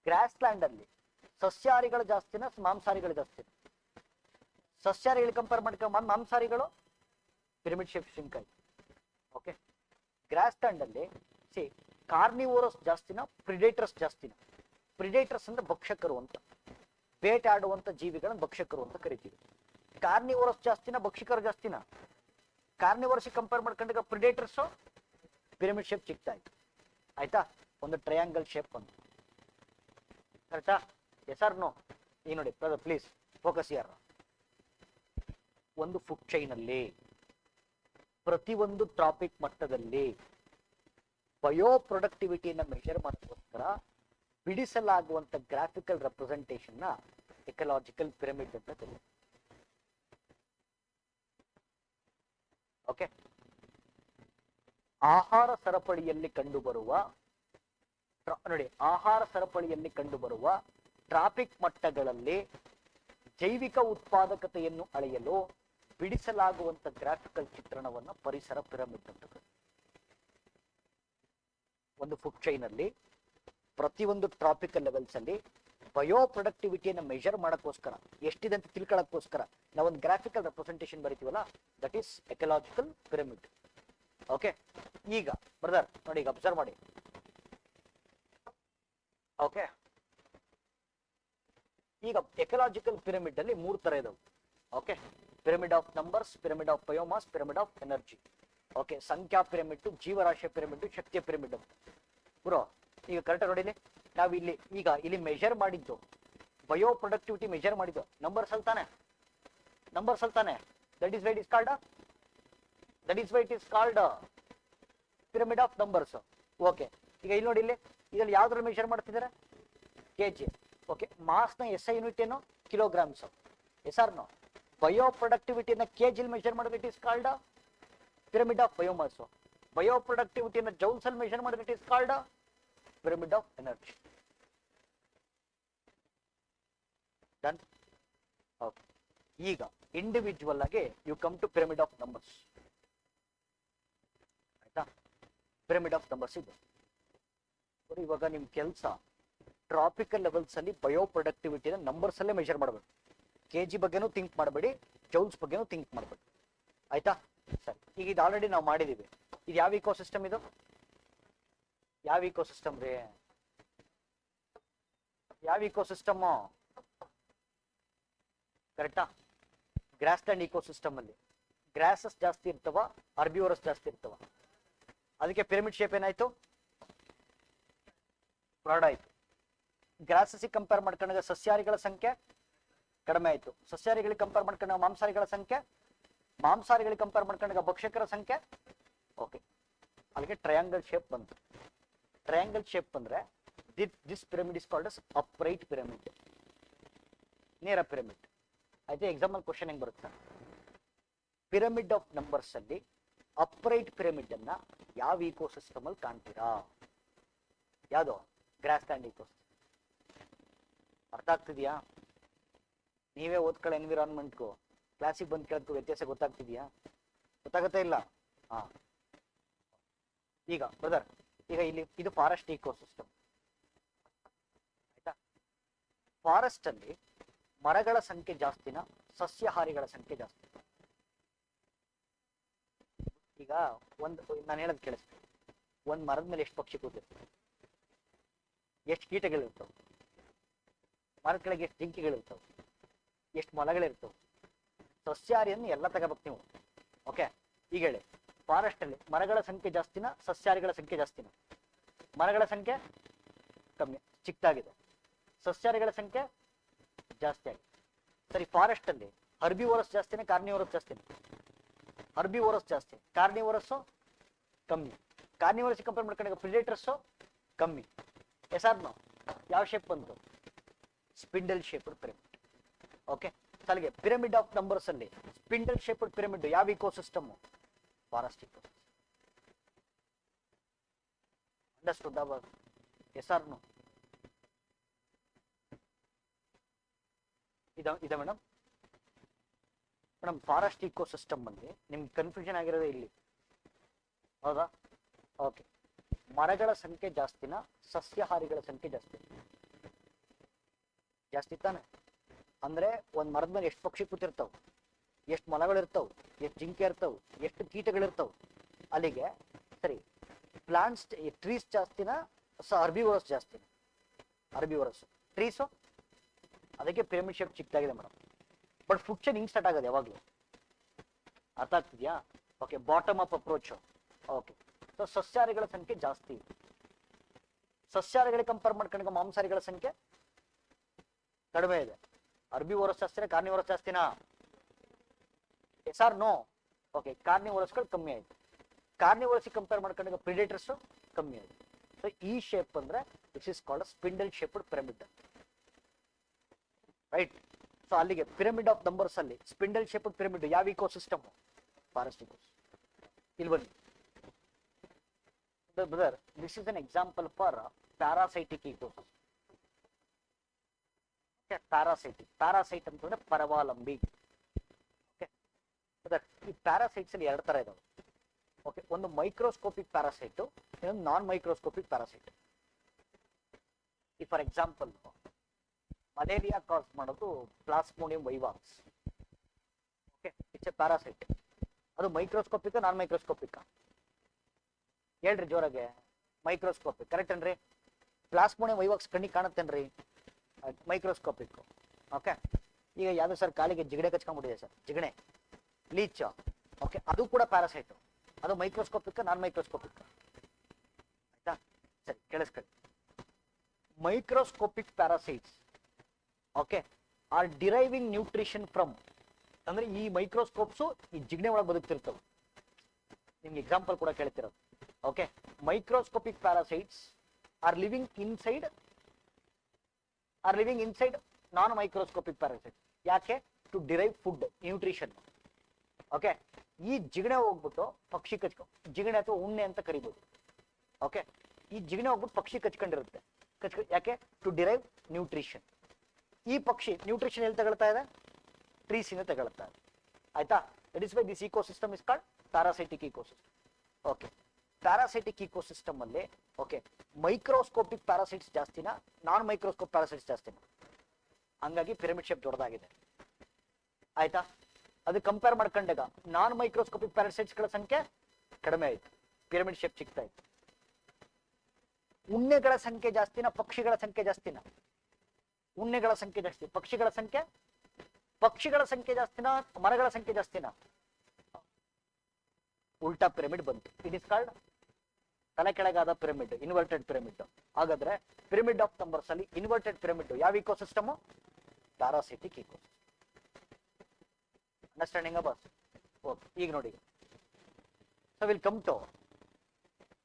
ಗ್ರಾಸ್ ಲ್ಯಾಂಡ್ ಅಲ್ಲಿ ಸಸ್ಯಾಹಾರಿಗಳು ಜಾಸ್ತಿನ ಮಾಂಸಾಹಾರಿಗಳು ಜಾಸ್ತಿ? ಸಸ್ಯಾಹಾರಿಗಳು ಕಂಪೇರ್ ಮಾಡ್ಕೊಂಡು ಮಾಂಸಾಹಾರಿಗಳು ಪಿರಮಿಡ್ ಶೇಪ್ ಶಿಂಕ್ ಆಯ್ತು. ಓಕೆ, ಗ್ರಾಸ್ ಲ್ಯಾಂಡ್ ಅಲ್ಲಿ ಕಾರ್ನಿವೋರಸ್ ಜಾಸ್ತಿನ ಪ್ರಿಡೇಟರ್ಸ್ ಜಾಸ್ತಿನ? ಪ್ರಿಡೇಟರ್ಸ್ ಅಂದ್ರೆ ಭಕ್ಷಕರು ಅಂತ, ಬೇಟಾಡುವಂತ ಜೀವಿಗಳನ್ನ ಭಕ್ಷಕರು ಅಂತ ಕರಿತೀವಿ. ಕಾರ್ನಿವೋರಸ್ ಜಾಸ್ತಿನ ಭಕ್ಷಕರು ಜಾಸ್ತಿನ? ಕಾರ್ನಿವೋರಸ್ ಕಂಪೇರ್ ಮಾಡ್ಕೊಂಡಾಗ ಪ್ರಿಡೇಟರ್ಸ್ ಪಿರಮಿಡ್ ಶೇಪ್ ಚಿಕ್ತಾಯ್ತು. ಆಯ್ತಾ? ಒಂದು ಟ್ರಯಾಂಗಲ್ ಶೇಪ್ ಅಂತ. ಕರೆಕ್ಟಾ? Yes R no? ಈ ನೋಡಿ ಪ್ಲೀಸ್ ಫೋಕಸ್ ಯಾರ. ಒಂದು ಫುಡ್ ಚೈನ್ ಅಲ್ಲಿ ಪ್ರತಿಯೊಂದು ಟ್ರಾಪಿಕ್ ಮಟ್ಟದಲ್ಲಿ ಬಯೋ ಪ್ರೊಡಕ್ಟಿವಿಟಿಯನ್ನ ಮೆಜರ್ ಮಾಡೋಕ್ಕೋಸ್ಕರ ಬಿಡಿಸಲಾಗುವಂತ ಗ್ರಾಫಿಕಲ್ ರೆಪ್ರೆಸೆಂಟೇಷನ್ ನ ಎಕಲಾಜಿಕಲ್ ಪಿರಮಿಡ್ ಅಂತ ಕರೀತಾರೆ. ಓಕೆ, ಆಹಾರ ಸರಪಳಿಯಲ್ಲಿ ಕಂಡುಬರುವ ನೋಡಿ, ಆಹಾರ ಸರಪಳಿಯಲ್ಲಿ ಕಂಡುಬರುವ ಟ್ರಾಫಿಕ್ ಮಟ್ಟಗಳಲ್ಲಿ ಜೈವಿಕ ಉತ್ಪಾದಕತೆಯನ್ನು ಅಳೆಯಲು ಬಿಡಿಸಲಾಗುವಂತ ಗ್ರಾಫಿಕಲ್ ಚಿತ್ರಣವನ್ನು ಪರಿಸರ ಪಿರಮಿಡ್ ಅಂತ ಕರೀತಾರೆ. ಒಂದು ಫುಡ್ ಚೈನ್ ಅಲ್ಲಿ ಪ್ರತಿಯೊಂದು ಟ್ರಾಪಿಕಲ್ ಲೆವೆಲ್ಸ್ ಅಲ್ಲಿ ಬಯೋ ಪ್ರೊಡಕ್ಟಿವಿಟಿಯನ್ನು ಮೆಜರ್ ಮಾಡಕ್ಕೋಸ್ಕರ, ಎಷ್ಟಿದೆ ಅಂತ ತಿಳ್ಕೊಳ್ಳೋಕ್ಕೋಸ್ಕರ ನಾವೊಂದು ಗ್ರಾಫಿಕಲ್ ರೆಪ್ರೆಸೆಂಟೇಷನ್ ಬರಿತೀವಲ್ಲ, that is ecological pyramid. Okay, ಈಗ ಬ್ರದರ್ ನೋಡಿ, ಈಗ ಅಬ್ಸರ್ವ್ ಮಾಡಿ. ಓಕೆ, ಈಗ ಎಕಲಾಜಿಕಲ್ ಪಿರಮಿಡ್ ಅಲ್ಲಿ 3 ತರ ಇದಾವೆ. Okay, pyramid of numbers, pyramid of biomass, pyramid of energy. Okay, ಸಂಖ್ಯಾ ಪಿರಮಿಡ್, ಜೀವರಾಶಿಯ ಪಿರಮಿಡ್, ಶಕ್ತಿಯ ಪಿರಮಿಡ್ ಅಂತ. ಬ್ರೋ ಈಗ ಕರೆಕ್ಟ್ ನೋಡಿಲಿ, ನಾವು ಇಲ್ಲಿ ಮೆಜರ್ ಮಾಡಿದ್ದು ಬಯೋ ಪ್ರೊಡಕ್ಟಿವಿಟಿ ಮೆಜರ್ ಮಾಡಿದ್ದು ನಂಬರ್ಸ್ ಅಲ್ತಾನೆ? ನಂಬರ್ಸ್ ಅಲ್ತಾನೆ? That is why it is called pyramid of numbers. Okay, ಈಗ ಇಲ್ಲಿ ನೋಡಿ, ಇದರಲ್ಲಿ ಯಾವ್ದ್ರ ಮೆಜರ್ ಮಾಡ್ತಿದ್ದಾರೆ? ಕೆಜಿ. ಓಕೆ, ಮಾಸ್ ನ ಎಸ್ ಐ ಯೂನಿಟ್ ಏನು? Kilograms. Yes R no? Bio ಪ್ರೊಡಕ್ಟಿವಿಟಿನ ಕೆಜಿಲ್ ಮೆಜರ್ ಮಾಡಿದ್ರೆ it is called pyramid of biomass. Bio ಪ್ರೊಡಕ್ಟಿವಿಟಿನ ಜೌಲ್ಸ್ ಅಲ್ಲಿ ಮೆಜರ್ ಮಾಡಿದ್ರೆ it is called pyramid of energy. Done? Okay, ಈಗ ಇಂಡಿವಿಜುವಲ್ ಆಗಿ you come to pyramid of numbers. ಆಯ್ತಾ? Pyramid of numbers ಇದೆ. ಇವಾಗ ನಿಮ್ ಕೆಲಸ ಟ್ರಾಪಿಕಲ್ ಲೆವೆಲ್ಸ್ ಅಲ್ಲಿ ಬಯೋ ಪ್ರೊಡಕ್ಟಿವಿಟಿನ ನಂಬರ್ಸ್ ಅಲ್ಲೇ ಮೆಜರ್ ಮಾಡಬೇಕು. ಕೆಜಿ ಬಗ್ಗೆನೂ ಥಿಂಕ್ ಮಾಡಬೇಡಿ, ಜೌಲ್ಸ್ ಬಗ್ಗೆನೂ ಥಿಂಕ್ ಮಾಡಬೇಡಿ. ಆಯ್ತಾ? ಸರಿ, ಈಗ ಇದು ಆಲ್ರೆಡಿ ನಾವು ಮಾಡಿದೀವಿ. ಇದು ಯಾವ ಇಕೋಸಿಸ್ಟಮ್? ಇದು ಯಾವ ಇಕೋಸಿಸ್ಟಮ್ ರೀ? ಯಾವ ಇಕೋಸಿಸ್ಟಮ್? ಕರೆಕ್ಟಾ? ಗ್ರಾಸ್ ಲ್ಯಾಂಡ್ ಇಕೋಸಿಸ್ಟಮ್ ಅಲ್ಲಿ ಗ್ರಾಸಸ್ ಜಾಸ್ತಿ ಇರ್ತವ, ಅರ್ಬಿವೋರಸ್ ಜಾಸ್ತಿ ಇರ್ತವ. ಅದಕ್ಕೆ ಪಿರಮಿಡ್ ಶೇಪ್ ಏನಾಯ್ತು? ಬ್ರಾಡ್ ಆಯ್ತು. ಗ್ರಾಸಸ್ ಕಂಪೇರ್ ಮಾಡ್ಕೊಂಡಾಗ ಸಸ್ಯಾಹಾರಿಗಳ ಸಂಖ್ಯೆ ಕಡಿಮೆ ಆಯ್ತು. ಸಸ್ಯಾಹಾರಿಗಳಿಗೆ ಕಂಪೇರ್ ಮಾಡ್ಕೊಂಡಾಗ ಮಾಂಸಾಹಾರಿಗಳಿಗೆ ಕಂಪೇರ್ ಮಾಡ್ಕೊಂಡಾಗ ಭಕ್ಷಕರ ಸಂಖ್ಯೆ. ಓಕೆ, ಅಲ್ಲಿಗೆ ಟ್ರಯಾಂಗಲ್ ಶೇಪ್ ಬಂತು. ಟ್ರಯಾಂಗಲ್ ಶೇಪ್ ಅಂದ್ರೆ this pyramid is called as upright pyramid, ನೇರ ಪಿರಮಿಡ್. ಆಯ್ತು? ಎಕ್ಸಾಂಪಲ್ ಕ್ವಶನ್ ಹೆಂಗ್ ಬರುತ್ತೆ? ಪಿರಮಿಡ್ ಆಫ್ ನಂಬರ್ಸ್ ಅಲ್ಲಿ ಅಪ್ರೈಟ್ ಪಿರಮಿಡ್ ಅನ್ನ ಯಾವ ಇಕೋಸಿಸ್ಟಮ್ ಅಲ್ಲಿ ಕಾಣ್ತೀರಾ? ಯಾವುದು? Grassland ecosystem. ಅರ್ಥ ಆಗ್ತಿದ್ಯಾ? ನೀವೇ ಓದ್ಕೊಳ್ಳೋ ಎನ್ವಿರಾನ್ಮೆಂಟ್ಗೂ ಕ್ಲಾಸಿಗೆ ಬಂದು ಕೇಳಕ್ಕೂ ವ್ಯತ್ಯಾಸ ಗೊತ್ತಾಗ್ತಿದ್ಯಾ? ಗೊತ್ತಾಗತ್ತಾ ಇಲ್ಲ? ಹಾ, ಈಗ ಬ್ರದರ್, ಈಗ ಇಲ್ಲಿ ಇದು ಫಾರೆಸ್ಟ್ ಇಕೋಸಿಸ್ಟಮ್. ಆಯ್ತಾ? ಫಾರೆಸ್ಟ್ ಅಲ್ಲಿ ಮರಗಳ ಸಂಖ್ಯೆ ಜಾಸ್ತಿನ ಸಸ್ಯಾಹಾರಿಗಳ ಸಂಖ್ಯೆ ಜಾಸ್ತಿ? ಈಗ ನಾನು ಹೇಳೋದು ಕೇಳಿಸ್ತೀನಿ. ಒಂದ್ ಮರದ ಮೇಲೆ ಎಷ್ಟು ಪಕ್ಷಿ ಕೂತಿರ್ತವೆ, ಎಷ್ಟು ಕೀಟಗಳಿರ್ತವೆ, ಮರದ ಕೆಳಗೆ ಎಷ್ಟು ಜಿಂಕೆಗಳಿರ್ತವೆ, ಎಷ್ಟು ಮೊಲಗಳಿರ್ತವೆ. ಸಸ್ಯಾಹಾರಿಯನ್ನು ಎಲ್ಲ ತಗೋಬೇಕು ನೀವು. ಓಕೆ, ಈಗ ಹೇಳಿ, ಫಾರೆಸ್ಟ್ ಅಲ್ಲಿ ಮರಗಳ ಸಂಖ್ಯೆ ಜಾಸ್ತಿನ ಸಸ್ಯಾಹಾರಿಗಳ ಸಂಖ್ಯೆ ಜಾಸ್ತಿನ? ಮರಗಳ ಸಂಖ್ಯೆ ಕಮ್ಮಿ, ಚಿಕ್ಕದಾಗಿದೆ. ಸಸ್ಯಾಹಾರಿಗಳ ಸಂಖ್ಯೆ ಜಾಸ್ತಿ ಆಗಿದೆ. ಸರಿ, ಫಾರೆಸ್ಟ್ ಅಲ್ಲಿ ಹರ್ಬಿವೋರಸ್ ಜಾಸ್ತಿನ ಕಾರ್ನಿವೋರಸ್ ಜಾಸ್ತಿನ? ಹರ್ಬಿವೋರಸ್ ಜಾಸ್ತಿ, ಕಾರ್ನಿವೋರಸ್ ಕಮ್ಮಿ. ಕಾರ್ನಿವೋರಸ್ ಕಂಪೇರ್ ಮಾಡ್ಕೊಂಡಾಗ ಪ್ರಿಡೇಟರ್ಸ್ ಕಮ್ಮಿ. Yes R no? ಯಾವ ಶೇಪ್ ಬಂತು? Spindle shaped pyramid. ಓಕೆ, ಸಲಿಗೆ ಪಿರಮಿಡ್ ಆಫ್ ನಂಬರ್ಸ್ ಅಲ್ಲಿ ಸ್ಪಿಂಡಲ್ ಶೇಪ್ಡ್ ಪಿರಮಿಡ್ ಯಾವ ಇಕೋಸಿಸ್ಟಮ್? Forest ecosystem. ಅಂಡರ್ಸ್ಟುಡ್ ಅವಾಗ? Yes R no? ಇದೆ ಮೇಡಮ್. ಮೇಡಮ್, ಫಾರೆಸ್ಟ್ ಇಕೋಸಿಸ್ಟಮ್ ಅಲ್ಲಿ ನಿಮ್ಗೆ ಕನ್ಫ್ಯೂಷನ್ ಆಗಿರೋದೇ ಇಲ್ಲಿ, ಹೌದಾ? ಓಕೆ, ಮರಗಳ ಸಂಖ್ಯೆ ಜಾಸ್ತಿನ ಸಸ್ಯಾಹಾರಿಗಳ ಸಂಖ್ಯೆ ಜಾಸ್ತಿ? ಜಾಸ್ತಿ ತಾನೆ? ಅಂದ್ರೆ ಒಂದ್ ಮರದ ಮೇಲೆ ಎಷ್ಟು ಪಕ್ಷಿ ಕೂತಿರ್ತಾವ, ಎಷ್ಟು ಮೊಲಗಳಿರ್ತಾವ, ಎಷ್ಟು ಜಿಂಕೆ ಇರ್ತಾವ, ಎಷ್ಟು ಕೀಟಗಳಿರ್ತಾವ. ಅಲ್ಲಿಗೆ ಸರಿ, ಪ್ಲಾಂಟ್ಸ್ ಟ್ರೀಸ್ ಜಾಸ್ತಿನ ಹರ್ಬಿವೋರಸ್ ಜಾಸ್ತಿನ? ಹರ್ಬಿವೋರಸ್. ಟ್ರೀಸು ಅದಕ್ಕೆ ಪಿರಮಿಡ್ ಶೇಪ್ ಚಿಕ್ಕದಾಗಿದೆ ಮೇಡಮ್. ಬಟ್ ಫುಡ್ ಚೈನ್ ಹಿಂಗ್ ಸ್ಟಾರ್ಟ್ ಆಗೋದು ಯಾವಾಗಲೂ. ಅರ್ಥ ಆಗ್ತಿದ್ಯಾ? Okay, bottom up approach. Okay, so ಸಸ್ಯಾಹಾರಿಗಳ ಸಂಖ್ಯೆ ಜಾಸ್ತಿ. ಸಸ್ಯಾಹಾರಿಗಳಿಗೆ ಕಂಪೇರ್ ಮಾಡ್ಕೊಂಡಾಗ ಮಾಂಸಾಹಾರಿಗಳ ಸಂಖ್ಯೆ ಕಡಿಮೆ ಇದೆ. ಹರ್ಬಿವೋರಸ್ ಜಾಸ್ತಿನ ಕಾರ್ನಿವೋರಸ್ ಜಾಸ್ತಿನಾ? Yes R no? ಓಕೆ, ಕಾರ್ನಿವೋರಸ್ಗಳು ಕಮ್ಮಿ ಆಯ್ತು. ಕಾರ್ನಿವೋರಸ್ ಕಂಪೇರ್ ಮಾಡ್ಕೊಂಡಾಗ ಪ್ರಿಡೇಟರ್ಸ್ ಕಮ್ಮಿ ಆಯ್ತು. ಸೊ ಈ ಶೇಪ್ ಅಂದ್ರೆ this is called spindle shaped pyramid, right? So ಅಲ್ಲಿಗೆ ಪಿರಮಿಡ್ ಆಫ್ ನಂಬರ್ಸ್ ಅಲ್ಲಿ ಸ್ಪಿಂಡಲ್ ಶೇಪ್ಡ್ ಪಿರಮಿಡ್ ಯಾವ ಇಕೋಸಿಸ್ಟಮ್? Forest ecosystem. ಇಲ್ಲಿ ಬನ್ನಿ brother, this is an example for parasitic ecosystem. Parasite ಅಂತಂದ್ರೆ ಪರವಾಲಂಬಿ. ಓಕೆ ಬ್ರದರ್, ಈ ಪ್ಯಾರಾಸೈಟ್ಸ್ ಅಲ್ಲಿ ಎರಡು ತರ ಇದಾವೆ. ಓಕೆ, ಒಂದು ಮೈಕ್ರೋಸ್ಕೋಪಿಕ್ ಪ್ಯಾರಾಸೈಟ್, ಇನ್ನೊಂದು ನಾನ್ ಮೈಕ್ರೋಸ್ಕೋಪಿಕ್ ಪ್ಯಾರಾಸೈಟ್. ಈ ಫಾರ್ ಎಕ್ಸಾಂಪಲ್ ಮಲೇರಿಯಾ ಕಾಸ್ ಮಾಡೋದು plasmodium vivax. Okay, it's a parasite. ಅದು ಮೈಕ್ರೋಸ್ಕೋಪಿಕ್ ನಾನ್ ಮೈಕ್ರೋಸ್ಕೋಪಿಕ್? ಹೇಳ್ರಿ ಜೋರಾಗೆ. ಮೈಕ್ರೋಸ್ಕೋಪಿಕ್, ಕರೆಕ್ಟ್ ಏನ್ರಿ? ಪ್ಲಾಸ್ಮೋಡಿಯಂ ವೈವಾಕ್ಸ್ ಕಣ್ಣಿಗೆ ಕಾಣುತ್ತೇನ್ರಿ? ಮೈಕ್ರೋಸ್ಕೋಪಿಕ್. ಓಕೆ, ಈಗ ಯಾವ್ದು ಸರ್ ಕಾಲಿಗೆ ಜಿಗಣೆ ಕಚ್ಕೊಂಡ್ಬಿಟ್ಟಿದೆ ಸರ್, ಜಿಗಣೆ, ಲೀಚ್. ಓಕೆ, ಅದು ಕೂಡ ಪ್ಯಾರಾಸೈಟ್. ಅದು ಮೈಕ್ರೋಸ್ಕೋಪಿಕ್ ನಾನ್ ಮೈಕ್ರೋಸ್ಕೋಪಿಕ್? ಆಯ್ತಾ? ಸರಿ, ಕೇಳಿಸ್ಕೊಳ್ಳಿ. Microscopic parasites okay are deriving nutrition from, ಅಂದ್ರೆ ಈ ಮೈಕ್ರೋಸ್ಕೋಪ್ಸು ಈ ಜಿಗಣೆ ಒಳಗೆ ಬದುಕ್ತಿರ್ತವೆ. ನಿಮ್ಗೆ ಎಕ್ಸಾಂಪಲ್ ಕೂಡ ಕೇಳ್ತಿರೋದು. Okay, microscopic parasites are living inside non microscopic parasites. ಯಾಕೆ? To derive food, nutrition. Okay, ಈ ಜಿಗಣೆ ಹೋಗ್ಬಿಟ್ಟು ಪಕ್ಷಿ ಜಿಗಣೆ ಅಥವಾ ಉಣ್ಣೆ ಅಂತ ಕರಿಬಹುದು. ಓಕೆ, ಈ ಜಿಗಣೆ ಹೋಗ್ಬಿಟ್ಟು ಪಕ್ಷಿ ಕಚ್ಕೊಂಡಿರುತ್ತೆ. ಯಾಕೆ? To derive nutrition. ಈ ಪಕ್ಷಿ ನ್ಯೂಟ್ರಿಷನ್ ಎಲ್ಲಿ ತಗೊಳ್ತಾ ಇದೆ? ಟ್ರೀಸ್ ಇಂದ ತಗೊಳ್ತಾ ಇದೆ. ಆಯ್ತಾ? That is why this ecosystem is called parasitic ecosystem. Okay, parasitic ecosystem ಅಲ್ಲಿ ಓಕೆ ಮೈಕ್ರೋಸ್ಕೋಪಿಕ್ ಪ್ಯಾರಾಸೈಟ್ಸ್ ಜಾಸ್ತಿನಾ ನಾನ್ ಮೈಕ್ರೋಸ್ಕೋಪ್ ಪ್ಯಾರಾಸೈಟ್ಸ್ ಜಾಸ್ತಿನಾ? ಹಂಗಾಗಿ ಪಿರಮಿಡ್ ಶೇಪ್ ದೊಡ್ಡದಾಗಿದೆ. ಆಯ್ತಾ? ಅದು ಕಂಪೇರ್ ಮಾಡ್ಕೊಂಡಾಗ ನಾನ್ ಮೈಕ್ರೋಸ್ಕೋಪಿಕ್ ಪ್ಯಾರಾಸೈಟ್ಸ್ ಗಳ ಸಂಖ್ಯೆ ಕಡಿಮೆ ಆಯ್ತು, ಪಿರಮಿಡ್ ಶೇಪ್ ಚಿಕ್ಕದಾಯ್ತು. ಉಣ್ಣೆಗಳ ಸಂಖ್ಯೆ ಜಾಸ್ತಿನಾ ಪಕ್ಷಿಗಳ ಸಂಖ್ಯೆ ಜಾಸ್ತಿನಾ? ಉಣ್ಣೆಗಳ ಸಂಖ್ಯೆ ಜಾಸ್ತಿ, ಪಕ್ಷಿಗಳ ಸಂಖ್ಯೆ ಜಾಸ್ತಿನಾ ಮರಗಳ ಸಂಖ್ಯೆ ಜಾಸ್ತಿನಾ? ಉಲ್ಟಾ ಪಿರಮಿಡ್ ಬಂತು. ಇಟ್ ಇಸ್ ಕಾಲ್ಡ್ ತಲೆ ಕೆಳಗಾದ ಪಿರಮಿಡ್, ಇನ್ವರ್ಟೆಡ್ ಪಿರಮಿಡ್. ಹಾಗಾದ್ರೆ ಪಿರಮಿಡ್ ಆಫ್ ನಂಬರ್ಸ್ ಅಲ್ಲಿ ಇನ್ವರ್ಟೆಡ್ ಪಿರಮಿಡ್ ಯಾವ ecosystem? Parasitic ecosystem. Understanding boss? Okay, ಈಗ ನೋಡಿ. So will come to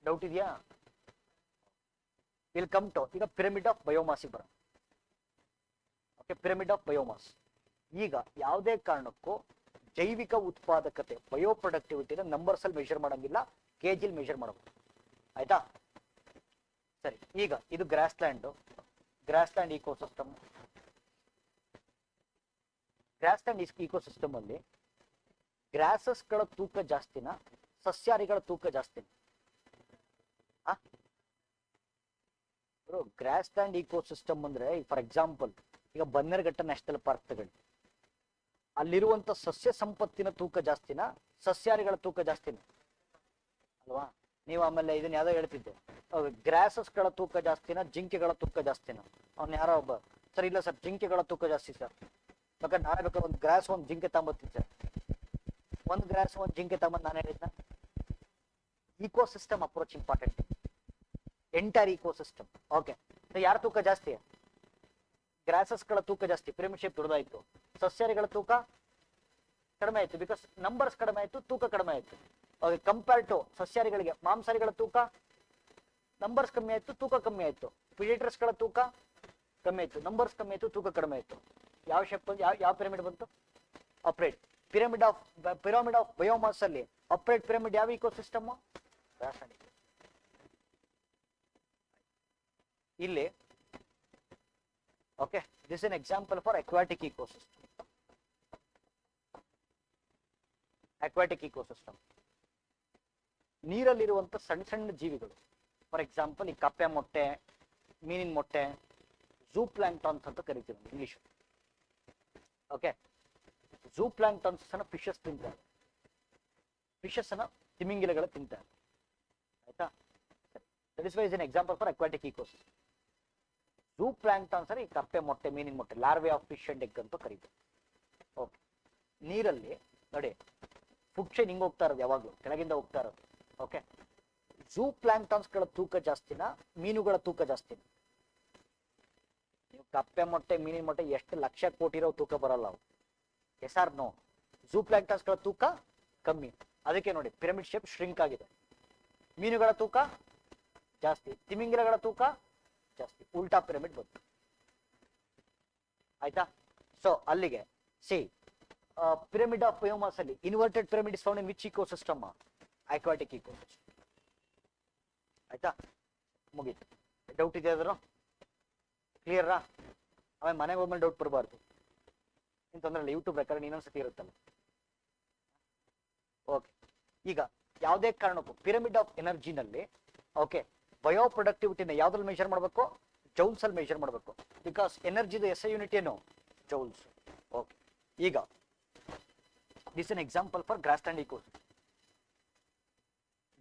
doubt ಇದೆಯಾ? ವಿಲ್ ಕಮ್ ಟು ಈಗ ಪಿರಮಿಡ್ ಆಫ್ ಬಯೋಮಾಸ್ ಬರೋಣ. Okay, pyramid of biomass. ಈಗ ಯಾವುದೇ ಕಾರಣಕ್ಕೂ ಜೈವಿಕ ಉತ್ಪಾದಕತೆ ಬಯೋ ಪ್ರೊಡಕ್ಟಿವಿಟಿನ ನಂಬರ್ಸ್ ಅಲ್ಲಿ ಮೆಷರ್ ಮಾಡಂಗಿಲ್ಲ, ಕೆಜಿಲ್ ಮೆಷರ್ ಮಾಡಬಹುದು. ಆಯ್ತಾ? ಸರಿ, ಈಗ ಇದು ಗ್ರಾಸ್ಲ್ಯಾಂಡ್ ಇಕೋಸಿಸ್ಟಮ್. ಗ್ರಾಸ್ಲ್ಯಾಂಡ್ ಇಕೋಸಿಸ್ಟಮ್ ಅಲ್ಲಿ ಗ್ರಾಸಸ್ ಗಳ ತೂಕ ಜಾಸ್ತಿನ ಸಸ್ಯಾಹಾರಿಗಳ ತೂಕ ಜಾಸ್ತಿನ? ಗ್ರಾಸ್ಲ್ಯಾಂಡ್ ಇಕೋಸಿಸ್ಟಮ್ ಅಂದ್ರೆ ಫಾರ್ ಎಕ್ಸಾಂಪಲ್ ಈಗ ಬನ್ನೇರುಘಟ್ಟ ನ್ಯಾಷನಲ್ ಪಾರ್ಕ್ ತಗೊಳ್ಳಿ, ಅಲ್ಲಿರುವಂತ ಸಸ್ಯ ಸಂಪತ್ತಿನ ತೂಕ ಜಾಸ್ತಿನ ಸಸ್ಯಾಹಾರಿಗಳ ತೂಕ ಜಾಸ್ತಿನ ಅಲ್ವಾ? ನೀವು ಆಮೇಲೆ ಇದನ್ನ ಯಾವ್ದೋ ಹೇಳ್ತಿದ್ದೆ, ಗ್ರಾಸಸ್ಗಳ ತೂಕ ಜಾಸ್ತಿನ ಜಿಂಕೆಗಳ ತೂಕ ಜಾಸ್ತಿನ? ಅವ್ನು ಯಾರೋ ಒಬ್ಬ ಸರ್ ಇಲ್ಲ ಸರ್ ಜಿಂಕೆಗಳ ತೂಕ ಜಾಸ್ತಿ ಸರ್, ಬೇಕಾದ್ರೆ ನಾಳೆ ಬೇಕಾದ್ರೆ ಒಂದು ಗ್ರಾಸ್ ಒಂದು ಜಿಂಕೆ ತಗೊಂಬತ್ತೀನಿ ಸರ್. ಒಂದು ಗ್ರಾಸ್ ಒಂದು ಜಿಂಕೆ ತಗೊಂಬಂದು ನಾನು ಹೇಳಿದ್ನ ecosystem approach important, entire ecosystem. Okay, ಯಾರ ತೂಕ ಜಾಸ್ತಿ? ಗ್ರಾಸಸ್ಗಳ ತೂಕ ಜಾಸ್ತಿ, ಪಿರಮಿಡ್ ಶೇಪ್ ದೊಡ್ಡದಾಯ್ತು. ಸಸ್ಯಾಹಾರಿಗಳ ತೂಕ ಕಡಿಮೆ ಆಯ್ತು, ಬಿಕಾಸ್ ನಂಬರ್ಸ್ ಕಡಿಮೆ ಆಯ್ತು, ತೂಕ ಕಡಿಮೆ ಆಯ್ತು. ಓಕೆ, ಕಂಪೇರ್ ಟು ಸಸ್ಯಾಹಾರಿಗಳಿಗೆ ಮಾಂಸಾಹಾರಿಗಳ ತೂಕ ನಂಬರ್ಸ್ ಕಮ್ಮಿ ಆಯ್ತು, ತೂಕ ಕಮ್ಮಿ ಆಯ್ತು. ಪ್ರಿಡೇಟರ್ಸ್ಗಳ ತೂಕ ಕಮ್ಮಿ ಆಯ್ತು, ನಂಬರ್ಸ್ ಕಮ್ಮಿ ಆಯ್ತು, ತೂಕ ಕಡಿಮೆ ಆಯ್ತು. ಯಾವ ಶೇಪ್ ಯಾವ ಪಿರಮಿಡ್ ಬಂತು? ಅಪ್ರೇಟ್ ಪಿರಮಿಡ್ ಆಫ್ ಬಯೋಮಾಸ್ ಅಲ್ಲಿ ಅಪ್ರೇಟ್ ಪಿರಮಿಡ್ ಯಾವ ಇಕೋಸಿಸ್ಟಮ್? ರಾಸಾಯನಿಕ. ಇಲ್ಲಿ okay, this in example for aquatic ecosystem. Aquatic ecosystem ನೀರಲ್ಲಿರುವಂತ ಸಣ್ಣ ಸಣ್ಣ ಜೀವಿಗಳು. ಫಾರ್ ಎಕ್ಸಾಂಪಲ್ ಈ ಕಪ್ಪೆ ಮೊಟ್ಟೆ, ಮೀನಿನ ಮೊಟ್ಟೆ, ಝೂ ಪ್ಲಾಂಕ್ಟಾನ್ಸ್ ಅಂತ ಕರಿತೀವಿ ಇಂಗ್ಲಿಷ್. ಓಕೆ, ಝೂ ಪ್ಲಾಂಕ್ಟಾನ್ಸ್ ಅನ್ನ ಫಿಶಸ್ ತಿಂತಾರೆ, ಫಿಶಸ್ ಅನ್ನ ತಿಮಿಂಗಿಲಗಳು ತಿಂತಾರೆ. ಆಯ್ತಾ? That is why is an example for aquatic ecosystem. Zoo planktons ಅಂದ್ರೆ ಈ ಕಪ್ಪೆ ಮೊಟ್ಟೆ, ಮೀನಿನ ಮೊಟ್ಟೆ, larvae of fish and egg ಅಂತ ಕರೀತಾರೆ. ಓಕೆ, ನೀರಲ್ಲಿ ನೋಡಿ ಫುಡ್ ಚೈನ್ ಹಿಂಗ್ ಹೋಗ್ತಾ ಇರೋದು, ಯಾವಾಗಲೂ ಕೆಳಗಿಂದ ಹೋಗ್ತಾ ಇರೋದು. ಓಕೆ, ಝೂ ಪ್ಲಾಂಕ್ಟಾನ್ಸ್ಗಳ ತೂಕ ಜಾಸ್ತಿನ ಮೀನುಗಳ ತೂಕ ಜಾಸ್ತಿನ? ನೀವು ಕಪ್ಪೆ ಮೊಟ್ಟೆ, ಮೀನಿನ ಮೊಟ್ಟೆ ಎಷ್ಟು ಲಕ್ಷ ಕೋಟಿ ಇರೋ ತೂಕ ಬರಲ್ಲ ಅವು. Yes R no? ಝೂ ಪ್ಲಾಂಕ್ಟಾನ್ಸ್ಗಳ ತೂಕ ಕಮ್ಮಿ, ಅದಕ್ಕೆ ನೋಡಿ ಪಿರಮಿಡ್ ಶೇಪ್ ಶ್ರಿಂಕ್ ಆಗಿದೆ. ಮೀನುಗಳ ತೂಕ ಜಾಸ್ತಿ, ತಿಮಿಂಗಿಲಗಳ ತೂಕ ಜಾಸ್ತಿ, ಉಲ್ಟಾ ಪಿರಮಿಡ್ ಬಂತು. ಆಯ್ತಾ? ಸೊ ಅಲ್ಲಿಗೆ ಸಿ ಪಿರಮಿಡ್ ಆಫ್ ಬಯೋಮಾಸ್ ಅಲ್ಲಿ inverted pyramid is found in which ecosystem? Aquatic ecosystem. ಆಯ್ತಾ? ಮುಗೀತು. ಡೌಟ್ ಇದೆ ಅದ್ರ ಕ್ಲಿಯರಾ? ಆಮೇಲೆ ಮನೆಗೆ ಹೋದ್ಮೇಲೆ ಡೌಟ್ ಬರಬಾರ್ದು. ಏನ್ ತೊಂದ್ರೆ ಇಲ್ಲ, ಯೂಟ್ಯೂಬ್ ರೆಕಾರ್ಡ್ ಇನ್ನೊಂದ್ಸತಿ ಇರುತ್ತಲ್ಲ. ಓಕೆ, ಈಗ ಯಾವುದೇ ಕಾರಣಕ್ಕೂ ಪಿರಮಿಡ್ ಆಫ್ ಎನರ್ಜಿನಲ್ಲಿ ಓಕೆ ಬಯೋ ಪ್ರೊಡಕ್ಟಿವಿಟಿನ ಯಾವ್ದ್ರಲ್ಲಿ ಮೆಜರ್ ಮಾಡಬೇಕು? ಜೌಲ್ಸ್ ಅಲ್ಲಿ ಮೆಜರ್ ಮಾಡಬೇಕು. ಬಿಕಾಸ್ ಎನರ್ಜಿದು ಎಸ್ ಐ ಯೂನಿಟ್ ಏನು? ಜೌಲ್ಸ್. ಓಕೆ, ಈಗ this an example for grassland ecosystem.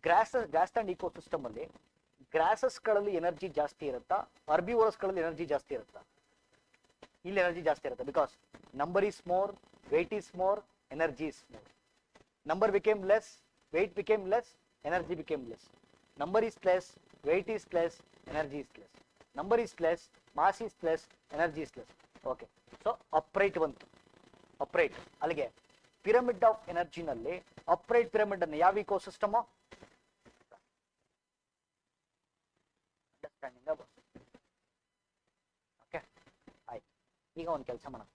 Grassland ecosystem ಅಲ್ಲಿ ಗ್ರಾಸಸ್ಗಳಲ್ಲಿ ಎನರ್ಜಿ ಜಾಸ್ತಿ ಇರುತ್ತಾ, ಅರ್ಬಿವೋರಸ್ಗಳಲ್ಲಿ ಎನರ್ಜಿ ಜಾಸ್ತಿ ಇರುತ್ತಾ? ಇಲ್ಲಿ ಎನರ್ಜಿ ಜಾಸ್ತಿ ಇರುತ್ತೆ, because number is more, weight is more, energy is more. Number became less, weight became less, energy became less. Number is less, weight is less, energy is less. Number is less, mass is less, energy is less. Okay, so upright ಬಂತು. Upright ಅಲ್ಲಿಗೆ pyramid of ಎನರ್ಜಿನಲ್ಲಿ upright pyramid ಅನ್ನು ಯಾವ ecosystem? Understanding? Okay, ಆಯ್ತು. ಈಗ ಒಂದು ಕೆಲಸ ಮಾಡೋಣ.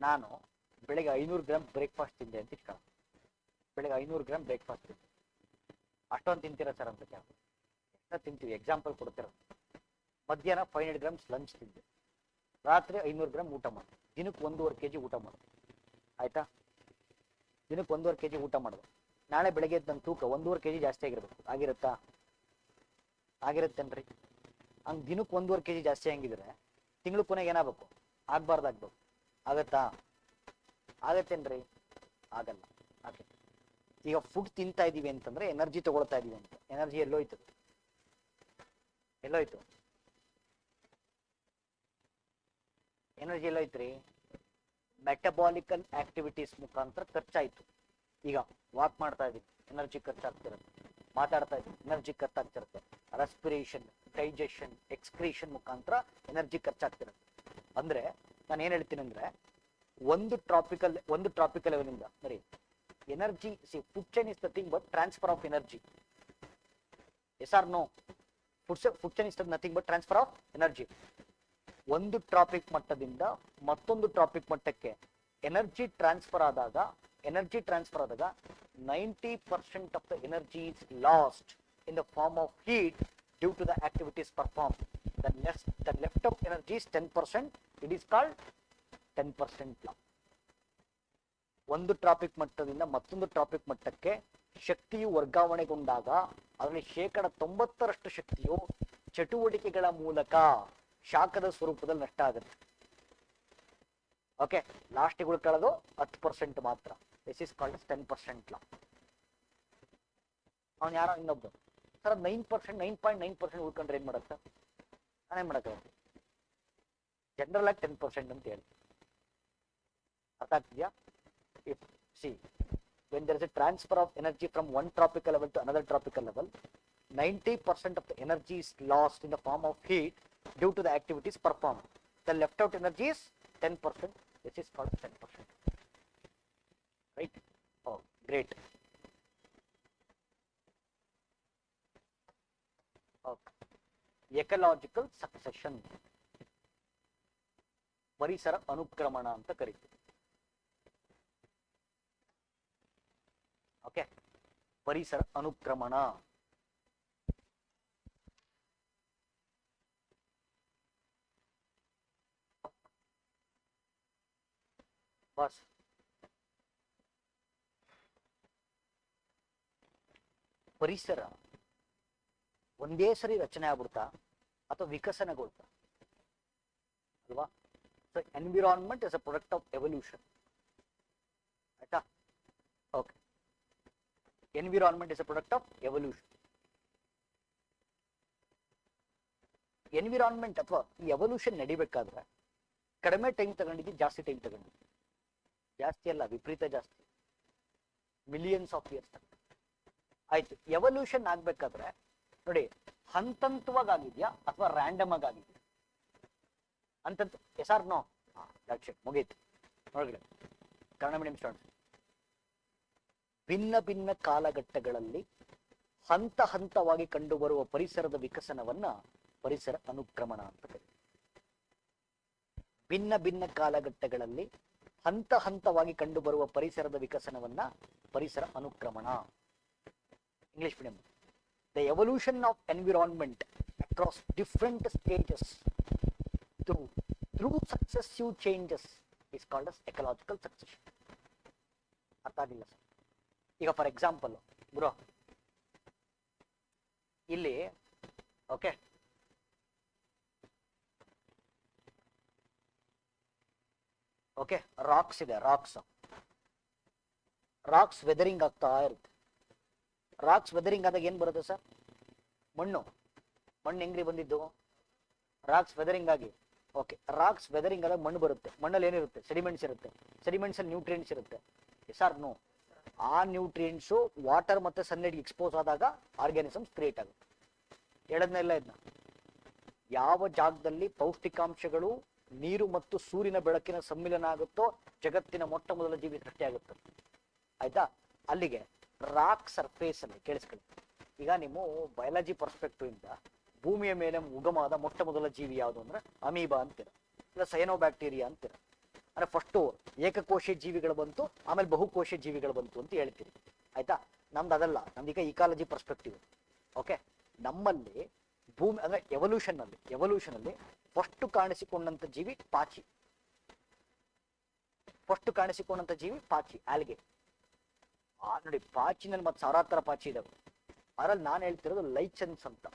ನಾನು ಬೆಳಿಗ್ಗೆ 500 ಗ್ರಾಮ್ ಬ್ರೇಕ್ಫಾಸ್ಟ್ ತಿಂದೆ ಅಂತ ಇಟ್ಕೊಳ್ಳ. ಬೆಳಿಗ್ಗೆ 500 ಗ್ರಾಮ್ ಬ್ರೇಕ್ಫಾಸ್ಟ್ ತಿಂದೆ. ಅಷ್ಟೊಂದು ತಿಂತೀರಾ ಸರ್ ಅಂತ ಕೇಳ. ಎಷ್ಟು ತಿಂತೀವಿ? ಎಕ್ಸಾಂಪಲ್ ಕೊಡ್ತಿರೋ. ಮಧ್ಯಾಹ್ನ 500 ಗ್ರಾಮ್ಸ್ ಲಂಚ್ ತಿಂದೆ, ರಾತ್ರಿ 500 ಗ್ರಾಮ್ ಊಟ ಮಾಡಿ, ದಿನಕ್ಕೆ 1.5 kg ಊಟ ಮಾಡೋದು. ಆಯ್ತಾ? ದಿನಕ್ಕೆ 1.5 kg ಊಟ ಮಾಡೋದು. ನಾಳೆ ಬೆಳಗ್ಗೆ ನನ್ನ ತೂಕ 1.5 kg ಜಾಸ್ತಿ ಆಗಿರ್ಬೇಕು. ಆಗಿರುತ್ತಾ? ಆಗಿರುತ್ತೇನ್ರಿ? ಹಂಗೆ ದಿನಕ್ಕೆ 1.5 kg ಜಾಸ್ತಿ ಹಂಗಿದ್ರೆ ತಿಂಗಳು ಕೊನೆಗೆ ಏನಾಗಬೇಕು? ಆಗ್ಬಾರ್ದಾಗ್ಬೇಕು. ಆಗತ್ತಾ? ಆಗತ್ತೇನ್ರಿ? ಆಗಲ್ಲ. ಓಕೆ, ಈಗ ಫುಡ್ ತಿಂತಾ ಇದೀವಿ ಅಂತಂದ್ರೆ ಎನರ್ಜಿ ತಗೊಳ್ತಾ ಇದೀವಿ ಅಂತ. ಎನರ್ಜಿ ಎಲ್ಲೋಯ್ತು? ಎಲ್ಲೋಯ್ತು? ಎನರ್ಜಿ ಎಲ್ಲೋಯ್ತ್ರಿ? ಮೆಟಬಾಲಿಕಲ್ ಆಕ್ಟಿವಿಟೀಸ್ ಮುಖಾಂತರ ಖರ್ಚಾಯ್ತು. ಈಗ ವಾಕ್ ಮಾಡ್ತಾ ಇದೀವಿ, ಎನರ್ಜಿ ಖರ್ಚಾಗ್ತಿರುತ್ತೆ. ಮಾತಾಡ್ತಾ ಇದೀವಿ, ಎನರ್ಜಿ ಖರ್ಚಾಗ್ತಿರುತ್ತೆ. ರೆಸ್ಪಿರೇಷನ್, ಡೈಜೆಷನ್, ಎಕ್ಸ್ಕ್ರೀಷನ್ ಮುಖಾಂತರ ಎನರ್ಜಿ ಖರ್ಚಾಗ್ತಿರುತ್ತೆ. ಅಂದ್ರೆ ನಾನು ಏನ್ ಹೇಳ್ತೀನಿ ಅಂದ್ರೆ ಒಂದು ಟ್ರಾಪಿಕಲ್ ಲೆವೆಲ್ ಇಂದ ಸರಿ energy food chain is nothing but transfer of energy. Yes R no? Food chain is nothing but transfer of energy. ಒಂದು ಟ್ರಾಪಿಕ್ ಮಟ್ಟದಿಂದ ಮತ್ತೊಂದು ಟ್ರಾಪಿಕ್ ಮಟ್ಟಕ್ಕೆ ಎನರ್ಜಿ ಟ್ರಾನ್ಸ್ಫರ್ ಆದಾಗ 90% of the energy is lost in the form of heat due to the activities perform. The left of energy is 10%. It is called 10% law. ಒಂದು traffic ಮಟ್ಟದಿಂದ ಮತ್ತೊಂದು tropic ಮಟ್ಟಕ್ಕೆ ಶಕ್ತಿಯು ವರ್ಗಾವಣೆಗೊಂಡಾಗ ಅದರಲ್ಲಿ 90% ಶಕ್ತಿಯು ಚಟುವಟಿಕೆಗಳ ಮೂಲಕ ಶಾಖದ ಸ್ವರೂಪದಲ್ಲಿ ನಷ್ಟ ಆಗುತ್ತೆ. ಓಕೆ, ಲಾಸ್ಟಿಗೆ ಉಳ್ಕೊಳ್ಳೋದು 10% ಮಾತ್ರ. ದಿಸ್ ಇಸ್ ಕಾಲ್ಡ್ 10% ಲಾ. ಅವ್ನು ಯಾರೋ ಇನ್ನೊಬ್ಬ ಸರ್ 9%, 9.9% ಉಳ್ಕೊಂಡ್ರೆ ಏನ್ ಮಾಡಕ್ ಸರ್? ನಾನೇನ್ ಮಾಡಕ್ಕಾಗುತ್ತೆ? ಜನರಲ್ ಆಗಿ 10% ಅಂತ ಹೇಳಿ ಅರ್ಥ ಆಗ್ತಿದ್ಯಾ? If C when there is a transfer of energy from one tropical level to another tropical level, 90% of the energy is lost in the form of heat due to the activities performed. The left out energy is 10%. This is called 10%. Right? Oh, great. Okay. Ecological succession. ಪರಿಸರ ಅನುಕ್ರಮಣ ಅಂತ ಕರೀತೀವಿ. Okay, ಪರಿಸರ ಅನುಕ್ರಮಣ. Bus ಪರಿಸರ ಒಂದೇ ಸರಿ ರಚನೆ ಆಗ್ಬಿಡ್ತಾ ಅಥವಾ ವಿಕಸನಗೊಳ್ತಾ ಅಲ್ವಾ? So environment is a product of evolution. ಆಯ್ತಾ? Okay, environment is a product of evolution. Environment ಅಥವಾ ಈ ಎವಲ್ಯೂಷನ್ ನಡಿಬೇಕಾದ್ರೆ ಕಡಿಮೆ ಟೈಮ್ ತಗೊಂಡಿದ್ದು, ಜಾಸ್ತಿ ಟೈಮ್ ತಗೊಂಡಿದ್ದು. ಜಾಸ್ತಿ ಅಲ್ಲ, ವಿಪರೀತ ಜಾಸ್ತಿ, ಮಿಲಿಯನ್ಸ್ ಆಫ್ ಇಯರ್ಸ್. ಆಯ್ತು, ಎವಲ್ಯೂಷನ್ ಆಗ್ಬೇಕಾದ್ರೆ ನೋಡಿ, ಹಂತಂತವಾಗಿ ಆಗಿದ್ಯಾ ಅಥವಾ ರ್ಯಾಂಡಮ್ ಆಗಿ ಆಗಿದ್ಯಾ? ಅಂತಂತ ಎಸ್ ಆರ್ ನೋ? ಮುಗೀತು. ನೋಡ್ರಿ, ಕನ್ನಡ ಮೀಡಿಯಂ ಸ್ಟೂಡೆಂಟ್ಸ್, ಭಿನ್ನ ಭಿನ್ನ ಕಾಲಘಟ್ಟಗಳಲ್ಲಿ ಹಂತ ಹಂತವಾಗಿ ಕಂಡುಬರುವ ಪರಿಸರದ ವಿಕಸನವನ್ನ ಪರಿಸರ ಅನುಕ್ರಮಣ ಅಂತ ಕರೀತೀವಿ. ಭಿನ್ನ ಭಿನ್ನ ಕಾಲಘಟ್ಟಗಳಲ್ಲಿ ಹಂತ ಹಂತವಾಗಿ ಕಂಡುಬರುವ ಪರಿಸರದ ವಿಕಸನವನ್ನ ಪರಿಸರ ಅನುಕ್ರಮಣ. English medium. The evolution of environment across different stages through successive changes is called as ecological succession. ಅರ್ಥ ಆಗಿಲ್ಲ ಸರ್? ಈಗ ಫಾರ್ ಎಕ್ಸಾಂಪಲ್ ಬ್ರೋ, ಇಲ್ಲಿ ಓಕೆ, ಓಕೆ, ರಾಕ್ಸ್ ಇದೆ. ರಾಕ್ಸ್ ವೆದರಿಂಗ್ ಆಗ್ತಾ ಇರುತ್ತೆ. ರಾಕ್ಸ್ ವೆದರಿಂಗ್ ಆದಾಗ ಏನ್ ಬರುತ್ತೆ ಸರ್? ಮಣ್ಣು ಹೆಂಗ್ರಿ ಬಂದಿದ್ದು? ರಾಕ್ಸ್ ವೆದರಿಂಗ್ ಆಗಿ. ಓಕೆ, ರಾಕ್ಸ್ ವೆದರಿಂಗ್ ಆದಾಗ ಮಣ್ಣು ಬರುತ್ತೆ. ಮಣ್ಣಲ್ಲಿ ಏನಿರುತ್ತೆ? ಸೆಡಿಮೆಂಟ್ಸ್ ಇರುತ್ತೆ. ಸೆಡಿಮೆಂಟ್ಸ್ ಅಲ್ಲಿ ನ್ಯೂಟ್ರಿಯೆಂಟ್ಸ್ ಇರುತ್ತೆ. ಸರ್ ನೋ, ಆ ನ್ಯೂಟ್ರಿಯೆಂಟ್ಸು ವಾಟರ್ ಮತ್ತೆ ಸನ್ಲೈಟ್ಗೆ ಎಕ್ಸ್ಪೋಸ್ ಆದಾಗ ಆರ್ಗ್ಯಾನಿಸಮ್ಸ್ ಕ್ರಿಯೇಟ್ ಆಗುತ್ತೆ. ಹೇಳದ್ನೆಲ್ಲ ಇದನ್ನ ಯಾವ ಜಾಗದಲ್ಲಿ ಪೌಷ್ಟಿಕಾಂಶಗಳು ನೀರು ಮತ್ತು ಸೂರ್ಯನ ಬೆಳಕಿನ ಸಮ್ಮಿಲನ ಆಗುತ್ತೋ ಜಗತ್ತಿನ ಮೊಟ್ಟ ಮೊದಲ ಜೀವಿ ಸೃಷ್ಟಿಯಾಗುತ್ತೆ. ಆಯ್ತಾ? ಅಲ್ಲಿಗೆ ರಾಕ್ ಸರ್ಫೇಸ್ ಅಲ್ಲಿ ಕೇಳಿಸ್ಕೊಳ್ಳಿ. ಈಗ ನೀವು ಬಯಾಲಜಿ ಪರ್ಸ್ಪೆಕ್ಟಿವ್ ಇಂದ ಭೂಮಿಯ ಮೇಲೆ ಉಗಮಾದ ಮೊಟ್ಟ ಮೊದಲ ಜೀವಿ ಯಾವುದು ಅಂದ್ರೆ ಅಮೀಬಾ ಅಂತೀರ, ಇಲ್ಲ ಸೈನೋಬ್ಯಾಕ್ಟೀರಿಯಾ ಅಂತೀರ. ಅಂದ್ರೆ ಫಸ್ಟು ಏಕಕೋಶೀಯ ಜೀವಿಗಳು ಬಂತು, ಆಮೇಲೆ ಬಹುಕೋಶೀಯ ಜೀವಿಗಳು ಬಂತು ಅಂತ ಹೇಳ್ತೀರಿ. ಆಯ್ತಾ? ನಮ್ದು ಅದಲ್ಲ, ನಮ್ದೀಗ ಇಕಾಲಜಿ ಪರ್ಸ್ಪೆಕ್ಟಿವ್. ಓಕೆ, ನಮ್ಮಲ್ಲಿ ಭೂಮಿ ಅಂದ್ರೆ ಎವಲ್ಯೂಷನ್ ಅಲ್ಲಿ ಫಸ್ಟ್ ಕಾಣಿಸಿಕೊಂಡಂತ ಜೀವಿ ಪಾಚಿ. ಆಲ್ಗೆ. ನೋಡಿ, ಪಾಚಿನಲ್ಲಿ ಮತ್ತೆ ಸಾವಿರಾರು ಪಾಚಿ ಇದಾವೆ. ಅದ್ರಲ್ಲಿ ನಾನು ಹೇಳ್ತಿರೋದು ಲೈಚನ್ಸ್ ಅಂತ.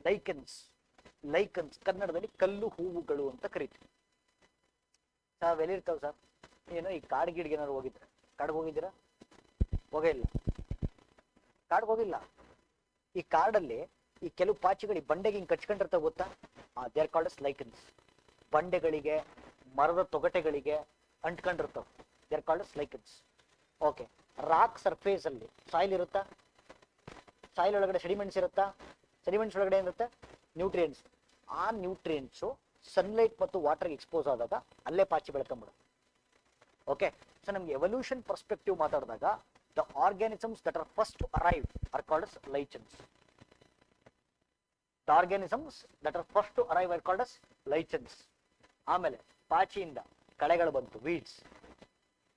ಲೈಕನ್ಸ್ ಕನ್ನಡದಲ್ಲಿ ಕಲ್ಲು ಹೂವುಗಳು ಅಂತ ಕರಿತೀವಿ. ಎಲ್ಲಿರ್ತಾವ ಸರ್? ಏನೋ ಈ ಕಾಡು ಗಿಡ್ಗೆ ಏನಾದ್ರು ಹೋಗಿದ್ರೆ? ಕಾಡ್ಗೆ ಹೋಗಿದ್ದೀರಾ? ಹೋಗಿಲ್ಲ. ಈ ಕಾಡಲ್ಲಿ ಈ ಕೆಲವು ಪಾಚಿಗಳು ಬಂಡೆಗೆ ಹಿಂಗೆ ಕಚ್ಕೊಂಡಿರ್ತಾವ, ಗೊತ್ತಾ? They are called as lichens. ಬಂಡೆಗಳಿಗೆ, ಮರದ ತೊಗಟೆಗಳಿಗೆ ಅಂಟ್ಕೊಂಡಿರ್ತಾವ. They are called as lichens. Okay, rock surface ಅಲ್ಲಿ ಸಾಯಿಲ್ ಇರುತ್ತಾ? ಸಾಯಿಲ್ ಒಳಗಡೆ ಸೆಡಿಮೆಂಟ್ಸ್ ಇರುತ್ತಾ? ಸೆಡಿಮೆಂಟ್ಸ್ ಒಳಗಡೆ ಏನಿರುತ್ತೆ? ನ್ಯೂಟ್ರಿಯೆಂಟ್ಸ್. ಆ ನ್ಯೂಟ್ರಿಯೆಂಟ್ಸು ಸನ್ಲೈಟ್ ಮತ್ತು ವಾಟರ್ಗೆ ಎಕ್ಸ್ಪೋಸ್ ಆದಾಗ ಅಲ್ಲೇ ಪಾಚಿ ಬೆಳ್ಕೊಂಡ್ಬಿಡುತ್ತೆ. ಓಕೆ, ಸೊ ನಮ್ಗೆ ಎವಲ್ಯೂಷನ್ ಪರ್ಸ್ಪೆಕ್ಟಿವ್ ಮಾತಾಡಿದಾಗ the organisms that are first arrive R called us ಲೈಚನ್ಸ್. The organisms that are first arrive R called us ಲೈಚನ್ಸ್. ಆಮೇಲೆ ಪಾಚಿಯಿಂದ ಕಳೆಗಳು ಬಂತು,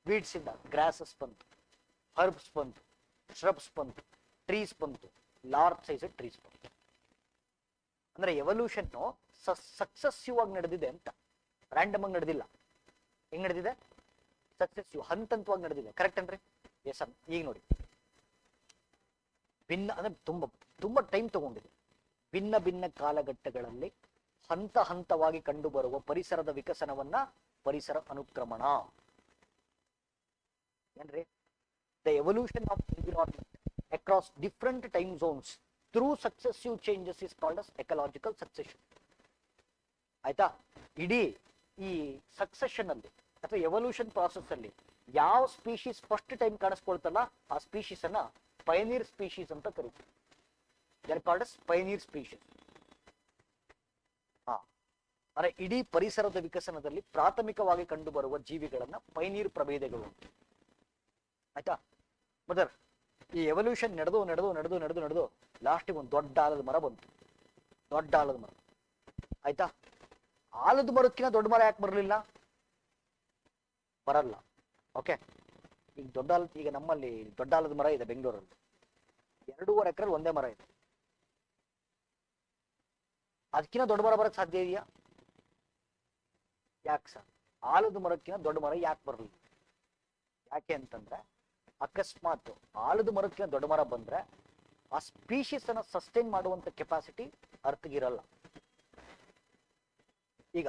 ವೀಡ್ಸ್ ಇಂದ ಗ್ರಾಸಸ್ ಬಂತು, ಹರ್ಬ್ಸ್ ಬಂತು, ಶ್ರಬ್ಸ್ ಬಂತು, ಟ್ರೀಸ್ ಬಂತು, ಲಾರ್ಜ್ ಸೈಜ್ ಟ್ರೀಸ್ ಬಂತು. ಅಂದ್ರೆ ಎವಲ್ಯೂಷನ್ ಸಕ್ಸೆಸಿವ್ ಆಗಿ ನಡೆದಿದೆ ಅಂತ, ರ್ಯಾಂಡಮ್ ಆಗಿ ನಡೆದಿಲ್ಲ. ಹೆಂಗ್ ನಡೆದಿದೆ? ಸಕ್ಸೆಸಿವ್, ಹಂತವಾಗಿ ನಡೆದಿದೆ. ಕರೆಕ್ಟ್ ಅನ್ರಿ? ಎಸ್ ಅನ್. ಈಗ ನೋಡಿ, ಭಿನ್ನ ಅಂದ್ರೆ ತುಂಬಾ ಟೈಮ್ ತಗೊಂಡಿದೆ. ಭಿನ್ನ ಕಾಲಘಟ್ಟಗಳಲ್ಲಿ ಹಂತ ಹಂತವಾಗಿ ಕಂಡುಬರುವ ಪರಿಸರದ ವಿಕಸನವನ್ನ ಪರಿಸರ ಅನುಕ್ರಮಣ ಏನ್ರಿ. The evolution of environment across different time zones through successive changes is called as ecological succession. ಆಯ್ತಾ. ಇಡೀ ಈ ಸಕ್ಸೆಷನ್ ಅಲ್ಲಿ ಅಥವಾ ಎವಲ್ಯೂಷನ್ ಪ್ರಾಸೆಸ್ ಅಲ್ಲಿ ಯಾವ ಸ್ಪೀಶೀಸ್ ಫಸ್ಟ್ ಟೈಮ್ ಕಾಣಿಸ್ಕೊಳ್ತಲ್ಲ ಆ ಸ್ಪೀಶೀಸ್ ಅನ್ನ ಪಯನೀರ್ ಸ್ಪೀಶೀಸ್ ಅಂತ ಕರೀತೀವಿ. They called as ಪಯನೀರ್ species. ಅಂದ್ರೆ ಇಡೀ ಪರಿಸರದ ವಿಕಸನದಲ್ಲಿ ಪ್ರಾಥಮಿಕವಾಗಿ ಕಂಡುಬರುವ ಜೀವಿಗಳನ್ನ ಪೈನೀರ್ ಪ್ರಭೇದಗಳು ಅಂತ. ಆಯ್ತಾ. ಮದರ್ ಈ ಎವಲ್ಯೂಷನ್ ನಡೆದು ನಡೆದು ನಡೆದು ನಡೆದು ನಡೆದು ಲಾಸ್ಟಿಗೆ ಒಂದು ದೊಡ್ಡ ಆಲದ ಮರ ಬಂತು. ದೊಡ್ಡ ಆಲದ ಮರ. ಆಯ್ತಾ. ಆಲದ ಮರಕ್ಕಿಂತ ದೊಡ್ಡ ಮರ ಯಾಕೆ ಬರಲಿಲ್ಲ? ಬರಲ್ಲ. ಓಕೆ. ಈಗ ದೊಡ್ಡ ಆಲದ, ಈಗ ನಮ್ಮಲ್ಲಿ ದೊಡ್ಡ ಆಲದ ಮರ ಇದೆ ಬೆಂಗಳೂರಲ್ಲಿ, 2.5 ಎಕರೆ ಒಂದೇ ಮರ ಇದೆ. ಅದಕ್ಕಿಂತ ದೊಡ್ಡ ಮರ ಬರಕ್ ಸಾಧ್ಯ ಇದೆಯಾ? ಯಾಕೆ ಸರ್? ಆಲದ ಮರಕ್ಕಿಂತ ದೊಡ್ಡ ಮರ ಯಾಕೆ ಬರಲಿಲ್ಲ? ಯಾಕೆ ಅಂತಂದ್ರೆ ಅಕಸ್ಮಾತ್ ಆಲದ ಮರಕ್ಕಿಂತ ದೊಡ್ಡ ಮರ ಬಂದ್ರೆ ಆ ಸ್ಪೀಶೀಸ್ ಅನ್ನ ಸಸ್ಟೈನ್ ಮಾಡುವಂತ ಕೆಪಾಸಿಟಿ ಅರ್ಥಗಿರಲ್ಲ. ಈಗ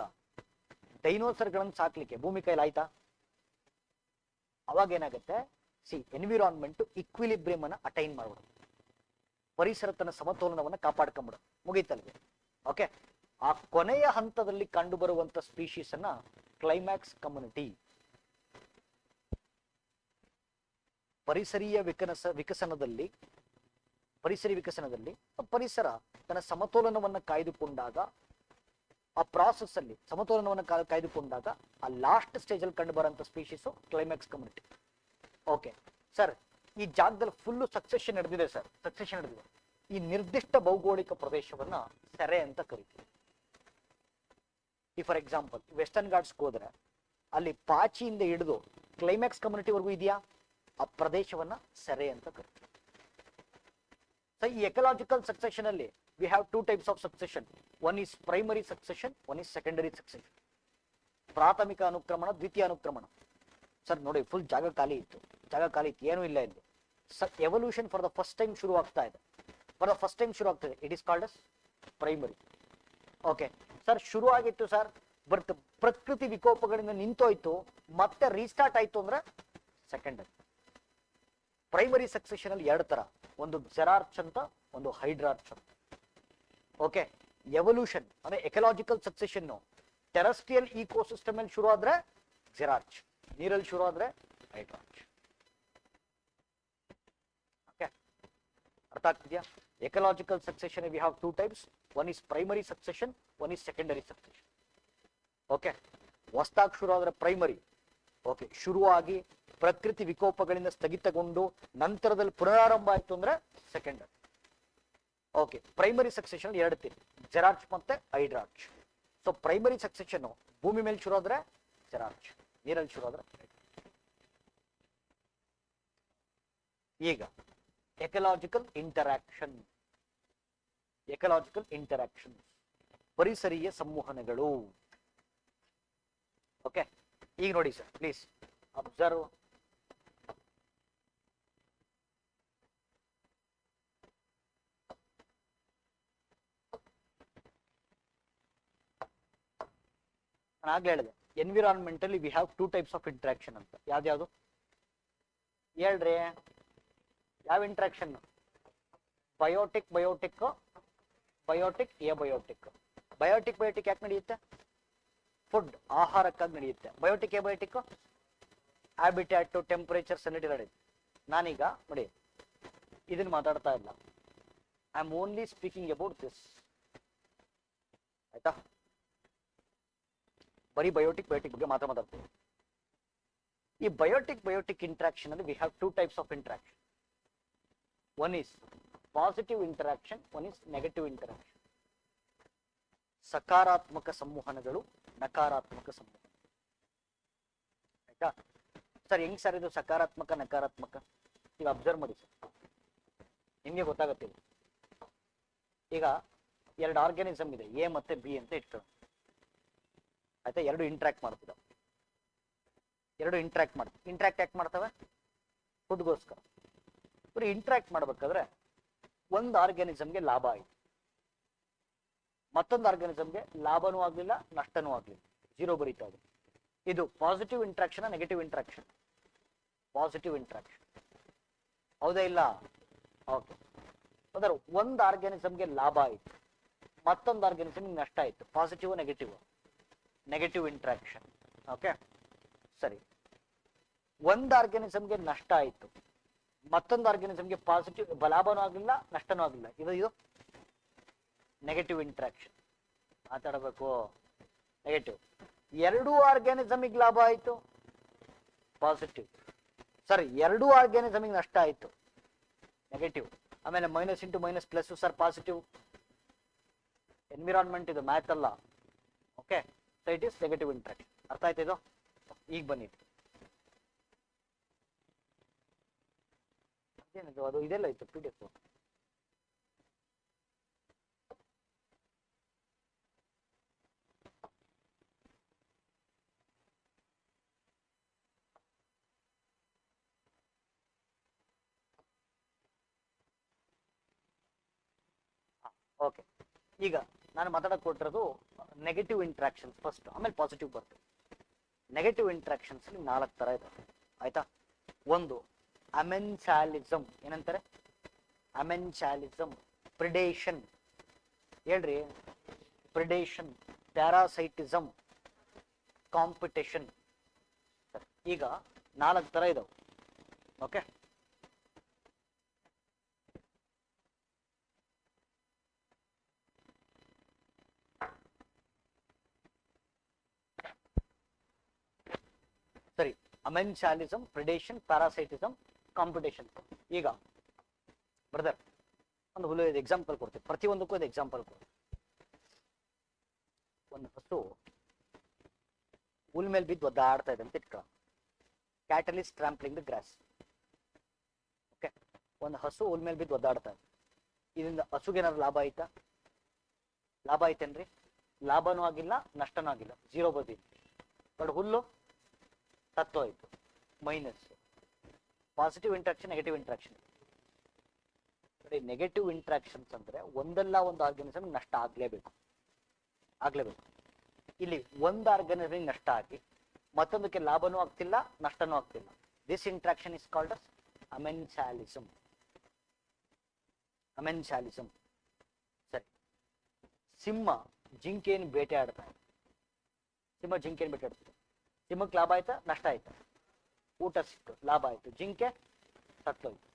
ಡೈನೋಸರ್ಗಳನ್ನು ಸಾಕ್ಲಿಕ್ಕೆ ಭೂಮಿ ಕೈಲಿ ಆಯ್ತಾ? ಅವಾಗ ಏನಾಗುತ್ತೆ, ಎನ್ವಿರಾನ್ಮೆಂಟ್ ಇಕ್ವಿಲಿಬ್ರಿಯಂ ಅನ್ನ ಅಟೈನ್ ಮಾಡ್ಬಿಡುತ್ತೆ, ಪರಿಸರ ತನ್ನ ಸಮತೋಲನವನ್ನ ಕಾಪಾಡ್ಕೊಂಡ್ಬಿಡುತ್ತೆ, ಮುಗೀತಲ್ವಿ. ಓಕೆ. ಆ ಕೊನೆಯ ಹಂತದಲ್ಲಿ ಕಂಡು ಬರುವಂತ ಸ್ಪೀಶೀಸ್ ಅನ್ನ ಕ್ಲೈಮ್ಯಾಕ್ಸ್ ಕಮ್ಯುನಿಟಿ. ಪರಿಸರೀಯ ವಿಕಸನದಲ್ಲಿ ಪರಿಸರ ತನ್ನ ಸಮತೋಲನವನ್ನ ಕಾಯ್ದುಕೊಂಡಾಗ, ಆ ಪ್ರಾಸೆಸ್ ಅಲ್ಲಿ ಸಮತೋಲನವನ್ನ ಕಾಯ್ದುಕೊಂಡಾಗ ಆ ಲಾಸ್ಟ್ ಸ್ಟೇಜ್ ಅಲ್ಲಿ ಕಂಡು ಬರುವಂತ species climax community. Okay sir, ಈ ಜಾಗದಲ್ಲಿ ಫುಲ್ಲು ಸಕ್ಸೆಷನ್ ನಡೆದಿದೆ ಸರ್, ಸಕ್ಸೆಷನ್ ನಡೆದಿದೆ. ಈ ನಿರ್ದಿಷ್ಟ ಭೌಗೋಳಿಕ ಪ್ರದೇಶವನ್ನ ಸೆರೆ ಅಂತ ಕರಿತೀವಿ. ಈ ಫಾರ್ ಎಕ್ಸಾಂಪಲ್ ವೆಸ್ಟರ್ನ್ ಘಾಟ್ಸ್ಗೆ ಹೋದ್ರೆ ಅಲ್ಲಿ ಪಾಚಿಯಿಂದ ಹಿಡಿದು ಕ್ಲೈಮ್ಯಾಕ್ಸ್ ಕಮ್ಯುನಿಟಿವರೆಗೂ ಇದೆಯಾ, ಆ ಪ್ರದೇಶವನ್ನ ಸೆರೆ ಅಂತ ಕರಿತೀವಿ. ಸೊ ಈ ಎಕಲಾಜಿಕಲ್ ಸಕ್ಸೆಷನ್ ಅಲ್ಲಿ V have 2 types of succession. One is primary succession, one is secondary succession. ಪ್ರಾಥಮಿಕ ಅನುಕ್ರಮಣ, ದ್ವಿತೀಯ ಅನುಕ್ರಮಣ. ಸರ್ ನೋಡಿ, ಫುಲ್ ಜಾಗ ಖಾಲಿ ಇತ್ತು, ಏನೂ ಇಲ್ಲ ಇಲ್ಲಿ. Evolution for the first time ಶುರು ಆಗ್ತಾ ಇದೆ. It is called us primary. Okay sir, ಶುರು ಆಗಿತ್ತು ಸರ್, ಬಟ್ ಪ್ರಕೃತಿ ವಿಕೋಪಗಳಿಂದ ನಿಂತೋಯ್ತು, ಮತ್ತೆ ರೀಸ್ಟಾರ್ಟ್ ಆಯ್ತು ಅಂದ್ರೆ ಸೆಕೆಂಡರಿ. ಪ್ರೈಮರಿ ಸಕ್ಸೆಷನ್ ಅಲ್ಲಿ 2 ತರ, ಒಂದು ಜೆರಾರ್ಚ್ ಅಂತ, ಒಂದು ಹೈಡ್ರಾರ್ಚ್ ಅಂತ. ಓಕೆ. ಎವಲ್ಯೂಷನ್ ಅಂದ್ರೆ ಎಕಲಾಜಿಕಲ್ ಸಕ್ಸೆಷನ್ ಟೆರೆಸ್ಟ್ರಿಯಲ್ ಇಕೋಸಿಸ್ಟಮ್ ಅಲ್ಲಿ ಶುರು ಆದ್ರೆ ಜೆರಾರ್ಚ್, ನೀರಲ್ಲಿ ಶುರು ಆದ್ರೆ ಹೈಡ್ರಾರ್ಚ್. ಓಕೆ, ಅರ್ಥ ಆಗ್ತಿದ್ಯಾ? Ecological succession V have 2 types. One is primary succession, one is secondary succession. Okay. ಹೊಸದಾಗಿ ಶುರು ಆದ್ರೆ ಪ್ರೈಮರಿ. ಓಕೆ. ಶುರುವಾಗಿ ಪ್ರಕೃತಿ ವಿಕೋಪಗಳಿಂದ ಸ್ಥಗಿತಗೊಂಡು ನಂತರದಲ್ಲಿ ಪುನರಾರಂಭ ಆಯ್ತು ಅಂದ್ರೆ ಸೆಕೆಂಡರಿ. ಓಕೆ. ಪ್ರೈಮರಿ ಸಕ್ಸೆಷನ್ 2 ತೀರಿ, ಜೆರಾರ್ಚ್ ಮತ್ತೆ ಹೈಡ್ರಾರ್ಚ್. ಸೊ ಪ್ರೈಮರಿ ಸಕ್ಸೆಷನ್ ಭೂಮಿ ಮೇಲೆ ಶುರು ಆದ್ರೆ ಜೆರಾರ್ಚ್, ನೀರಲ್ಲಿ ಶುರು ಆದ್ರೆ. ಈಗ ಎಕಲಾಜಿಕಲ್ ಇಂಟರಾಕ್ಷನ್, ಪರಿಸರೀಯ ಸಂವಹನಗಳು. ಓಕೆ. ಈಗ ನೋಡಿ ಸರ್, ಪ್ಲೀಸ್ ಅಬ್ಸರ್ವ್. ನಾನು ಆಗ್ಲೇ ಹೇಳಿದೆ, ಎನ್ವಿರಾನ್ಮೆಂಟಲ್ಲಿ we have 2 types of interaction ಅಂತ. ಯಾವ್ದ್ಯಾವ್ದು ಹೇಳ್ರಿ? ಯಾವ ಇಂಟ್ರಾಕ್ಷನ್? ಬಯೋಟಿಕ್ ಎಬಯೋಟಿಕ್. ಬಯೋಟಿಕ್ ಯಾಕೆ ನಡೆಯುತ್ತೆ? ಫುಡ್, ಆಹಾರಕ್ಕಾಗಿ ನಡೆಯುತ್ತೆ. ಬಯೋಟಿಕ್ ಎಬಯೋಟಿಕ್ ಹ್ಯಾಬಿಟ್ಯಾಟ್, ಟೆಂಪರೇಚರ್, ಸ್ಯಾನಿಟರಿ ನಡೆಯುತ್ತೆ. ನಾನೀಗ ನೋಡಿ ಇದನ್ನ ಮಾತಾಡ್ತಾ ಇಲ್ಲ, I am only speaking about this. ಆಯ್ತಾ? ಬರೀ ಬಯೋಟಿಕ್ ಬಗ್ಗೆ ಮಾತಾಡ್ತೀವಿ. ಈ ಬಯೋಟಿಕ್ ಇಂಟ್ರಾಕ್ಷನ್ ಅಲ್ಲಿ V have 2 types of interaction. One is positive interaction, one is negative interaction. ಸಕಾರಾತ್ಮಕ ಸಂವಹನಗಳು, ನಕಾರಾತ್ಮಕ ಸಂವಹನ. ಆಯ್ತಾ ಸರ್? ಹೆಂಗ್ ಸರ್ ಇದು ಸಕಾರಾತ್ಮಕ ನಕಾರಾತ್ಮಕ? ಈಗ ಅಬ್ಸರ್ವ್ ಮಾಡಿ ಸರ್, ನಿಮ್ಗೆ ಗೊತ್ತಾಗತ್ತೆ. ಈಗ 2 ಆರ್ಗ್ಯಾನಿಸಮ್ ಇದೆ, ಎ ಮತ್ತೆ ಬಿ ಅಂತ ಇಟ್ಕೊಳ್ಳಿ. ಆಯ್ತಾ? 2 ಇಂಟ್ರಾಕ್ಟ್ ಮಾಡ್ತಿದ್ದಾವೆ. ಇಂಟ್ರಾಕ್ಟ್ ಯಾಕೆ ಮಾಡ್ತವೆ? ಫುಡ್ಗೋಸ್ಕರ. ಇಂಟ್ರಾಕ್ಟ್ ಮಾಡ್ಬೇಕಾದ್ರೆ ಒಂದು ಆರ್ಗ್ಯಾನಿಸಮ್ಗೆ ಲಾಭ ಆಯ್ತು, ಮತ್ತೊಂದು ಆರ್ಗಾನಿಸಮ್ಗೆ ಲಾಭನೂ ಆಗ್ಲಿಲ್ಲ ನಷ್ಟನೂ ಆಗ್ಲಿಲ್ಲ, 0 ಬರೀತಾ ಇದೆ. ಇದು positive interaction negative interaction? Positive interaction, ಹೌದಾ ಇಲ್ಲ? ಓಕೆ. ಅದರ ಒಂದು ಆರ್ಗಾನಿಸಮ್ಗೆ ಲಾಭ ಆಯ್ತು, ಮತ್ತೊಂದು ಆರ್ಗಾನಿಸಮ್ಗೆ ನಷ್ಟ ಆಯ್ತು, positive negative? Negative interaction. Okay ಸರಿ. ಒಂದು ಆರ್ಗಾನಿಸಮ್ಗೆ ನಷ್ಟ ಆಯ್ತು, ಮತ್ತೊಂದು ಆರ್ಗಾನಿಸಮ್ಗೆ ಪಾಸಿಟಿವ್ ಲಾಭನೂ ಆಗಲಿಲ್ಲ ನಷ್ಟನೂ ಆಗಲಿಲ್ಲ, ಇದು ನೆಗೆಟಿವ್ ಇಂಟ್ರಾಕ್ಷನ್. ಮಾತಾಡಬೇಕು. ನೆಗೆಟಿವ್. ಎರಡೂ ಆರ್ಗ್ಯಾನಿಸಮಿಗೆ ಲಾಭ ಆಯ್ತು, ಪಾಸಿಟಿವ್. ಸರ್ ಎರಡೂ ಆರ್ಗ್ಯಾನಿಸಮಿಗೆ ನಷ್ಟ ಆಯ್ತು, ನೆಗೆಟಿವ್. ಆಮೇಲೆ minus into minus plus sir positive. Environment ಇದು, ಮ್ಯಾಥ್ ಅಲ್ಲ. Okay, so it is negative interaction. ಅರ್ಥ ಆಯ್ತು ಇದು? ಈಗ ಬನ್ನಿ, ಅದೇನಿದು ಅದು ಇದೆಲ್ಲ ಇತ್ತು PDF. ಓಕೆ, ಈಗ ನಾನು ಮಾತಾಡಕ್ ಕೊಟ್ಟಿರೋದು ನೆಗೆಟಿವ್ ಇಂಟ್ರಾಕ್ಷನ್ಸ್ ಫಸ್ಟ್, ಆಮೇಲೆ ಪಾಸಿಟಿವ್ ಬರ್ತದೆ. ನೆಗೆಟಿವ್ ಇಂಟ್ರಾಕ್ಷನ್ಸ್ ಅಲ್ಲಿ 4 ತರ ಇದೆ, ಆಯ್ತಾ? ಒಂದು ಅಮೆನ್ಸಾಲಿಸಮ್, ಏನಂತಾರೆ? ಅಮೆನ್ಸಾಲಿಸಮ್. ಪ್ರಿಡೇಷನ್, ಹೇಳ್ರಿ. Predation, parasitism, competition. ಈಗ 4 ತರ ಇದಾವೆ. ಓಕೆ, ಸರಿ. ಅಮೆನ್ಸಾಲಿಸಮ್, ಪ್ರಿಡೇಷನ್, ಪ್ಯಾರಾಸೈಟಿಸಮ್, ಕಾಂಪಿಟೇಷನ್. ಈಗ ಬ್ರದರ್ ಒಂದು ಹುಲು ಎಕ್ಸಾಂಪಲ್ ಕೊಡ್ತೀವಿ, ಪ್ರತಿಯೊಂದಕ್ಕೂ ಇದು ಎಕ್ಸಾಂಪಲ್ ಕೊಡ್ತೀವಿ. ಒಂದು ಹಸು ಹುಲ್ ಮೇಲೆ ಬಿದ್ದು ಒದ್ದಾಡ್ತಾ ಇದೆ ಅಂತ ಇಟ್ಕೊ. Cattle is trampling the grass. Okay, ಒಂದು ಹಸು ಹುಲ್ ಮೇಲೆ ಬಿದ್ದು ಒದ್ದಾಡ್ತಾ ಇದೆ. ಇದರಿಂದ ಹಸುಗೇನಾದ್ರು ಲಾಭ ಆಯ್ತಾ? ಲಾಭ ಆಯ್ತೇನ್ರಿ? ಲಾಭನೂ ಆಗಿಲ್ಲ ನಷ್ಟನೂ ಆಗಿಲ್ಲ, 0 ಬಂದಿದೆ. ಬಟ್ ಹುಲ್ಲು ಸತ್ತೋಯ್ತು, minus. Positive interaction, negative interaction. Negative interactions ಅಂದ್ರೆ ಒಂದಲ್ಲ ಒಂದು ಆರ್ಗಾನಿಸಮ್ ನಷ್ಟ ಆಗ್ಲೇಬೇಕು. ಇಲ್ಲಿ ಒಂದು ಆರ್ಗಾನಿಸಮ್ ನಷ್ಟ ಆಗಿ ಮತ್ತೊಂದಕ್ಕೆ ಲಾಭನೂ ಆಗ್ತಿಲ್ಲ ನಷ್ಟನೂ ಆಗ್ತಿಲ್ಲ. This interaction is called as amensalism. ಸರಿ. ಸಿಂಹ ಜಿಂಕೆಯನ್ನು ಬೇಟೆ ಆಡ್ತಾರೆ. ಸಿಂಹಕ್ಕೆ ಲಾಭ ಆಯ್ತಾ ನಷ್ಟ ಆಯ್ತಾ? ಊಟ ಸಿಕ್ತು, ಲಾಭ ಆಯ್ತು. ಜಿಂಕೆ ಸತ್ತೋಯ್ತು.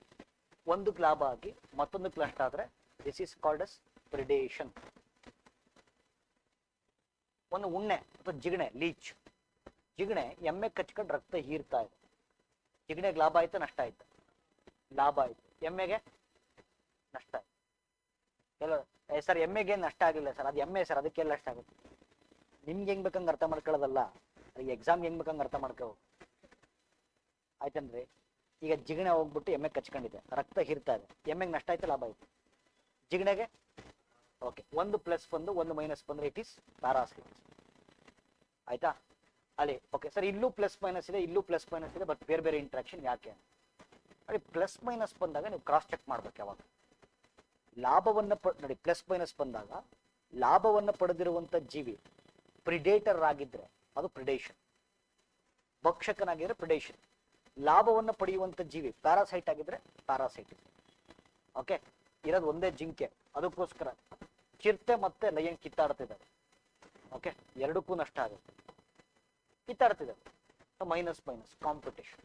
ಒಂದಕ್ಕೆ ಲಾಭ ಆಗಿ ಮತ್ತೊಂದಕ್ಕೆ ನಷ್ಟ ಆದ್ರೆ this is called us predation. ಒಂದು ಉಣ್ಣೆ ಅಥವಾ ಜಿಗಣೆ, ಲೀಚ್. ಜಿಗಣೆ ಎಮ್ಮೆ ಕಚ್ಕೊಂಡು ರಕ್ತ ಹೀರ್ತಾ ಇದೆ. ಜಿಗಣೆಗೆ ಲಾಭ ಆಯ್ತಾ ನಷ್ಟ ಆಯ್ತಾ? ಲಾಭ ಆಯ್ತು. ಎಮ್ಮೆಗೆ ನಷ್ಟ ಆಯ್ತು. ಎಲ್ಲ ಸರ್ ಎಮ್ಮೆಗೆ ನಷ್ಟ ಆಗಿಲ್ಲ ಸರ್, ಅದು ಎಮ್ಮೆ ಸರ್, ಅದಕ್ಕೆಲ್ಲ ನಷ್ಟ ಆಗುತ್ತೆ. ನಿಮ್ಗೆ ಹೆಂಗ್ ಬೇಕಂಗೆ ಅರ್ಥ ಮಾಡ್ಕೊಳ್ಳೋದಲ್ಲ, ಎಕ್ಸಾಮ್ ಹೆಂಗ್ ಬೇಕಂಗೆ ಅರ್ಥ ಮಾಡ್ಕೋ. ಆಯ್ತನ್ರಿ? ಈಗ ಜಿಗಣೆ ಹೋಗ್ಬಿಟ್ಟು ಎಮ್ಮೆ ಕಚ್ಕೊಂಡಿದೆ, ರಕ್ತ ಹೀರ್ತಾ ಇದೆ. ಎಮ್ಮೆಗೆ ನಷ್ಟ ಆಯ್ತು ಲಾಭ ಆಯ್ತು? ಜಿಗಣೆಗೆ ಓಕೆ, ಒಂದು ಪ್ಲಸ್ ಬಂದು ಒಂದು ಮೈನಸ್ ಬಂದ್ರೆ ಇಟ್ ಈಸ್ ಪ್ಯಾರಾಸೈಟಿಸಮ್. ಆಯ್ತಾ? ಅಲ್ಲಿ ಓಕೆ ಸರ್, ಇಲ್ಲೂ ಪ್ಲಸ್ ಮೈನಸ್ ಇದೆ, ಇಲ್ಲೂ ಪ್ಲಸ್ ಮೈನಸ್ ಇದೆ, ಬಟ್ ಬೇರೆ ಬೇರೆ ಇಂಟ್ರಾಕ್ಷನ್ ಯಾಕೆ? ನೋಡಿ, ಪ್ಲಸ್ ಮೈನಸ್ ಬಂದಾಗ ನೀವು ಕ್ರಾಸ್ ಚೆಕ್ ಮಾಡ್ಬೇಕು ಯಾವಾಗ. ಲಾಭವನ್ನ ನೋಡಿ, ಪ್ಲಸ್ ಮೈನಸ್ ಬಂದಾಗ ಲಾಭವನ್ನ ಪಡೆದಿರುವಂತ ಜೀವಿ ಪ್ರಿಡೇಟರ್ ಆಗಿದ್ರೆ ಅದು ಪ್ರಿಡೇಷನ್, ಭಕ್ಷಕನಾಗಿದ್ರೆ ಪ್ರಿಡೇಷನ್. ಲಾಭವನ್ನ ಪಡೆಯುವಂತ ಜೀವಿ ಪ್ಯಾರಾಸೈಟ್ ಆಗಿದ್ರೆ ಪ್ಯಾರಾಸೈಟಿಸಮ್. ಓಕೆ, ಇರೋದು ಒಂದೇ ಜಿಂಕೆ, ಅದಕ್ಕೋಸ್ಕರ ಚಿರತೆ ಮತ್ತೆ ಲಯನ್ ಕಿತ್ತಾಡ್ತಿದ್ದಾರೆ. ಓಕೆ, ಎರಡಕ್ಕೂ ನಷ್ಟ ಆಗುತ್ತೆ, ಕಿತ್ತಾಡ್ತಿದ್ದಾರೆ. Minus minus competition.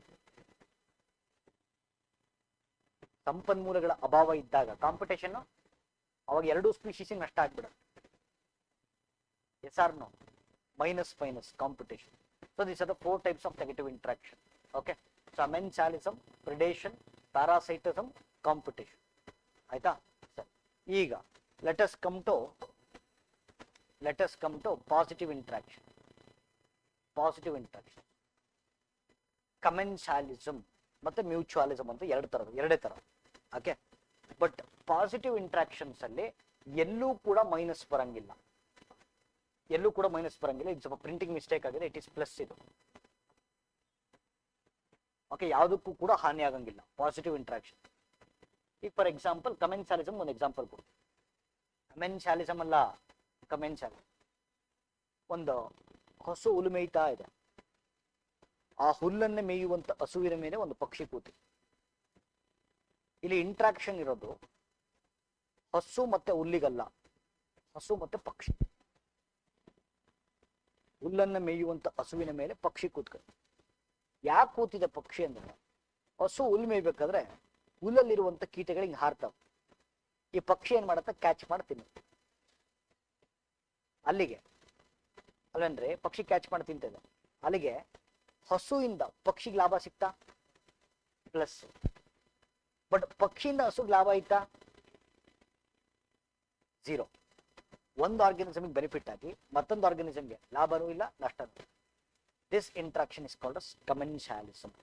ಸಂಪನ್ಮೂಲಗಳ ಅಭಾವ ಇದ್ದಾಗ ಕಾಂಪಿಟೇಷನ್, ಅವಾಗ ಎರಡೂ ಸ್ಪೀಶೀಸ್ ನಷ್ಟ ಆಗ್ಬಿಡುತ್ತೆ. Yes R no? Minus minus competition. So these are the 4 types of negative interaction. Okay, so amensalism, predation, parasitism, competition. ಆಯ್ತಾ? ಸರಿ. ಈಗ let us come to positive interaction. Commensalism ಮತ್ತೆ ಮ್ಯೂಚುವಲಿಸಮ್ ಅಂತ ಎರಡೇ ತರ. ಓಕೆ, ಬಟ್ ಪಾಸಿಟಿವ್ ಇಂಟ್ರಾಕ್ಷನ್ಸ್ ಅಲ್ಲಿ ಎಲ್ಲೂ ಕೂಡ ಮೈನಸ್ ಬರಂಗಿಲ್ಲ. ಇದು ಸ್ವಲ್ಪ ಪ್ರಿಂಟಿಂಗ್ ಮಿಸ್ಟೇಕ್ ಆಗಿದೆ, ಇಟ್ ಇಸ್ ಪ್ಲಸ್ ಇದು. ಓಕೆ, ಯಾವುದಕ್ಕೂ ಕೂಡ ಹಾನಿ ಆಗಂಗಿಲ್ಲ ಪಾಸಿಟಿವ್ ಇಂಟ್ರಾಕ್ಷನ್. ಈಗ ಫಾರ್ ಎಕ್ಸಾಂಪಲ್ ಕಮೆನ್ಸಾಲಿಸಮ್ ಒಂದು ಎಕ್ಸಾಂಪಲ್ ಕೊಡು. ಅಮೆನ್ಸಾಲಿಸಮ್ ಅಲ್ಲ, ಕಮೆನ್ಸಾಲ್. ಒಂದು ಹಸು ಹುಲ್ಲು ಮೇಯ್ತಾ ಇದೆ. ಆ ಹುಲ್ಲನ್ನೇ ಮೇಯುವಂತ ಹಸುವಿನ ಮೇಲೆ ಒಂದು ಪಕ್ಷಿ ಕೂತಿ. ಇಲ್ಲಿ ಇಂಟ್ರಾಕ್ಷನ್ ಇರೋದು ಹಸು ಮತ್ತೆ ಹುಲ್ಲಿಗಲ್ಲ, ಹಸು ಮತ್ತೆ ಪಕ್ಷಿ. ಹುಲ್ಲನ್ನ ಮೇಯುವಂತ ಹಸುವಿನ ಮೇಲೆ ಪಕ್ಷಿ ಕೂತ್ಕೊಂಡು. ಯಾಕೆ ಕೂತಿದೆ ಪಕ್ಷಿ ಅಂದ್ರೆ, ಹಸು ಹುಲ್ಲು ಮೇಯ್ಬೇಕಾದ್ರೆ ಹುಲ್ಲಲ್ಲಿರುವಂತ ಕೀಟಗಳಿಗೆ ಹಾರ್ತಾವ. ಈ ಪಕ್ಷಿ ಏನ್ ಮಾಡತ್ತ, ಕ್ಯಾಚ್ ಮಾಡಿ ತಿನ್ನುತ್ತೆ. ಅಲ್ಲಿಗೆ ಅಲ್ವೇನ್ರಿ, ಪಕ್ಷಿ ಕ್ಯಾಚ್ ಮಾಡಿ ತಿಂತದೆ. ಅಲ್ಲಿಗೆ ಹಸುವಿಂದ ಪಕ್ಷಿಗೆ ಲಾಭ ಸಿಗ್ತಾ, ಪ್ಲಸ್. ಬಟ್ ಪಕ್ಷಿಯಿಂದ ಹಸುಗೆ ಲಾಭ ಐತಾ, ಝೀರೋ. ಒಂದು ಆರ್ಗನಿಸಮ್ಗೆ ಬೆನಿಫಿಟ್ ಆಗಿ ಮತ್ತೊಂದು ಆರ್ಗನಿಸಮ್ಗೆ ಲಾಭನೂ ಇಲ್ಲ, ನಷ್ಟನೂ ಇಲ್ಲ. This interaction is called as commensalism.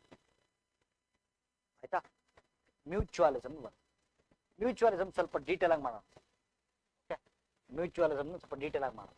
ಆಯ್ತಾ? ಮ್ಯೂಚುವಲಿಸಮ್. ಮ್ಯೂಚುವಲಿಸಮ್ ಸ್ವಲ್ಪ ಡೀಟೇಲ್ ಆಗಿ ಮಾಡೋಣ. ಓಕೆ, ಮ್ಯೂಚುವಲಿಸಮ್ ಸ್ವಲ್ಪ ಡೀಟೇಲ್ ಆಗಿ ಮಾಡೋಣ.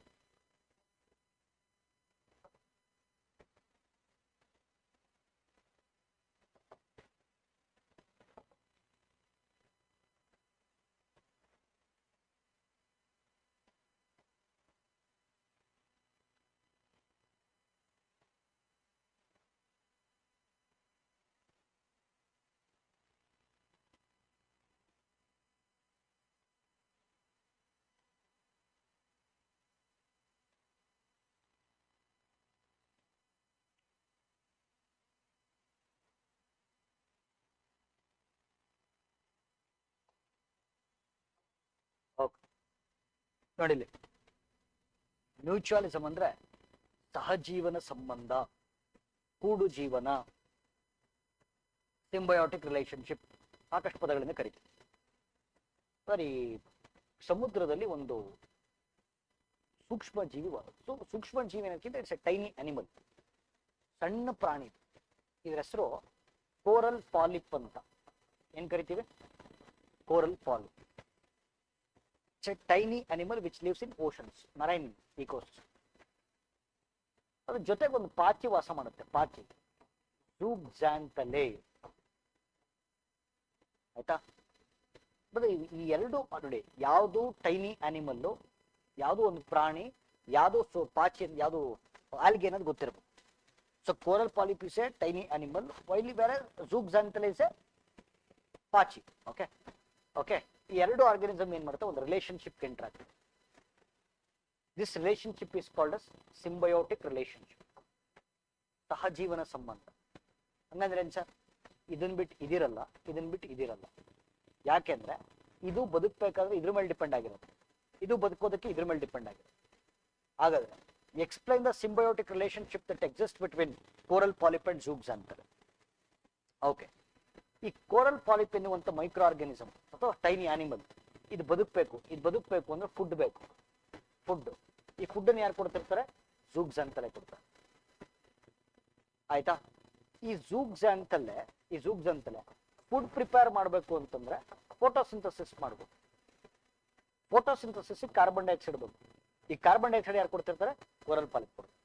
ಓಕೆ, ನೋಡಿಲಿ, ಮ್ಯೂಚುವಲಿಸಮ್ ಅಂದ್ರೆ ಸಹಜೀವನ ಸಂಬಂಧ, ಕೂಡು ಜೀವನ, ಸಿಂಬಯೋಟಿಕ್ ರಿಲೇಶನ್ಶಿಪ್, ಸಾಕಷ್ಟು ಪದಗಳಿಂದ ಕರೀತೀವಿ. ಸರಿ, ಸಮುದ್ರದಲ್ಲಿ ಒಂದು ಸೂಕ್ಷ್ಮ ಜೀವಿ. ಸೂಕ್ಷ್ಮ ಜೀವಿ ಏನಕ್ಕಿಂತ ಇಟ್ಸ್ ಎ ಟೈನಿ ಅನಿಮಲ್, ಸಣ್ಣ ಪ್ರಾಣಿ. ಇದ್ರ ಹೆಸರು ಕೋರಲ್ ಪಾಲಿಪ್ ಅಂತ. ಏನ್ ಕರಿತೀವಿ? Coral polyp. It's A tiny animal which lives in oceans, marine ecosystem. ಅದ್ರ ಜೊತೆಗೆ ಒಂದು ಪಾಚಿ ವಾಸ ಮಾಡುತ್ತೆ, ಪಾಚಿ, ಝೂಕ್ಸಾಂಥೆಲೆ. ಆಯ್ತಾ? ಈ ಎರಡು ನೋಡಿ, ಯಾವುದು ಟೈನಿ ಅನಿಮಲ್ಲು, ಯಾವುದು ಒಂದು ಪ್ರಾಣಿ, ಯಾವುದು ಪಾಚಿ, ಯಾವುದು ಆಲ್ಗೆ ಅನ್ನೋದು ಗೊತ್ತಿರಬೇಕು. So coral polyp is a tiny animal, while ಬೇರೆ ಝೂಕ್ಸಾಂಥೆಲೆ ಇಸ್ ಎ ಪಾಚಿ. ಓಕೆ ಓಕೆ, ಈ ಎರಡು ಆರ್ಗನಿಸಮ್ ಏನ್ ಮಾಡುತ್ತೆ, ಒಂದು ರಿಲೇಶನ್ಶಿಪ್ ಎಂಟರ್ ಆಗ್ತದೆ. This relationship is called as symbiotic relationship, ಸಹಜೀವನ ಸಂಬಂಧ. ಹಂಗಂದ್ರೆ ಏನ್ ಸರ್, ಇದನ್ ಬಿಟ್ಟು ಇದಿರಲ್ಲ, ಇದನ್ ಬಿಟ್ಟು ಇದಿರಲ್ಲ. ಯಾಕೆಂದ್ರೆ ಇದು ಬದುಕಬೇಕಾದ್ರೆ ಇದ್ರ ಮೇಲೆ ಡಿಪೆಂಡ್ ಆಗಿರುತ್ತೆ, ಇದು ಬದುಕೋದಕ್ಕೆ ಇದ್ರ ಮೇಲೆ ಡಿಪೆಂಡ್ ಆಗಿರುತ್ತೆ. ಹಾಗಾದ್ರೆ explain the symbiotic relationship that exist between coral polyp and zooxanthellae. Okay, ಈ ಕೋರಲ್ ಪಾಲಿಪ್ ಎನ್ನುವಂತ ಮೈಕ್ರೋ ಆರ್ಗನಿಸಮ್ ಅಥವಾ ಟೈನಿ ಆನಿಮಲ್, ಇದು ಬದುಕಬೇಕು ಅಂದ್ರೆ ಫುಡ್ ಬೇಕು. ಫುಡ್, ಈ ಫುಡ್ ಅನ್ನು ಯಾರು ಕೊಡ್ತಿರ್ತಾರೆ? ಝೂಕ್ಸಾಂಥೆಲೆ ಕೊಡ್ತಾರೆ. ಆಯ್ತಾ? ಈ ಝೂಕ್ಸಾಂಥೆಲೆ ಫುಡ್ ಪ್ರಿಪೇರ್ ಮಾಡಬೇಕು ಅಂತಂದ್ರೆ ಫೋಟೋಸಿಂಥಸಿಸ್ ಮಾಡಬೇಕು. ಫೋಟೋಸಿಂಥಸಿಸ್ ಕಾರ್ಬನ್ ಡೈಆಕ್ಸೈಡ್ ಬೇಕು. ಈ ಕಾರ್ಬನ್ ಡೈಆಕ್ಸೈಡ್ ಯಾರು ಕೊಡ್ತಿರ್ತಾರೆ? ಕೋರಲ್ ಪಾಲಿಪ್ ಕೊಡ್ತಾರೆ.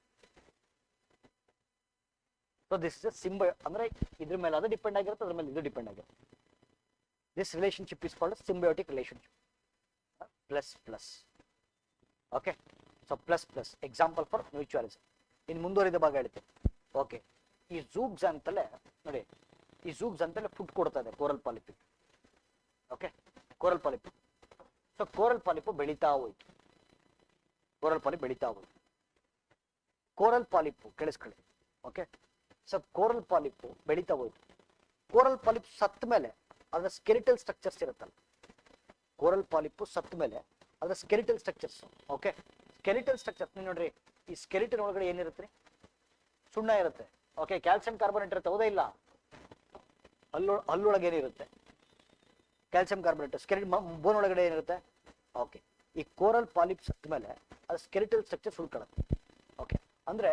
ಸೊ ದಿಸ್ ಇಸ್ ಸಿಂಬ, ಅಂದ್ರೆ ಇದ್ರ ಮೇಲೆ ಅದು ಡಿಪೆಂಡ್ ಆಗಿರುತ್ತೆ, ಅದ್ರ ಮೇಲೆ ಇದು ಡಿಪೆಂಡ್ ಆಗಿರುತ್ತೆ. This relationship is called symbiotic relationship. Plus plus. Okay, so plus plus example for mutualism. ಇನ್ನು ಮುಂದುವರಿದ ಭಾಗ ಹೇಳ್ತೇವೆ. ಓಕೆ, ಈ ಝೂಕ್ಸಾಂಥೆಲೆ ನೋಡಿ, ಈ ಝೂಕ್ಸಾಂಥೆಲೆ ಫುಡ್ ಕೊಡ್ತಾ ಇದೆ coral polyp. Okay, coral polyp. So coral polyp ಬೆಳೀತಾ ಹೋಯ್ತು, ಕೋರಲ್ ಪಾಲಿಪ್ ಕೇಳಿಸ್ಕೊಳ್ಳಿ. ಓಕೆ, ಸೊ ಕೋರಲ್ ಪಾಲಿಪ್ ಬೆಳೀತಾ ಹೋಯ್ತು. ಕೋರಲ್ ಪಾಲಿಪ್ ಸತ್ತ ಮೇಲೆ ಅದರ ಸ್ಕೆಲಿಟಲ್ ಸ್ಟ್ರಕ್ಚರ್ಸ್ ಇರುತ್ತಲ್ಲ, ಕೋರಲ್ ಪಾಲಿಪ್ ಸತ್ತ ಮೇಲೆ ಅದರ skeletal structures. Okay, skeletal structure ನೋಡ್ರಿ, ಈ ಸ್ಕೆಲಿಟನ್ ಒಳಗಡೆ ಏನಿರುತ್ತೆ? ಸುಣ್ಣ ಇರುತ್ತೆ. ಓಕೆ, ಕ್ಯಾಲ್ಸಿಯಂ ಕಾರ್ಬೋನೇಟ್ ಇರುತ್ತೆ, ಹೌದಾ ಇಲ್ಲ? ಹಲ್ಲೊಳಗೆ ಏನಿರುತ್ತೆ? Calcium carbonate. ಸ್ಕೆಲಿಟನ್ ಬೋನ್ ಒಳಗಡೆ ಏನಿರುತ್ತೆ? ಓಕೆ, ಈ ಕೋರಲ್ ಪಾಲಿಪ್ ಸತ್ತ ಮೇಲೆ ಅದು ಸ್ಕೆಲಿಟಲ್ ಸ್ಟ್ರಕ್ಚರ್ ಉಳ್ಕೊಳ್ಳುತ್ತೆ. ಓಕೆ, ಅಂದ್ರೆ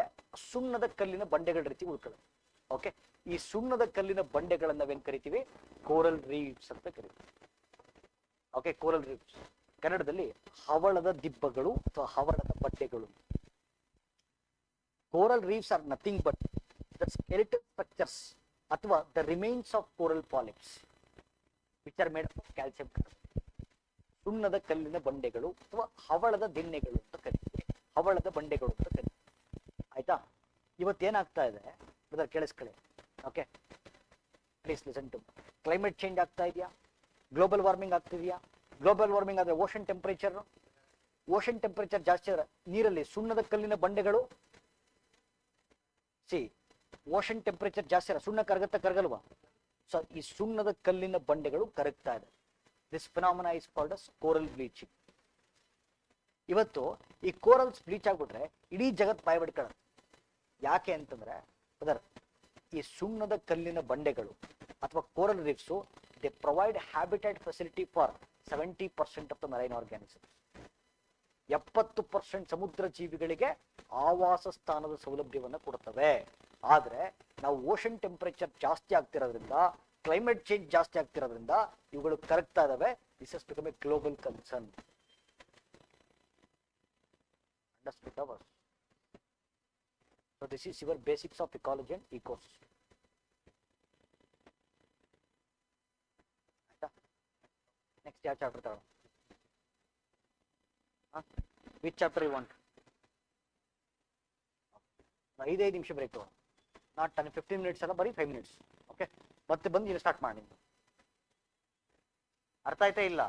ಸುಣ್ಣದ ಕಲ್ಲಿನ ಬಂಡೆಗಳ ರೀತಿ ಉಳ್ಕೊಳ್ಳುತ್ತೆ. ಓಕೆ, ಈ ಸುಣ್ಣದ ಕಲ್ಲಿನ ಬಂಡೆಗಳನ್ನ ನಾವೇನ್ ಕರಿತೀವಿ? ಕೋರಲ್ ರೀಫ್ಸ್ ಅಂತ ಕರಿತೀವಿ. ಓಕೆ, ಕೋರಲ್ ರೀಫ್ಸ್ ಕನ್ನಡದಲ್ಲಿ ಹವಳದ ದಿಬ್ಬಗಳು ಅಥವಾ ಹವಳದ ಬಂಡೆಗಳು. Coral reefs are nothing but the skeletal structures ಅಥವಾ the remains of coral polyps which are made of calcium carbonate. ಸುಣ್ಣದ ಕಲ್ಲಿನ ಬಂಡೆಗಳು ಅಥವಾ ಹವಳದ ದಿಣ್ಣೆಗಳು ಅಂತ ಕರೀತಾರೆ. ಹವಳದ ಬಂಡೆಗಳು ಅಂತ ಕರೀತಾರೆ. ಆಯ್ತಾ? ಇವತ್ತೇನಾಗ್ತಾ ಇದೆ ಬ್ರದರ್ ಕೇಳಿಸ್ಕೊಳ್ಳಿ. Okay, please listen to. Climate change ಆಗ್ತಾ ಇದೆಯಾ? ಗ್ಲೋಬಲ್ ವಾರ್ಮಿಂಗ್ ಆಗ್ತಿದೆಯಾ? ಗ್ಲೋಬಲ್ ವಾರ್ಮಿಂಗ್ ಆದರೆ ಓಷನ್ ಟೆಂಪರೇಚರ್ ಜಾಸ್ತಿ ಆದರೆ ನೀರಲ್ಲಿ ಸುಣ್ಣದ ಕಲ್ಲಿನ ಬಂಡೆಗಳು ಓಷನ್ ಟೆಂಪರೇಚರ್ ಜಾಸ್ತಿ ಆದರೆ ಸುಣ್ಣ ಕರಗಲ್ವಾ? ಸೊ ಈ ಸುಣ್ಣದ ಕಲ್ಲಿನ ಬಂಡೆಗಳು ಕರಗ್ತಾ ಇದೆ. This phenomena is called us coral bleaching. ಇವತ್ತು ಈ ಕೋರಲ್ಸ್ ಬ್ಲೀಚ್ ಆಗ್ಬಿಟ್ರೆ ಇಡೀ ಜಗತ್ ಬಾಯ್ ಬಿಡ್ಕೊಳ್ಳುತ್ತೆ. ಯಾಕೆ ಅಂತಂದ್ರೆ ಬ್ರದರ್, ಈ ಸುಣ್ಣದ ಕಲ್ಲಿನ ಬಂಡೆಗಳು ಅಥವಾ coral reefs they provide habitat facility for 70% of the marine organisms. 70% ಸಮುದ್ರ ಜೀವಿಗಳಿಗೆ ಆವಾಸ ಸ್ಥಾನದ ಸೌಲಭ್ಯವನ್ನು ಕೊಡುತ್ತವೆ. ಆದ್ರೆ ನಾವು ಓಷನ್ ಟೆಂಪರೇಚರ್ ಜಾಸ್ತಿ ಆಗ್ತಿರೋದ್ರಿಂದ, ಕ್ಲೈಮೇಟ್ ಚೇಂಜ್ ಜಾಸ್ತಿ ಆಗ್ತಿರೋದ್ರಿಂದ ಇವುಗಳು ಕರಗ್ತಾ ಇದಾವೆ. This has become A global concern. Understood ours? So this is your basics of ecology and ecosystem. Next chapter ತಗೊಳ್ಳೋಣ. Which chapter you want? 5 ನಿಮಿಷ ಬ್ರೇಕ್ ತಗೊಳ್ಳೋಣ. ನಾಟ್ 15 ಮಿನಿಟ್ಸ್ ಅಲ್ಲ, ಬರೀ 5 ಮಿನಿಟ್ಸ್. ಓಕೆ, ಮತ್ತೆ ಬಂದು ಇಲ್ಲಿ ಸ್ಟಾರ್ಟ್ ಮಾಡಿ. ಅರ್ಥ ಆಯ್ತಾ ಇಲ್ಲ?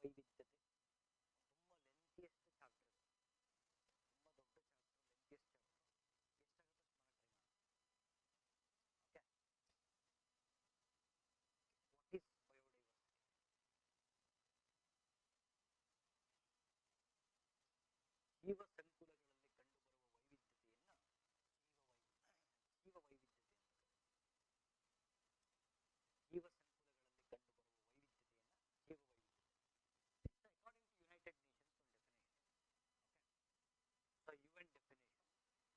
ವೈವಿಧ್ಯತೆ ತುಂಬಾ ಲೆಂತಿಯೆಸ್ಟ್ ಚಾಪ್ಟರ್, ತುಂಬಾ ದೊಡ್ಡ ಚಾಪ್ಟರ್, ಲೆಂತಿಯೆಸ್ಟ್ ಚಾಪ್ಟರ್. ಎಷ್ಟಾಗುತ್ತೆ ಸುಮಾರು time. Okay, what is biodiversity? ಜೀವ ಸಂಕುಲಗಳಲ್ಲಿ ಕಂಡುಬರುವ ವೈವಿಧ್ಯತೆಯನ್ನ ಜೀವ ವೈವಿಧ್ಯತೆ ಅಂತ ಕರೀತಾರೆ. ಜೀವ ಸಂಕುಲಗಳಲ್ಲಿ ಕಂಡುಬರುವ ವೈವಿಧ್ಯತೆಯನ್ನ ಜೀವ ವೈವಿಧ್ಯತೆ. According to United Nations definition. Okay,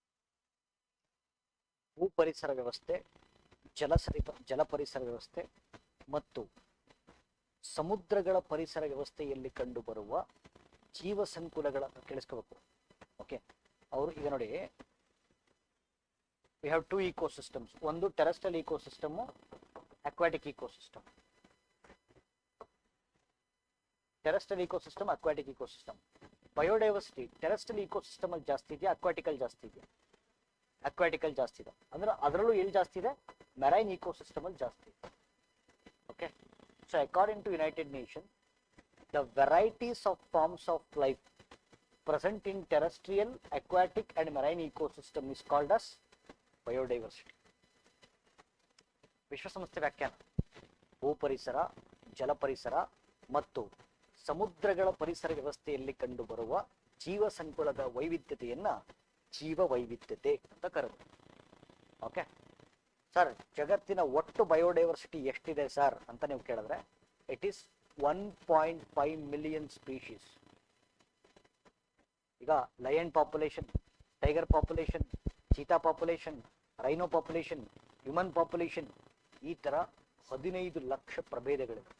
ಅವ್ರು ಹೇಳ್ತಾರೆ ಭೂ ಪರಿಸರ ವ್ಯವಸ್ಥೆ, ಜಲ ಪರಿಸರ ವ್ಯವಸ್ಥೆ ಮತ್ತು ಸಮುದ್ರಗಳ ಪರಿಸರ ವ್ಯವಸ್ಥೆಯಲ್ಲಿ ಕಂಡುಬರುವ ಜೀವ ಸಂಕುಲಗಳ ಕೇಳಿಸ್ಕೋಬೇಕು. ಓಕೆ, ಅವರು ಈಗ ನೋಡಿ, ವಿ ಹ್ಯಾವ್ ಟೂ ಇಕೋಸಿಸ್ಟಮ್ಸ್, ಒಂದು terrestrial ecosystem, aquatic ecosystem. Terrestrial ecosystem, aquatic ecosystem. Biodiversity terrestrial ecosystem ಅಲ್ಲಿ ಜಾಸ್ತಿ ಇದೆಯಾ, ಅಕ್ವಾಟಿಕಲ್ ಜಾಸ್ತಿ ಇದೆಯಾ? ಅಕ್ವಾಟಿಕಲ್ ಜಾಸ್ತಿ ಇದೆ. ಅಂದ್ರೆ ಅದರಲ್ಲೂ ಎಲ್ಲಿ ಜಾಸ್ತಿ ಇದೆ? ಮೆರೈನ್ ಇಕೋಸಿಸ್ಟಮ್ ಅಲ್ಲಿ ಜಾಸ್ತಿ ಇದೆ. Okay, so according to United Nation, the varieties of forms of life present in terrestrial, aquatic and marine ecosystem is called as biodiversity. ವಿಶ್ವಸಂಸ್ಥೆ ವ್ಯಾಖ್ಯಾನ: ಭೂಪರಿಸರ, ಜಲಪರಿಸರ ಮತ್ತು ಸಮುದ್ರಗಳ ಪರಿಸರ ವ್ಯವಸ್ಥೆಯಲ್ಲಿ ಕಂಡುಬರುವ ಜೀವ ಸಂಕುಲದ ವೈವಿಧ್ಯತೆಯನ್ನ ಜೀವ ವೈವಿಧ್ಯತೆ ಅಂತ ಕರೆದು. ಓಕೆ ಸರ್, ಜಗತ್ತಿನ ಒಟ್ಟು ಬಯೋಡೈವರ್ಸಿಟಿ ಎಷ್ಟಿದೆ ಸರ್ ಅಂತ ನೀವು ಕೇಳಿದ್ರೆ, ಇಟ್ ಈಸ್ 1.5 ಮಿಲಿಯನ್ ಸ್ಪೀಶೀಸ್. ಈಗ lion population, tiger population, cheetah population, rhino population, human population, ಈ ತರ 15 ಲಕ್ಷ ಪ್ರಭೇದಗಳಿವೆ.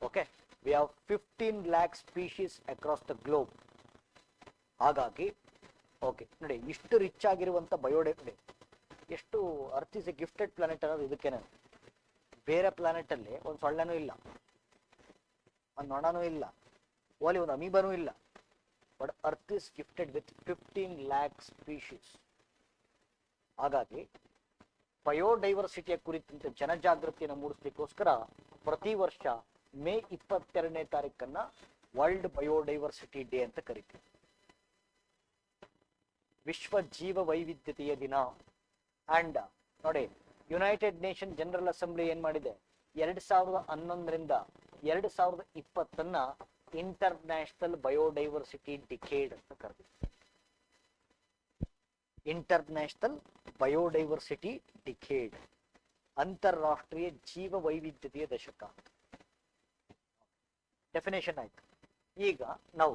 ಓಕೆ, we have 15 lakh species across the globe. ಹಾಗಾಗಿ ಓಕೆ ನೋಡಿ, ಇಷ್ಟು ರಿಚ್ ಆಗಿರುವಂತ ಬಯೋಡೈವರ್ಸಿಟಿ, ಎಷ್ಟು earth is a gifted planet ಅನ್ನೋದು ಇದಕ್ಕೇನೆ. ಬೇರೆ ಪ್ಲಾನೆಟ್ ಅಲ್ಲಿ ಒಂದು ಸೊಳ್ಳೆನೂ ಇಲ್ಲ, ಒಂದು ನೊಣನೂ ಇಲ್ಲ, ಓಲಿ ಒಂದು ಅಮೀಬನೂ ಇಲ್ಲ. But earth is gifted with 15 lakh species. ಹಾಗಾಗಿ ಬಯೋಡೈವರ್ಸಿಟಿಯ ಕುರಿತಂತೆ ಜನಜಾಗೃತಿಯನ್ನು ಮೂಡಿಸಲಿಕ್ಕೋಸ್ಕರ ಪ್ರತಿ ವರ್ಷ ಮೇ 22ನೇ ತಾರೀಕನ್ನ ವರ್ಲ್ಡ್ ಬಯೋಡೈವರ್ಸಿಟಿ ಡೇ ಅಂತ ಕರಿತೀವಿ. ವಿಶ್ವ ಜೀವ ವೈವಿಧ್ಯತೆಯ ದಿನ. ಅಂಡ್ ನೋಡಿ, ಯುನೈಟೆಡ್ ನೇಷನ್ ಜನರಲ್ ಅಸೆಂಬ್ಲಿ ಏನ್ ಮಾಡಿದೆ, 2011ರಿಂದ 2020 ಇಂಟರ್ನ್ಯಾಷನಲ್ ಬಯೋಡೈವರ್ಸಿಟಿ ಡಿಕೇಡ್ ಅಂತ ಕರೆದಿದೆ. ಇಂಟರ್ನ್ಯಾಷನಲ್ ಬಯೋಡೈವರ್ಸಿಟಿ ಡಿಕೇಡ್, ಅಂತಾರಾಷ್ಟ್ರೀಯ ಜೀವ ವೈವಿಧ್ಯತೆಯ ದಶಕ. ಡೆಫಿನೇಷನ್ ಆಯ್ತು. ಈಗ ನಾವು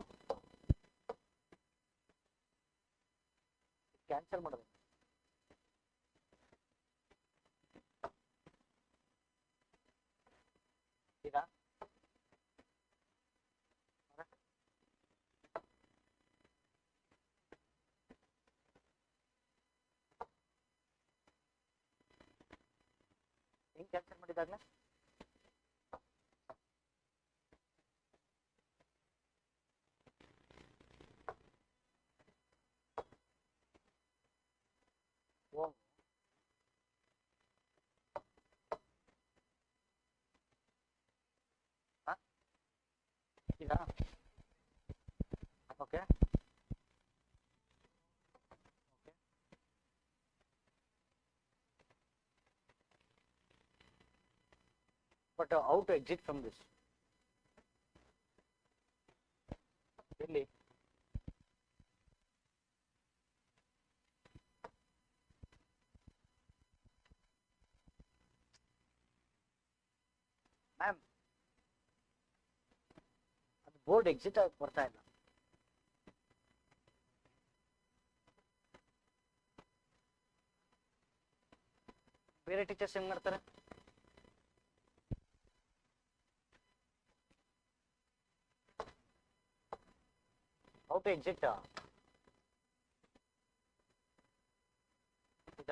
ಕ್ಯಾನ್ಸಲ್ ಮಾಡೋದು. ಈಗ ಹೆಂಗ್ ಕ್ಯಾನ್ಸಲ್ ಮಾಡಿದಾಗ್ಲೇ ಈಗ okay but how to exit from this? ಎಲ್ಲಿ ಮ್ಯಾಮ್? ಅದು ಬೋರ್ಡ್ ಎಕ್ಸಿಟ್ ಆಗಿ ಬರ್ತಾ ಇಲ್ಲ. ಬೇರೆ ಟೀಚರ್ಸ್ ಹೆಂಗ್ ಮಾಡ್ತಾರೆ? How to exit? ಈಗ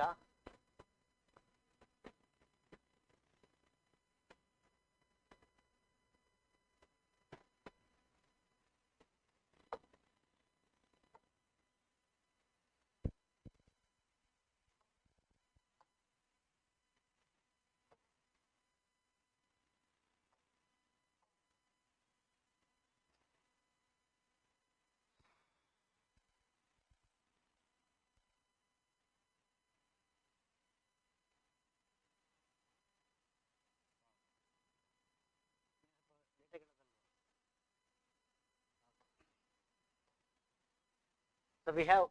So we have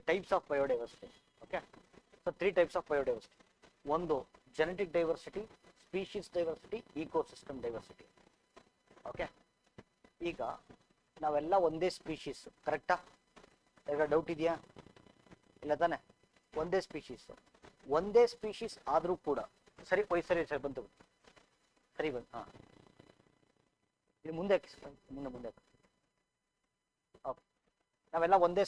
types of biodiversity. Okay. So 3 types of biodiversity. ಒಂದು genetic diversity, species diversity, ecosystem diversity. Okay, ಈಗ ನಾವೆಲ್ಲ ಒಂದೇ ಸ್ಪೀಶೀಸ್, ಕರೆಕ್ಟಾ? ಈಗ ಡೌಟ್ ಇದೆಯಾ? ಇಲ್ಲ ತಾನೆ? ಒಂದೇ ಸ್ಪೀಶೀಸ್ ಆದರೂ ಕೂಡ ಸರಿ ಬಂತು ಹಾಂ, ಇದು ಮುಂದೆ ಮುಂದೆ ಓಕೆ, ನಾವೆಲ್ಲ ಒಂದೇ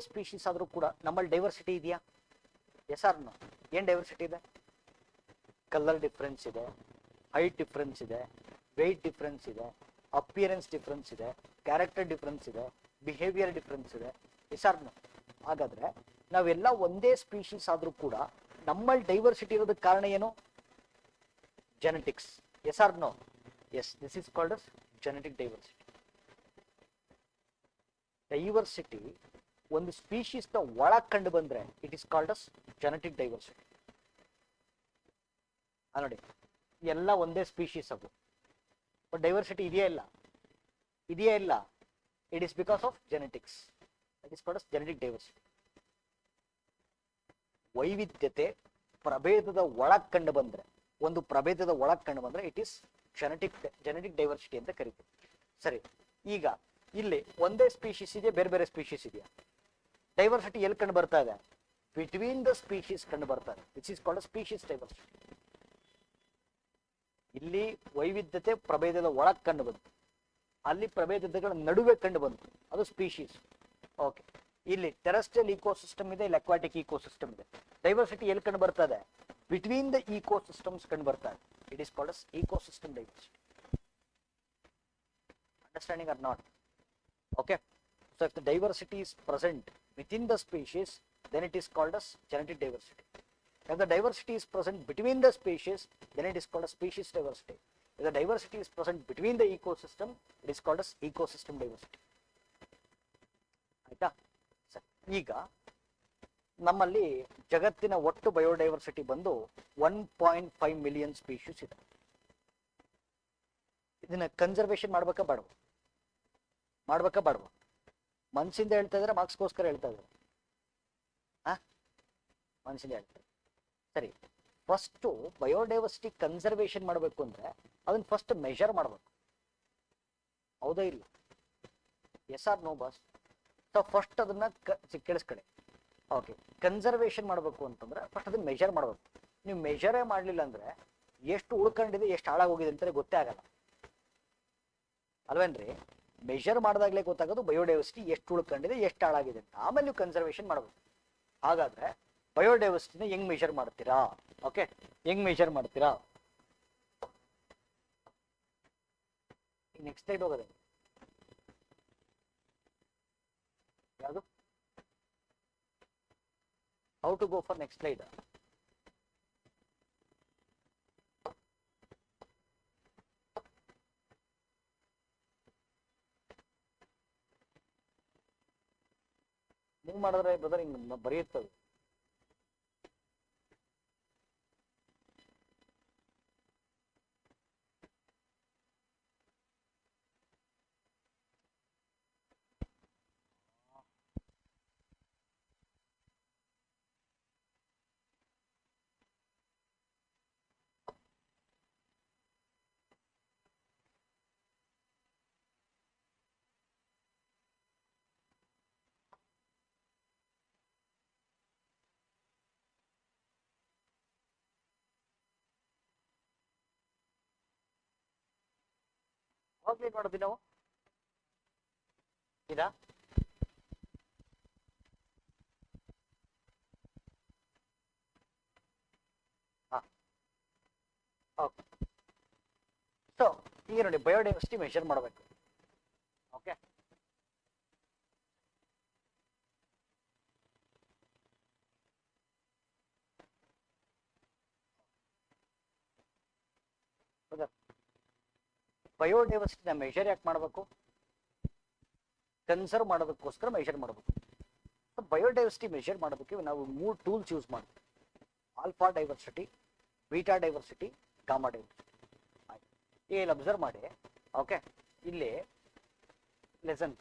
ಸ್ಪೀಶೀಸ್ ಆದರೂ ಕೂಡ ನಮ್ಮಲ್ಲಿ ಡೈವರ್ಸಿಟಿ ಇದೆಯಾ? Yes R no? ಏನು ಡೈವರ್ಸಿಟಿ ಇದೆ? ಕಲರ್ ಡಿಫ್ರೆನ್ಸ್ ಇದೆ, ಹೈಟ್ ಡಿಫ್ರೆನ್ಸ್ ಇದೆ, ವೆಯ್ಟ್ ಡಿಫ್ರೆನ್ಸ್ ಇದೆ, ಅಪಿಯರೆನ್ಸ್ ಡಿಫ್ರೆನ್ಸ್ ಇದೆ, ಕ್ಯಾರೆಕ್ಟರ್ ಡಿಫ್ರೆನ್ಸ್ ಇದೆ, ಬಿಹೇವಿಯರ್ ಡಿಫ್ರೆನ್ಸ್ ಇದೆ. Yes R no? ಹಾಗಾದ್ರೆ ನಾವೆಲ್ಲ ಒಂದೇ ಸ್ಪೀಶೀಸ್ ಆದರೂ ಕೂಡ ನಮ್ಮಲ್ಲಿ ಡೈವರ್ಸಿಟಿ ಇರೋದಕ್ಕೆ ಕಾರಣ ಏನು? Genetics. Yes R no? Yes, this is called as genetic diversity. Diversity ಒಂದು ಸ್ಪೀಶೀಸ್ನ ಒಳಗೆ ಕಂಡು ಬಂದ್ರೆ it is called as genetic diversity. ನೋಡಿ, ಎಲ್ಲ ಒಂದೇ ಸ್ಪೀಶೀಸ್ ಅದು, ಬಟ್ ಡೈವರ್ಸಿಟಿ ಇದೆಯಾ ಇಲ್ಲ? It is because of genetics. It is called as genetic diversity. ವೈವಿಧ್ಯತೆ ಪ್ರಭೇದದ ಒಳಗೆ ಕಂಡು ಬಂದ್ರೆ, ಒಂದು ಪ್ರಭೇದದ ಒಳಗೆ ಕಂಡು ಬಂದ್ರೆ ಇಟ್ ಇಸ್ ಜೆನೆಟಿಕ್ ಡೈವರ್ಸಿಟಿ ಅಂತ ಕರಿತೀವಿ. ಸರಿ, ಈಗ ಇಲ್ಲಿ ಒಂದೇ ಸ್ಪೀಶೀಸ್ ಇದೆ, ಬೇರೆ ಬೇರೆ ಸ್ಪೀಶೀಸ್ ಇದೆಯಾ? ಡೈವರ್ಸಿಟಿ ಎಲ್ಲಿ ಕಂಡು ಬರ್ತಾ ಇದೆ? ಬಿಟ್ವೀನ್ ದ ಸ್ಪೀಶೀಸ್ ಕಂಡು ಬರ್ತಾ ಇದೆ, which is called species diversity. ಇಲ್ಲಿ ವೈವಿಧ್ಯತೆ ಪ್ರಭೇದದ ಒಳಗೆ ಕಂಡು ಬಂತು, ಅಲ್ಲಿ ಪ್ರಭೇದಗಳ ನಡುವೆ ಕಂಡು ಬಂತು, ಅದು ಸ್ಪೀಶೀಸ್. ಓಕೆ, ಇಲ್ಲಿ ಟೆರೆಸ್ಟ್ರಿಯಲ್ ಇಕೋಸಿಸ್ಟಮ್ ಇದೆ, ಇಲ್ಲಿ ಅಕ್ವಾಟಿಕ್ ಇಕೋಸಿಸ್ಟಮ್ ಇದೆ. ಡೈವರ್ಸಿಟಿ ಎಲ್ಲಿ ಕಂಡು ಬರ್ತಾ ಇದೆ? ಬಿಟ್ವೀನ್ ದ ಇಕೋಸಿಸ್ಟಮ್ಸ್ ಕಂಡು ಬರ್ತಾ ಇದೆ. It is called as ecosystem diversity. Understanding or not? Okay, so if the diversity is present within the species, then it is called as genetic diversity. If the diversity is present between the species, then it is called as species diversity. If the diversity is present between the ecosystem, it is called as ecosystem diversity. ಆಯ್ತಾ? ಈಗ ನಮ್ಮಲ್ಲಿ ಜಗತ್ತಿನ ಒಟ್ಟು biodiversity ಬಂದು 1.5 million species ಇದೆ. ಇದನ್ನ conservation ಮಾಡ್ಬೇಕಾ ಬೇಡವಾ? ಮನಸ್ಸಿಂದ ಹೇಳ್ತಾ ಇದ್ರೆ ಮಾರ್ಕ್ಸ್ಗೋಸ್ಕರ ಹೇಳ್ತಾ ಇದ್ದಾರೆ? ಮನಸ್ಸಿಂದ ಹೇಳ್ತಾರೆ. ಸರಿ, ಫಸ್ಟು ಬಯೋಡೈವರ್ಸಿಟಿ ಕನ್ಸರ್ವೇಷನ್ ಮಾಡಬೇಕು ಅಂದ್ರೆ ಅದನ್ನ ಫಸ್ಟ್ ಮೆಷರ್ ಮಾಡಬೇಕು, ಹೌದಾ ಇಲ್ಲ? Yes R no boss? So first ಅದನ್ನ ಕೇಳಿಸ್ಕಡೆ. ಓಕೆ, ಕನ್ಸರ್ವೇಷನ್ ಮಾಡಬೇಕು ಅಂತಂದ್ರೆ ಫಸ್ಟ್ ಅದನ್ನ ಮೆಷರ್ ಮಾಡಬೇಕು. ನೀವು ಮೆಷರೇ ಮಾಡಲಿಲ್ಲ ಅಂದ್ರೆ ಎಷ್ಟು ಉಳ್ಕೊಂಡಿದೆ, ಎಷ್ಟು ಹಾಳಾಗೋಗಿದೆ ಅಂತಲೇ ಗೊತ್ತೇ ಆಗಲ್ಲ, ಅಲ್ವೇನ್ರಿ? ಮೆಷರ್ ಮಾಡಿದಾಗಲೇ ಗೊತ್ತಾಗೋದು ಬಯೋಡೈವರ್ಸಿಟಿ ಎಷ್ಟು ಉಳ್ಕೊಂಡಿದೆ, ಎಷ್ಟು ಹಾಳಾಗಿದೆ ಅಂತ. ಆಮೇಲೆ ನೀವು ಕನ್ಸರ್ವೇಷನ್ ಮಾಡಬೇಕು. ಹಾಗಾದ್ರೆ ಬಯೋಡೈವರ್ಸಿಟಿನ ಹೆಂಗ್ ಮೆಷರ್ ಮಾಡ್ತೀರಾ? ಓಕೆ, ಹೆಂಗ್ ಮೆಷರ್ ಮಾಡ್ತೀರಾ? ನೆಕ್ಸ್ಟ್ ಸ್ಲೈಡ್ ಹೋಗೋದೆ ಯಾವುದು? How to go for next slide? Move ಮಾಡಿದ್ರೆ ಬ್ರದರ್ ಹಿಂಗ್ ಬರೆಯುತ್ತದೆ. ಅವಾಗ ಏನ್ ಮಾಡೋದು ನಾವು? ಇದಾ ಓಕೆ. ಸೊ ಈಗ ನೋಡಿ, ಬಯೋಡೈವರ್ಸಿಟಿ ಮೆಷರ್ ಮಾಡಬೇಕು. ಓಕೆ, ಬಯೋಡೈವರ್ಸಿಟಿನ ಮೆಷರ್ ಯಾಕೆ ಮಾಡಬೇಕು? ಕನ್ಸರ್ವ್ ಮಾಡೋದಕ್ಕೋಸ್ಕರ ಮೆಷರ್ ಮಾಡಬೇಕು. ಬಯೋಡೈವರ್ಸಿಟಿ ಮೆಷರ್ ಮಾಡೋದಕ್ಕೆ ನಾವು 3 ಟೂಲ್ಸ್ ಯೂಸ್ ಮಾಡ್ತೀವಿ: alpha diversity, beta diversity, gamma diversity. ಇಲ್ಲಿ ಅಬ್ಸರ್ವ್ ಮಾಡಿ. ಓಕೆ, ಇಲ್ಲಿ ಲೆಸನ್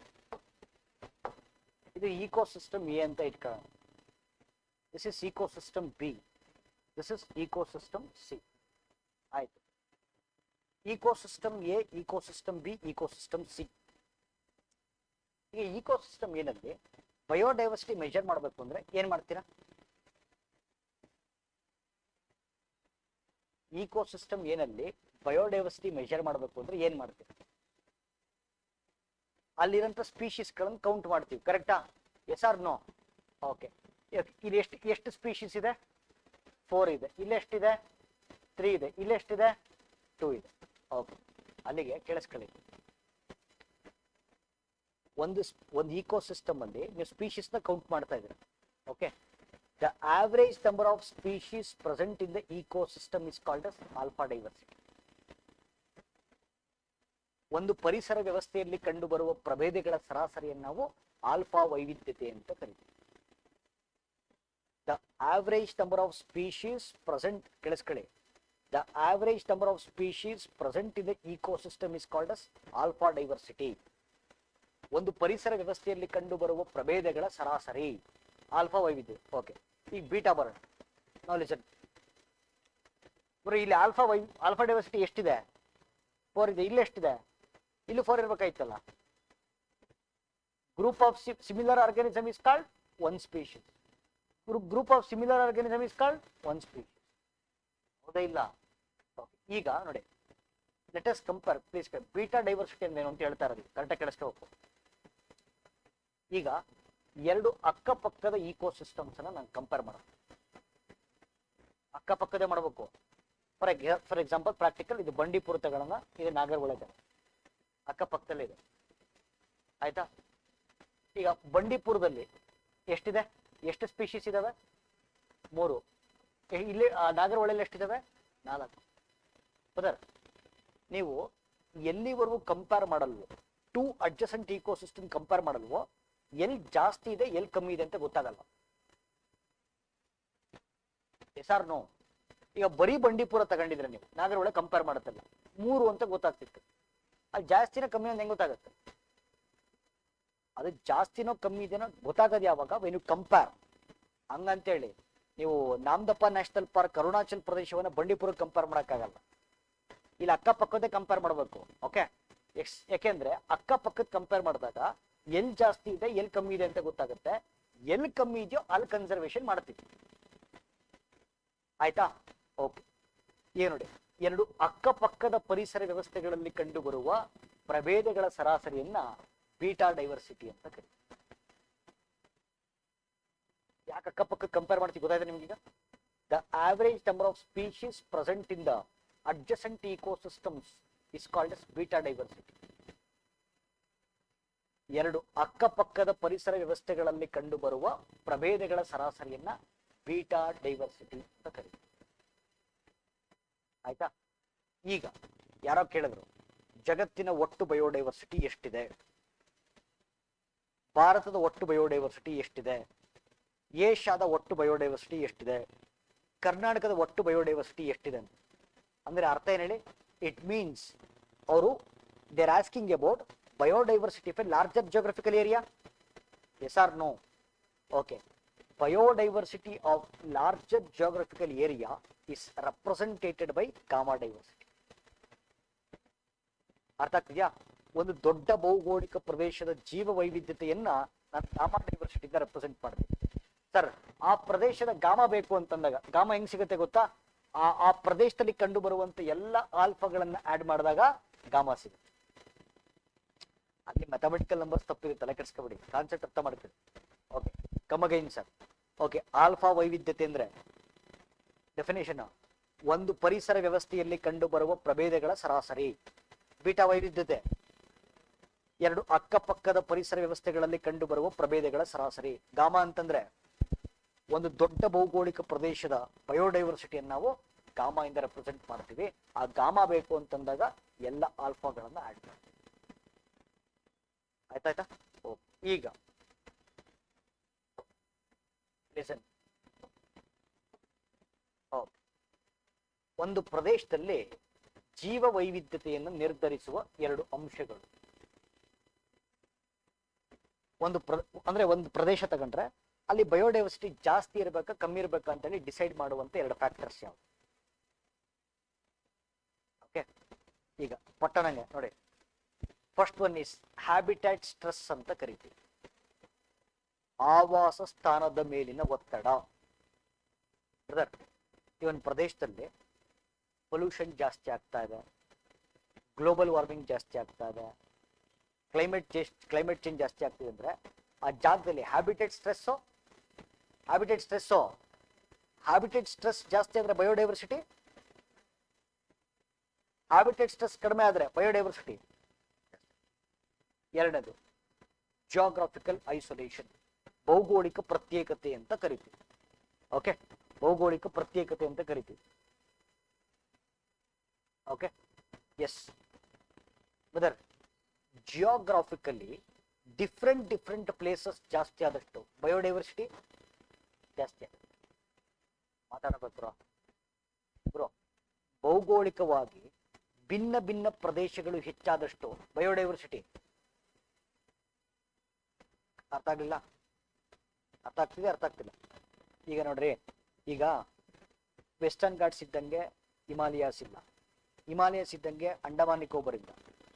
ಇದು ಇಕೋಸಿಸ್ಟಮ್ ಎ ಅಂತ ಇಟ್ಕೊಳ್ಳೋಣ. This is ecosystem B, this is ecosystem C. ಆಯ್ತು, ecosystem A, ecosystem B, ecosystem C. ಈಗ ಇಕೋಸಿಸ್ಟಮ್ ಏನಲ್ಲಿ ಬಯೋಡೈವರ್ಸಿಟಿ ಮೆಜರ್ ಮಾಡಬೇಕು ಅಂದ್ರೆ ಏನ್ ಮಾಡ್ತೀರಾ? ಇಕೋಸಿಸ್ಟಮ್ ಏನಲ್ಲಿ ಬಯೋಡೈವರ್ಸಿಟಿ ಮೆಜರ್ ಮಾಡಬೇಕು ಅಂದ್ರೆ ಏನ್ ಮಾಡ್ತೀರಾ? ಅಲ್ಲಿರಂತ ಸ್ಪೀಶೀಸ್ಗಳನ್ನು ಕೌಂಟ್ ಮಾಡ್ತೀವಿ, ಕರೆಕ್ಟಾ? Yes R no? ಓಕೆ, ಇಲ್ಲಿ ಎಷ್ಟು ಸ್ಪೀಶೀಸ್ ಇದೆ? 4 ಇದೆ. ಇಲ್ಲೆಷ್ಟಿದೆ? 3 ಇದೆ. ಇಲ್ಲೆಷ್ಟಿದೆ? 2 ಇದೆ. ಓಕೆ, ಅಲ್ಲಿಗೆ ಕೇಳಿಸ್ಕೊಳ್ಳಿ. ಒಂದು ಇಕೋಸಿಸ್ಟಮ್ ಅಲ್ಲಿ ನೀವು ಸ್ಪೀಶೀಸ್ ನ ಕೌಂಟ್ ಮಾಡ್ತಾ ಇದ್ದೀರಾ. Okay, the average number of species present in the ecosystem is called as alpha diversity. ಒಂದು ಪರಿಸರ ವ್ಯವಸ್ಥೆಯಲ್ಲಿ ಕಂಡುಬರುವ ಪ್ರಭೇದಗಳ ಸರಾಸರಿಯನ್ನು ನಾವು ಆಲ್ಫಾ ವೈವಿಧ್ಯತೆ ಅಂತ ಕರಿತೀವಿ. The average number of species present, ಕೇಳಿಸ್ಕೊಳ್ಳಿ, the average number of species present in the ecosystem is called as alpha diversity. ಒಂದು ಪರಿಸರ ವ್ಯವಸ್ಥೆಯಲ್ಲಿ ಕಂಡುಬರುವ ಪ್ರಭೇದಗಳ ಸರಾಸರಿ ಆಲ್ಫಾ ವೈವಿಧ್ಯ. ಓಕೆ, ಈಗ ಬೀಟಾ ಬರೋಣ. ನಾವು ಲಿಸನ್, ಇಲ್ಲಿ ಆಲ್ಫಾ ಡೈವರ್ಸಿಟಿ ಎಷ್ಟಿದೆ? 4 ಇದೆ. ಇಲ್ಲಿ ಎಷ್ಟಿದೆ? ಇಲ್ಲಿ 4 ಇರ್ಬೇಕಾಯ್ತಲ್ಲ. Group of similar organism is called one species. Group of similar organism is called one species. ಹೌದಾ ಇಲ್ಲ? ಈಗ ನೋಡಿ, let us compare please. Beta diversity ಅಂದೇನು ಅಂತ ಹೇಳ್ತಾ ಇರೋದು ಕರೆಕ್ಟಾಗಿ ಕೇಳಿಸ್ಕೋಬೇಕು. ಈಗ 2 ಅಕ್ಕಪಕ್ಕದ ಇಕೋಸಿಸ್ಟಮ್ಸ್ ಅನ್ನ ನಾನು ಕಂಪೇರ್ ಮಾಡೋದು. ಅಕ್ಕಪಕ್ಕದೇ ಮಾಡಬೇಕು. ಫಾರ್ ಎಕ್ಸಾಂಪಲ್ ಪ್ರಾಕ್ಟಿಕಲ್, ಇದು ಬಂಡೀಪುರ ತಗೊಳ್ಳೋಣ, ಇದು ನಾಗರಹೊಳೆ ತಗೊಳ್ಳೋಣ, ಅಕ್ಕಪಕ್ಕದಲ್ಲೇ ಇದೆ. ಆಯ್ತಾ? ಈಗ ಬಂಡೀಪುರದಲ್ಲಿ ಎಷ್ಟಿದೆ? ಎಷ್ಟು ಸ್ಪೀಶೀಸ್ ಇದಾವೆ? 3. ಇಲ್ಲಿ ನಾಗರಹೊಳೆಯಲ್ಲಿ ಎಷ್ಟಿದಾವೆ? 4. ಬದರ್ ನೀವು ಎಲ್ಲಿವರೆಗೂ ಕಂಪೇರ್ ಮಾಡಲ್ವೋ, 2 ಅಡ್ಜಸೆಂಟ್ ಇಕೋಸಿಸ್ಟಮ್ ಕಂಪೇರ್ ಮಾಡಲ್ವೋ, ಎಲ್ಲಿ ಜಾಸ್ತಿ ಇದೆ ಎಲ್ಲಿ ಕಮ್ಮಿ ಇದೆ ಅಂತ ಗೊತ್ತಾಗಲ್ಲ. Yes R no? ಈಗ ಬರೀ ಬಂಡೀಪುರ ತಗೊಂಡಿದ್ರೆ ನೀವು ನಾಗರಹೊಳೆ ಕಂಪೇರ್ ಮಾಡುತ್ತಲ್ಲ, 3 ಅಂತ ಗೊತ್ತಾಗ್ತಿತ್ತು. ಅಲ್ಲಿ ಜಾಸ್ತಿನೋ ಕಮ್ಮಿ ಅಂತ ಹೆಂಗ್ ಗೊತ್ತಾಗುತ್ತೆ? ಅದು ಜಾಸ್ತಿನೋ ಕಮ್ಮಿ ಇದೆನೋ ಗೊತ್ತಾಗೋದು ಯಾವಾಗ? When you compare. ಹಂಗಂತೇಳಿ ನೀವು ನಾಮದಪ್ಪ ನ್ಯಾಷನಲ್ ಪಾರ್ಕ್ ಅರುಣಾಚಲ್ ಪ್ರದೇಶವನ್ನ ಬಂಡೀಪುರಕ್ಕೆ ಕಂಪೇರ್ ಮಾಡೋಕ್ಕಾಗಲ್ಲ. ಇಲ್ಲಿ ಅಕ್ಕಪಕ್ಕದೇ ಕಂಪೇರ್ ಮಾಡಬೇಕು. ಓಕೆ, ಯಾಕೆಂದ್ರೆ ಅಕ್ಕಪಕ್ಕದ ಕಂಪೇರ್ ಮಾಡಿದಾಗ ಎಲ್ಲಿ ಜಾಸ್ತಿ ಇದೆ ಎಲ್ಲಿ ಕಮ್ಮಿ ಇದೆ ಅಂತ ಗೊತ್ತಾಗುತ್ತೆ. ಎಲ್ಲಿ ಕಮ್ಮಿ ಇದೆಯೋ ಅಲ್ಲಿ ಕನ್ಸರ್ವೇಷನ್ ಮಾಡ್ತೀವಿ. ಆಯ್ತಾ? ಓಕೆ, ಏನು ನೋಡಿ, 2 ಅಕ್ಕಪಕ್ಕದ ಪರಿಸರ ವ್ಯವಸ್ಥೆಗಳಲ್ಲಿ ಕಂಡುಬರುವ ಪ್ರಭೇದಗಳ ಸರಾಸರಿಯನ್ನ ಬೀಟಾ ಡೈವರ್ಸಿಟಿ ಅಂತ ಕರೀತೀವಿ. ಯಾಕೆ ಅಕ್ಕಪಕ್ಕ ಕಂಪೇರ್ ಮಾಡ್ತೀವಿ ಗೊತ್ತಾಯ್ತು ನಿಮ್ಗೀಗ? The average number of species present in the adjacent ecosystems is called as beta diversity. 2 ಅಕ್ಕಪಕ್ಕದ ಪರಿಸರ ವ್ಯವಸ್ಥೆಗಳಲ್ಲಿ ಕಂಡುಬರುವ ಪ್ರಭೇದಗಳ ಸರಾಸರಿಯನ್ನ ಬೀಟಾ ಡೈವರ್ಸಿಟಿ ಅಂತ ಕರೀತೀವಿ. ಆಯ್ತಾ? ಈಗ ಯಾರೋ ಕೇಳಿದ್ರು, ಜಗತ್ತಿನ ಒಟ್ಟು ಬಯೋಡೈವರ್ಸಿಟಿ ಎಷ್ಟಿದೆ? ಭಾರತದ ಒಟ್ಟು ಬಯೋಡೈವರ್ಸಿಟಿ ಎಷ್ಟಿದೆ? ಏಷ್ಯಾದ ಒಟ್ಟು ಬಯೋಡೈವರ್ಸಿಟಿ ಎಷ್ಟಿದೆ? ಕರ್ನಾಟಕದ ಒಟ್ಟು ಬಯೋಡೈವರ್ಸಿಟಿ ಎಷ್ಟಿದೆ ಅಂತ ಅಂದ್ರೆ ಅರ್ಥ ಏನ್ ಹೇಳಿ? ಇಟ್ ಮೀನ್ಸ್ ಅವರು they are asking about biodiversity for larger geographical area. Yes or no? Okay, biodiversity of larger geographical area is represented by gamma diversity. ಅರ್ಥ ಆಗ್ತಿದ್ಯಾ? ಒಂದು ದೊಡ್ಡ ಭೌಗೋಳಿಕ ಪ್ರದೇಶದ ಜೀವ ವೈವಿಧ್ಯತೆಯನ್ನ ನಾನು ಗಾಮಾ ಡೈವರ್ಸಿಟಿಯಿಂದ ರೆಪ್ರೆಸೆಂಟ್ ಮಾಡ್ತೀನಿ. ಸರ್, ಆ ಪ್ರದೇಶದ ಗಾಮಾ ಬೇಕು ಅಂತಂದಾಗ ಗಾಮಾ ಹೆಂಗ್ ಸಿಗುತ್ತೆ ಗೊತ್ತಾ? ಆ ಪ್ರದೇಶದಲ್ಲಿ ಕಂಡು ಬರುವಂತ ಎಲ್ಲ ಆಲ್ಫಾಗಳನ್ನ ಆಡ್ ಮಾಡಿದಾಗ ಗಾಮಾ ಸಿಗುತ್ತೆ. ಅಲ್ಲಿ ಮ್ಯಾಥಮೆಟಿಕಲ್ ನಂಬರ್ಸ್ ತಪ್ಪಿದೆ, ತಲೆ ಕೆಡಿಸ್ಕೊಬಿಡಿ, ಕಾನ್ಸೆಪ್ಟ್ ಅರ್ಥ ಮಾಡ್ತೀವಿ. Okay, come again sir. Okay, alpha ವೈವಿಧ್ಯತೆ ಅಂದ್ರೆ ಡೆಫಿನೇಷನ್ ಒಂದು ಪರಿಸರ ವ್ಯವಸ್ಥೆಯಲ್ಲಿ ಕಂಡು ಬರುವ ಪ್ರಭೇದಗಳ ಸರಾಸರಿ. ಬೀಟಾ ವೈವಿಧ್ಯತೆ 2 ಅಕ್ಕಪಕ್ಕದ ಪರಿಸರ ವ್ಯವಸ್ಥೆಗಳಲ್ಲಿ ಕಂಡು ಬರುವ ಪ್ರಭೇದಗಳ ಸರಾಸರಿ. ಗಾಮಾ ಅಂತಂದ್ರೆ ಒಂದು ದೊಡ್ಡ ಭೌಗೋಳಿಕ ಪ್ರದೇಶದ ಬಯೋಡೈವರ್ಸಿಟಿಯನ್ನು ನಾವು ಗಾಮಾ ಇಂದ ರೆಪ್ರೆಸೆಂಟ್ ಮಾಡ್ತೀವಿ. ಆ ಗಾಮಾ ಬೇಕು ಅಂತಂದಾಗ ಎಲ್ಲ ಆಲ್ಫಾಗಳನ್ನ ಆಡ್ ಮಾಡ್ತೀವಿ. ಆಯ್ತಾಯ್ತಾ? ಈಗ ಲಿಸನ್. ಒಂದು ಪ್ರದೇಶದಲ್ಲಿ ಜೀವ ವೈವಿಧ್ಯತೆಯನ್ನು ನಿರ್ಧರಿಸುವ 2 ಅಂಶಗಳು. ಅಂದ್ರೆ ಒಂದು ಪ್ರದೇಶ ತಗೊಂಡ್ರೆ ಅಲ್ಲಿ ಬಯೋಡೈವರ್ಸಿಟಿ ಜಾಸ್ತಿ ಇರಬೇಕಾ ಕಮ್ಮಿ ಇರಬೇಕಾ ಅಂತೇಳಿ ಡಿಸೈಡ್ ಮಾಡುವಂತ 2 ಫ್ಯಾಕ್ಟರ್ಸ್ ಯಾವ್ದು? ಓಕೆ, ಈಗ ಪಟ್ಟಣಂಗೆ ನೋಡಿ, first one is habitat stress ಅಂತ ಕರಿತೀವಿ. ಆವಾಸ ಸ್ಥಾನದ ಮೇಲಿನ ಒತ್ತಡ. ಬ್ರದರ್, ಈ ಒಂದು ಪ್ರದೇಶದಲ್ಲಿ ಪೊಲ್ಯೂಷನ್ ಜಾಸ್ತಿ ಆಗ್ತಾ ಇದೆ, ಗ್ಲೋಬಲ್ ವಾರ್ಮಿಂಗ್ ಜಾಸ್ತಿ ಆಗ್ತಾ ಇದೆ, ಕ್ಲೈಮೇಟ್ ಚೇಂಜ್ ಜಾಸ್ತಿ ಆಗ್ತಿದೆ ಅಂದ್ರೆ ಆ ಜಾಗದಲ್ಲಿ ಹ್ಯಾಬಿಟೇಟ್ ಸ್ಟ್ರೆಸ್ ಜಾಸ್ತಿ ಆದ್ರೆ ಬಯೋಡೈವರ್ಸಿಟಿ, ಹ್ಯಾಬಿಟೇಟ್ ಸ್ಟ್ರೆಸ್ ಕಡಿಮೆ ಆದ್ರೆ ಬಯೋಡೈವರ್ಸಿಟಿ. ಎರಡನೇದು ಜಿಯೋಗ್ರಾಫಿಕಲ್ ಐಸೋಲೇಷನ್, ಭೌಗೋಳಿಕ ಪ್ರತ್ಯೇಕತೆ ಅಂತ ಕರಿತೀವಿ. ಓಕೆ, ಭೌಗೋಳಿಕ ಪ್ರತ್ಯೇಕತೆ ಅಂತ ಕರಿತೀವಿ. Okay, yes brother, geographically different places ಜಾಸ್ತಿ ಆದಷ್ಟು ಬಯೋಡೈವರ್ಸಿಟಿ ಜಾಸ್ತಿ ಆಗುತ್ತೆ. ಮಾತಾಡಬೇಕು ಬ್ರೋ. ಭೌಗೋಳಿಕವಾಗಿ ಭಿನ್ನ ಪ್ರದೇಶಗಳು ಹೆಚ್ಚಾದಷ್ಟು ಬಯೋಡೈವರ್ಸಿಟಿ. ಅರ್ಥ ಆಗ್ಲಿಲ್ಲ? ಅರ್ಥ ಆಗ್ತಿದೆ? ಅರ್ಥ ಆಗ್ತಿಲ್ಲ? ಈಗ ನೋಡ್ರಿ, ಈಗ ವೆಸ್ಟರ್ನ್ ಘಾಟ್ಸ್ ಇದ್ದಂಗೆ ಹಿಮಾಲಯಾಸ್ ಇಲ್ಲ, ಹಿಮಾಲಯಸ್ ಇದ್ದಂಗೆ ಅಂಡಮಾನ್ ನಿಕೋಬರ್ ಇಲ್ಲ,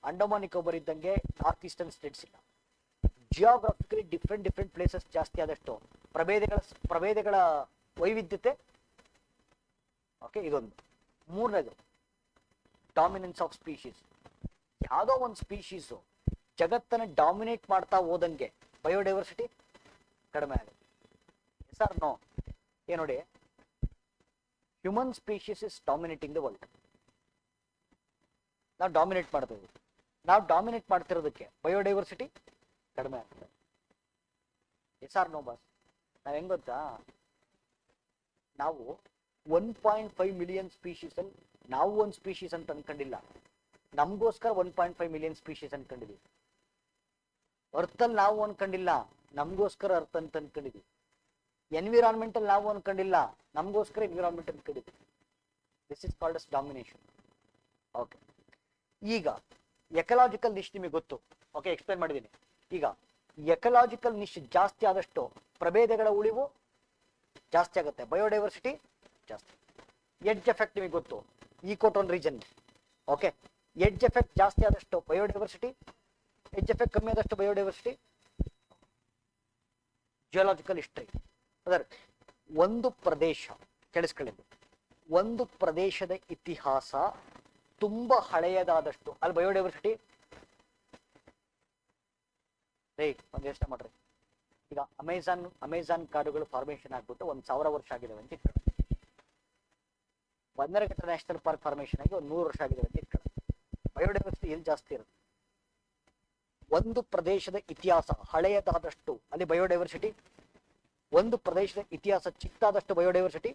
ಅಂಡಮಾನ್ ನಿಕೋಬರ್ ಇದ್ದಂಗೆ ನಾರ್ತ್ ಈಸ್ಟರ್ನ್ ಸ್ಟೇಟ್ಸ್ ಇಲ್ಲ. ಜಿಯೋಗ್ರಾಫಿಕಲಿ ಡಿಫ್ರೆಂಟ್ ಪ್ಲೇಸಸ್ ಜಾಸ್ತಿ ಆದಷ್ಟು ಪ್ರಭೇದಗಳ ವೈವಿಧ್ಯತೆ. ಓಕೆ, ಇದೊಂದು. ಮೂರನೇದು ಡಾಮಿನೆನ್ಸ್ ಆಫ್ ಸ್ಪೀಶೀಸ್. ಯಾವುದೋ ಒಂದು ಸ್ಪೀಶೀಸು ಜಗತ್ತನ್ನ ಡಾಮಿನೇಟ್ ಮಾಡ್ತಾ ಹೋದಂಗೆ ಬಯೋಡೈವರ್ಸಿಟಿ ಕಡಿಮೆ ಆಗುತ್ತೆ. Sir no? ನೋಡಿ, human species is dominating the world. ನಾವು ಡಾಮಿನೇಟ್ ಮಾಡ್ತೀವಿ. ನಾವು ಡಾಮಿನೇಟ್ ಮಾಡ್ತಿರೋದಕ್ಕೆ ಬಯೋಡೈವರ್ಸಿಟಿ ಕಡಿಮೆ ಆಗ್ತದೆ. Yes R no boss? ನಾವ್ ಹೆಂಗ್ ಗೊತ್ತಾ, ನಾವು 1.5 ಮಿಲಿಯನ್ ಸ್ಪೀಶೀಸ್ ಅಲ್ಲಿ ನಾವು ಒಂದು ಸ್ಪೀಶೀಸ್ ಅಂತ ಅನ್ಕೊಂಡಿಲ್ಲ, ನಮಗೋಸ್ಕರ 1.5 ಮಿಲಿಯನ್ ಸ್ಪೀಶೀಸ್ ಅನ್ಕೊಂಡಿದೀವಿ. ಅರ್ಥಲ್ಲಿ ನಾವು ಅನ್ಕೊಂಡಿಲ್ಲ, ನಮಗೋಸ್ಕರ ಅರ್ಥ ಅಂತ ಅನ್ಕೊಂಡಿದೀವಿ. ಎನ್ವಿರಾನ್ಮೆಂಟ್ ಅಲ್ಲಿ ನಾವು ಅನ್ಕೊಂಡಿಲ್ಲ, ನಮಗೋಸ್ಕರ ಎನ್ವಿರಾನ್ಮೆಂಟ್ ಅನ್ಕೊಂಡಿದೀವಿ. This is called as domination. Okay, ಈಗ ಎಕಲಾಜಿಕಲ್ ನಿಶ್ ನಿಮಗೆ ಗೊತ್ತು. ಓಕೆ, ಎಕ್ಸ್ಪ್ಲೈನ್ ಮಾಡಿದ್ದೀನಿ. ಈಗ ಎಕಲಾಜಿಕಲ್ ನಿಶ್ ಜಾಸ್ತಿ ಆದಷ್ಟು ಪ್ರಭೇದಗಳ ಉಳಿವು ಜಾಸ್ತಿ ಆಗುತ್ತೆ, ಬಯೋಡೈವರ್ಸಿಟಿ ಜಾಸ್ತಿ. ಎಡ್ಜ್ ಎಫೆಕ್ಟ್ ನಿಮಗೆ ಗೊತ್ತು, ಈಕೋಟೋನ್ ರೀಜನ್. ಓಕೆ, ಎಡ್ಜ್ ಎಫೆಕ್ಟ್ ಜಾಸ್ತಿ ಆದಷ್ಟು ಬಯೋಡೈವರ್ಸಿಟಿ, ಎಡ್ಜ್ ಎಫೆಕ್ಟ್ ಕಮ್ಮಿ ಆದಷ್ಟು ಬಯೋಡೈವರ್ಸಿಟಿ. Geological history. ಅದರ ಒಂದು ಪ್ರದೇಶ ಕೆಡಿಸ್ಕೊಳ್ಳಿ, ಒಂದು ಪ್ರದೇಶದ ಇತಿಹಾಸ ತುಂಬಾ ಹಳೆಯದಾದಷ್ಟು ಅಲ್ಲಿ ಬಯೋಡೈವರ್ಸಿಟಿ. ಒಂದು ಯೋಚನೆ ಮಾಡ್ರಿ, ಈಗ ಅಮೆಜಾನ್ ಕಾಡುಗಳು ಫಾರ್ಮೇಶನ್ ಆಗ್ಬಿಟ್ಟು 1000 ವರ್ಷ ಆಗಿದಾವೆ ಅಂತ ಇಟ್ಕೊಳ್ಳಿ. ಬನ್ನರಘಟ್ಟ ನ್ಯಾಷನಲ್ ಪಾರ್ಕ್ ಫಾರ್ಮೇಶನ್ ಆಗಿ 100 ವರ್ಷ ಆಗಿದಾವೆ ಅಂತ ಇಟ್ಕೊಳ್ಳಿ. ಬಯೋಡೈವರ್ಸಿಟಿ ಎಲ್ಲಿ ಜಾಸ್ತಿ ಇರುತ್ತೆ? ಒಂದು ಪ್ರದೇಶದ ಇತಿಹಾಸ ಹಳೆಯದಾದಷ್ಟು ಅಲ್ಲಿ ಬಯೋಡೈವರ್ಸಿಟಿ, ಒಂದು ಪ್ರದೇಶದ ಇತಿಹಾಸ ಚಿಕ್ಕದಾದಷ್ಟು biodiversity.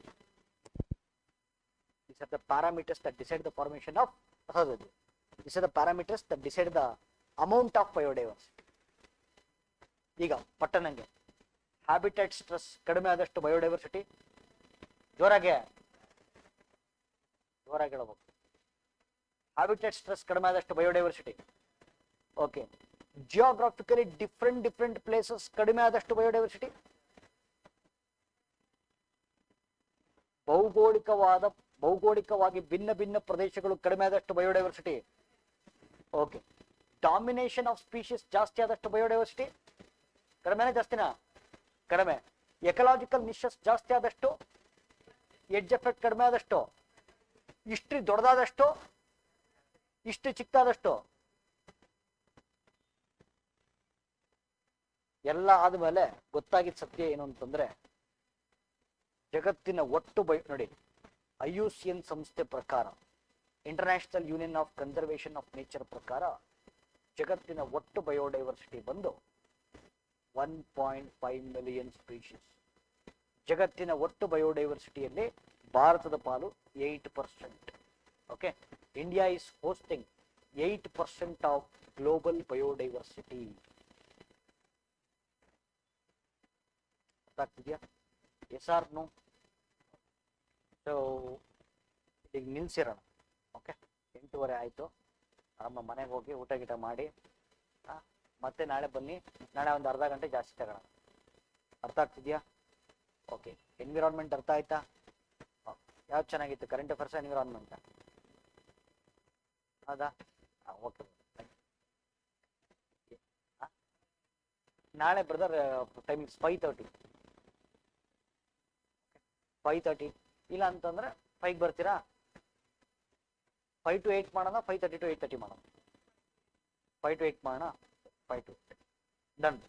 These are the parameters that decide the formation of these are the parameters that decide the amount of biodiversity. ಈಗ ಪಟ್ಟಣಂಗೆ ಹ್ಯಾಬಿಟೇಟ್ ಸ್ಟ್ರೆಸ್ ಕಡಿಮೆ ಆದಷ್ಟು ಬಯೋಡೈವರ್ಸಿಟಿ. ಜೋರಾಗಿ ಹೇಳಬೇಕು. ಹ್ಯಾಬಿಟೇಟ್ ಸ್ಟ್ರೆಸ್ ಕಡಿಮೆ ಆದಷ್ಟು ಬಯೋಡೈವರ್ಸಿಟಿ. ಓಕೆ, ಜಿಯೋಗ್ರಾಫಿಕಲಿ ಡಿಫ್ರೆಂಟ್ ಪ್ಲೇಸಸ್ ಕಡಿಮೆ ಆದಷ್ಟು ಬಯೋಡೈವರ್ಸಿಟಿ. ಭೌಗೋಳಿಕವಾಗಿ ಭಿನ್ನ ಪ್ರದೇಶಗಳು ಕಡಿಮೆ ಆದಷ್ಟು biodiversity. Okay, domination of species ಜಾಸ್ತಿ ಆದಷ್ಟು ಬಯೋಡೈವರ್ಸಿಟಿ ಕಡಿಮೆನೇ ಜಾಸ್ತಿನಾ? ಕಡಿಮೆ. ಎಕಲಾಜಿಕಲ್ ನಿಶಸ್ ಜಾಸ್ತಿ ಆದಷ್ಟು, ಎಡ್ಜ್ ಎಫೆಕ್ಟ್ ಕಡಿಮೆ ಆದಷ್ಟು, ಹಿಸ್ಟ್ರಿ ದೊಡ್ಡದಾದಷ್ಟು, ಹಿಸ್ಟ್ರಿ ಚಿಕ್ಕದಾದಷ್ಟು. ಎಲ್ಲ ಆದ್ಮೇಲೆ ಗೊತ್ತಾಗಿದ್ದ ಸತ್ಯ ಏನು ಅಂತಂದ್ರೆ, ಜಗತ್ತಿನ ಒಟ್ಟು ನೋಡಿ, IUCN ಸಂಸ್ಥೆ ಪ್ರಕಾರ, international union of conservation of nature ಪ್ರಕಾರ, ಜಗತ್ತಿನ ಒಟ್ಟು ಬಯೋಡೈವರ್ಸಿಟಿ ಬಂದು 1.5 ಮಿಲಿಯನ್ ಸ್ಪೀಶೀಸ್. ಜಗತ್ತಿನ ಒಟ್ಟು ಬಯೋಡೈವರ್ಸಿಟಿಯಲ್ಲಿ ಭಾರತದ ಪಾಲು 8%. Okay, India is hosting 8% of global biodiversity. ಗೊತ್ತಾಗ್ತಿದ್ಯಾ? Yes R no? ಸೊ ಈಗ ನಿಲ್ಸಿರೋಣ. ಓಕೆ, 8:30 ಆಯ್ತು. ನಮ್ಮ ಮನೆಗೆ ಹೋಗಿ ಊಟ ಗೀಟ ಮಾಡಿ ಮತ್ತೆ ನಾಳೆ ಬನ್ನಿ, ನಾಳೆ ಒಂದು ಅರ್ಧ ಗಂಟೆ ಜಾಸ್ತಿ ತಗೋಣ. ಅರ್ಥ ಆಗ್ತಿದ್ಯಾ? ಓಕೆ, ಎನ್ವಿರಾನ್ಮೆಂಟ್ ಅರ್ಥ ಆಯ್ತಾ? ಯಾವ್ದು ಚೆನ್ನಾಗಿತ್ತು, ಕರೆಂಟ್ ಅಫೇರ್ಸ್ ಎನ್ವಿರಾನ್ಮೆಂಟ್? ಹೌದಾ? ಓಕೆ. ನಾಳೆ ಬ್ರದರ್ ಟೈಮಿಂಗ್ಸ್ 5:30. 5:30 ಇಲ್ಲ ಅಂತಂದ್ರೆ 5 ಬರ್ತೀರಾ? 5 to 8 ಮಾಡೋಣ, 5:30 to 8:30 ಮಾಡೋಣ. 5 to 8 ಮಾಡೋಣ. 5 to 8 ಡನ್.